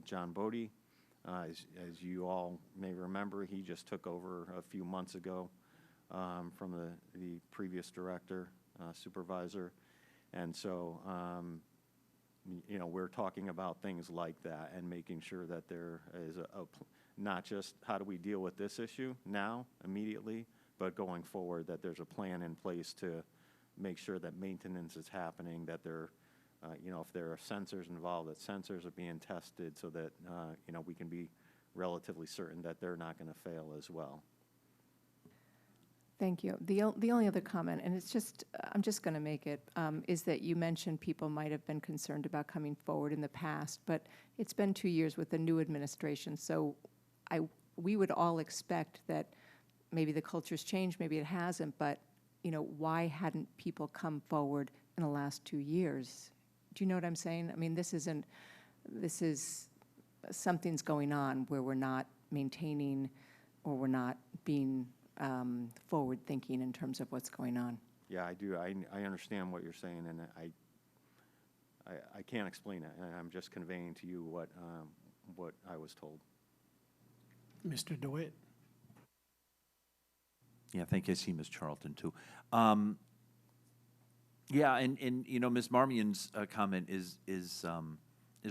John Bodie. As you all may remember, he just took over a few months ago from the previous director, supervisor. And so, we're talking about things like that and making sure that there is not just how do we deal with this issue now, immediately, but going forward, that there's a plan in place to make sure that maintenance is happening, that if there are sensors involved, that sensors are being tested so that, we can be relatively certain that they're not going to fail as well. Thank you. The only other comment, and I'm just going to make it, is that you mentioned people might have been concerned about coming forward in the past, but it's been 2 years with the new administration, so we would all expect that maybe the culture's changed, maybe it hasn't, but why hadn't people come forward in the last 2 years? Do you know what I'm saying? I mean, something's going on where we're not maintaining or we're not being forward-thinking in terms of what's going on. Yeah, I do. I understand what you're saying, and I can't explain it. I'm just conveying to you what I was told. Mr. DeWitt? Yeah, I think I see Ms. Charlton, too. Yeah, and Ms. Marmion's comment is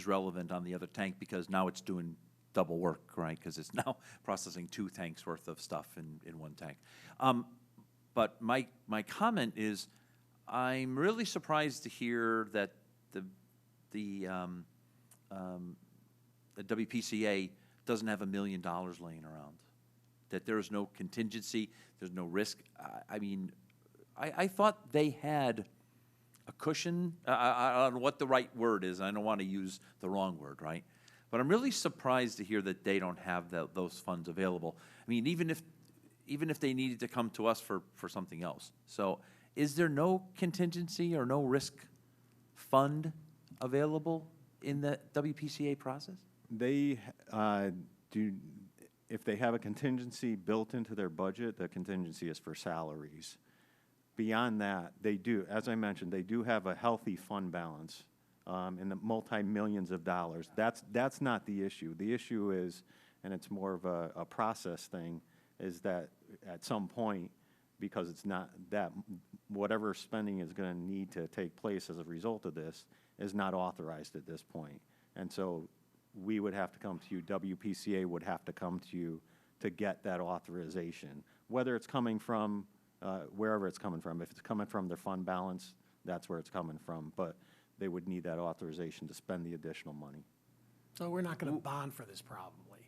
relevant on the other tank because now it's doing double work, right? Because it's now processing 2 tanks worth of stuff in one tank. But my comment is, I'm really surprised to hear that the WPCA doesn't have $1 million laying around, that there is no contingency, there's no risk. I mean, I thought they had a cushion. I don't know what the right word is. I don't want to use the wrong word, right? But I'm really surprised to hear that they don't have those funds available. I mean, even if they needed to come to us for something else. So is there no contingency or no risk fund available in the WPCA process? They do, if they have a contingency built into their budget, the contingency is for salaries. Beyond that, they do, as I mentioned, they do have a healthy fund balance in the multi-millions of dollars. That's not the issue. The issue is, and it's more of a process thing, is that at some point, because it's not that, whatever spending is going to need to take place as a result of this is not authorized at this point. And so we would have to come to you, WPCA would have to come to you to get that authorization, whether it's coming from wherever it's coming from. If it's coming from their fund balance, that's where it's coming from. But they would need that authorization to spend the additional money. So we're not going to bond for this probably.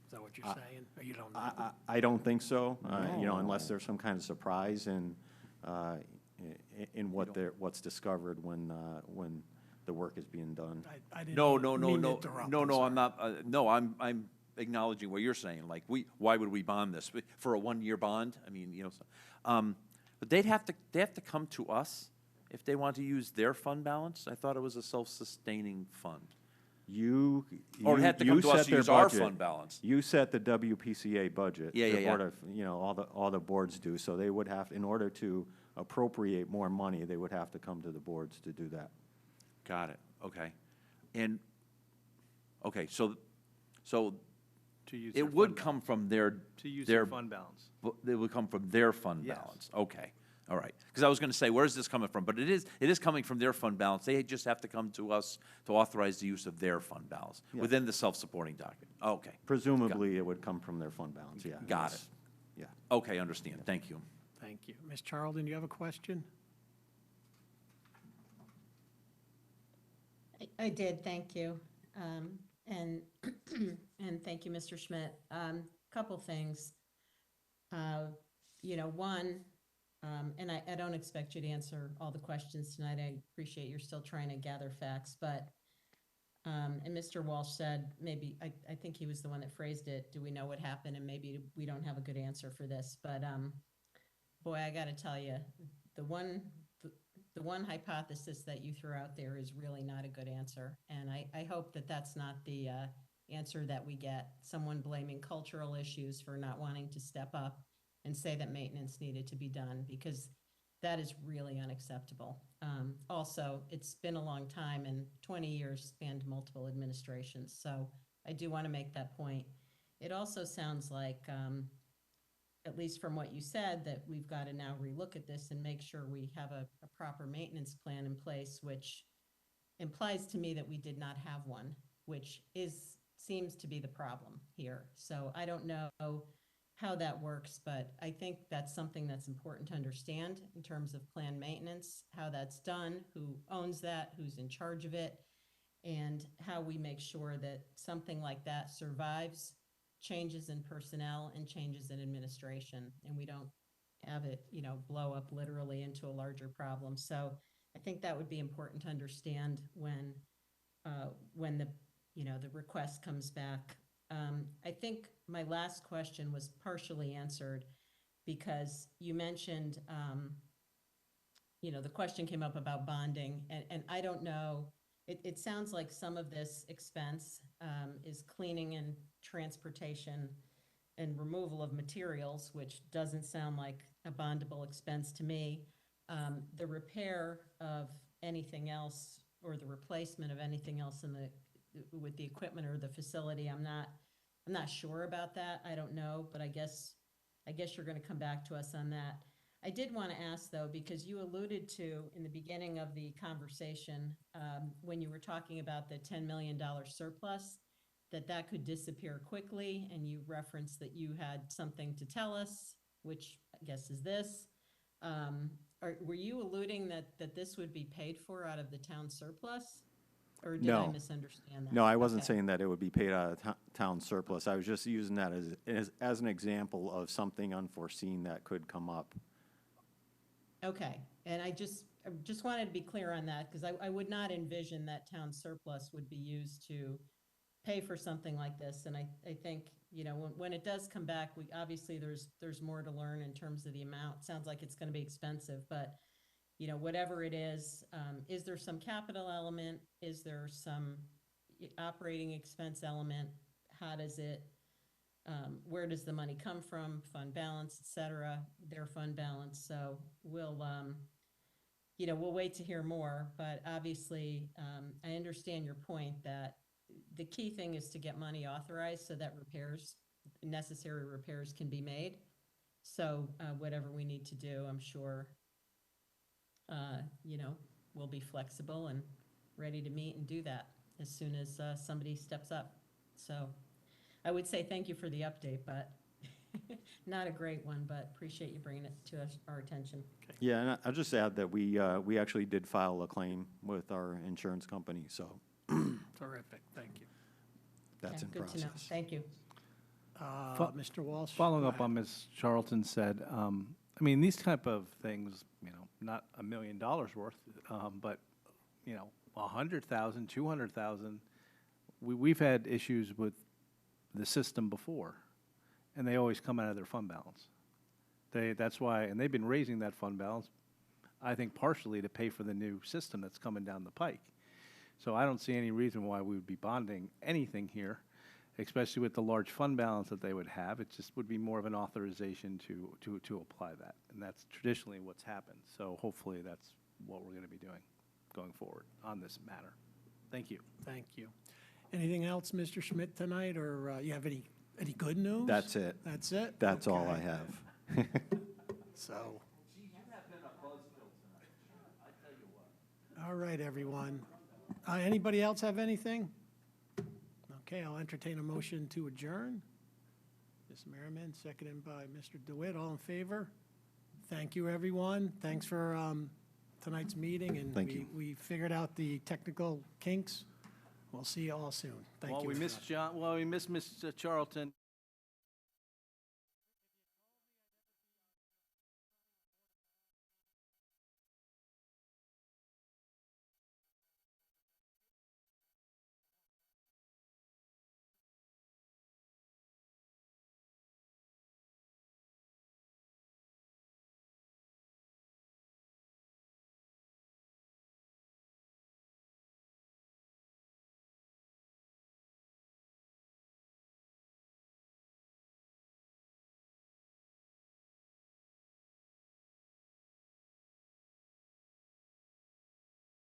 Is that what you're saying? Or you don't know? I don't think so, you know, unless there's some kind of surprise in what's discovered when the work is being done. I didn't No, mean to interrupt. I'm I'm sorry. not, no, I'm acknowledging what you're saying, like, why would we bond this? For a one-year bond? I mean, you know, but they have to come to us if they want to use their fund balance? I thought it was a self-sustaining fund. Or it had to come to us to use our fund balance. You set the WPCA budget. Yeah, the yeah, board yeah. of, you know, all the boards do, so they would have, in order to appropriate more money, they would have to come to the boards to do that. Got it, okay. And, okay, so To use their it would fund come from their. To use their fund balance. It would come from their fund Yes. balance, okay, all right. Because I was going to say, where's this coming from? But it is coming from their fund balance. They just have to come to us to authorize the use of their fund balance Yeah. within the self-supporting document. Okay, Presumably, it would come from their fund balance, yeah. got Yes. it. Yeah. Okay, understand, thank you. Thank you. Ms. Charlton, you have a question? I did, thank you. And, and thank you, Mr. Schmidt. Couple things. You know, one, and I don't expect you to answer all the questions tonight. I appreciate you're still trying to gather facts, but, and Mr. Walsh said, maybe, I think he was the one that phrased it, do we know what happened? And maybe we don't have a good answer for this, but, boy, I gotta tell you, the one hypothesis that you threw out there is really not a good answer. And I hope that that's not the answer that we get, someone blaming cultural issues for not wanting to step up and say that maintenance needed to be done, because that is really unacceptable. Also, it's been a long time, and 20 years spanned multiple administrations. So I do want to make that point. It also sounds like, at least from what you said, that we've got to now relook at this and make sure we have a proper maintenance plan in place, which implies to me that we did not have one, which seems to be the problem here. So I don't know how that works, but I think that's something that's important to understand in terms of planned maintenance, how that's done, who owns that, who's in charge of it, and how we make sure that something like that survives changes in personnel and changes in administration, and we don't have it, you know, blow up literally into a larger problem. So I think that would be important to understand when the, you know, the request comes back. I think my last question was partially answered because you mentioned, you know, the question came up about bonding, and I don't know, it sounds like some of this expense is cleaning and transportation and removal of materials, which doesn't sound like a bondable expense to me. The repair of anything else or the replacement of anything else with the equipment or the facility, I'm not sure about that. I don't know, but I guess you're going to come back to us on that. I did want to ask, though, because you alluded to in the beginning of the conversation, when you were talking about the $10 million surplus, that could disappear quickly, and you referenced that you had something to tell us, which I guess is this. Were you alluding that this would be paid for out of the town surplus? Or did I misunderstand that? No, I wasn't Okay. saying that it would be paid out of town surplus. I was just using that as an example of something unforeseen that could come up. Okay, and I just wanted to be clear on that, because I would not envision that town surplus would be used to pay for something like this. And I think, you know, when it does come back, obviously there's more to learn in terms of the amount. Sounds like it's gonna be expensive, but, you know, whatever it is there some capital element? Is there some operating expense element? How does it, where does the money come from? Fund balance, et cetera, their fund balance. So we'll, you know, we'll wait to hear more, but obviously, I understand your point that the key thing is to get money authorized so that necessary repairs can be made. So whatever we need to do, I'm sure, you know, we'll be flexible and ready to meet and do that as soon as somebody steps up. So I would say thank you for the update, but not a great one, but appreciate you bringing it to our attention. Yeah, and I'll just add that we actually did file a claim with our insurance company, so Terrific, thank you. that's in Good to know. process. Thank you. Mr. Walsh? Following go up on ahead. Ms. Charlton said, I mean, these type of things, you know, not $1 million worth, but, you know, 100,000, 200,000. We've had issues with the system before, and they always come out of their fund balance. That's why, and they've been raising that fund balance, I think partially to pay for the new system that's coming down the pike. So I don't see any reason why we would be bonding anything here, especially with the large fund balance that they would have. It just would be more of an authorization to apply that. And that's traditionally what's happened. So hopefully that's what we're going to be doing going forward on this matter. Thank you. Thank you. Anything else, Mr. Schmidt, tonight, or you have any good news? That's it. That's it? That's all I Okay. have. So. All right, everyone. Anybody else have anything? Okay, I'll entertain a motion to adjourn. Ms. Merriman, seconded by Mr. DeWitt. All in favor? Thank you, everyone. Thanks for tonight's meeting, and Thank you. we figured out the technical kinks. We'll see you all soon. Thank you. Well, we missed Ms. Charlton.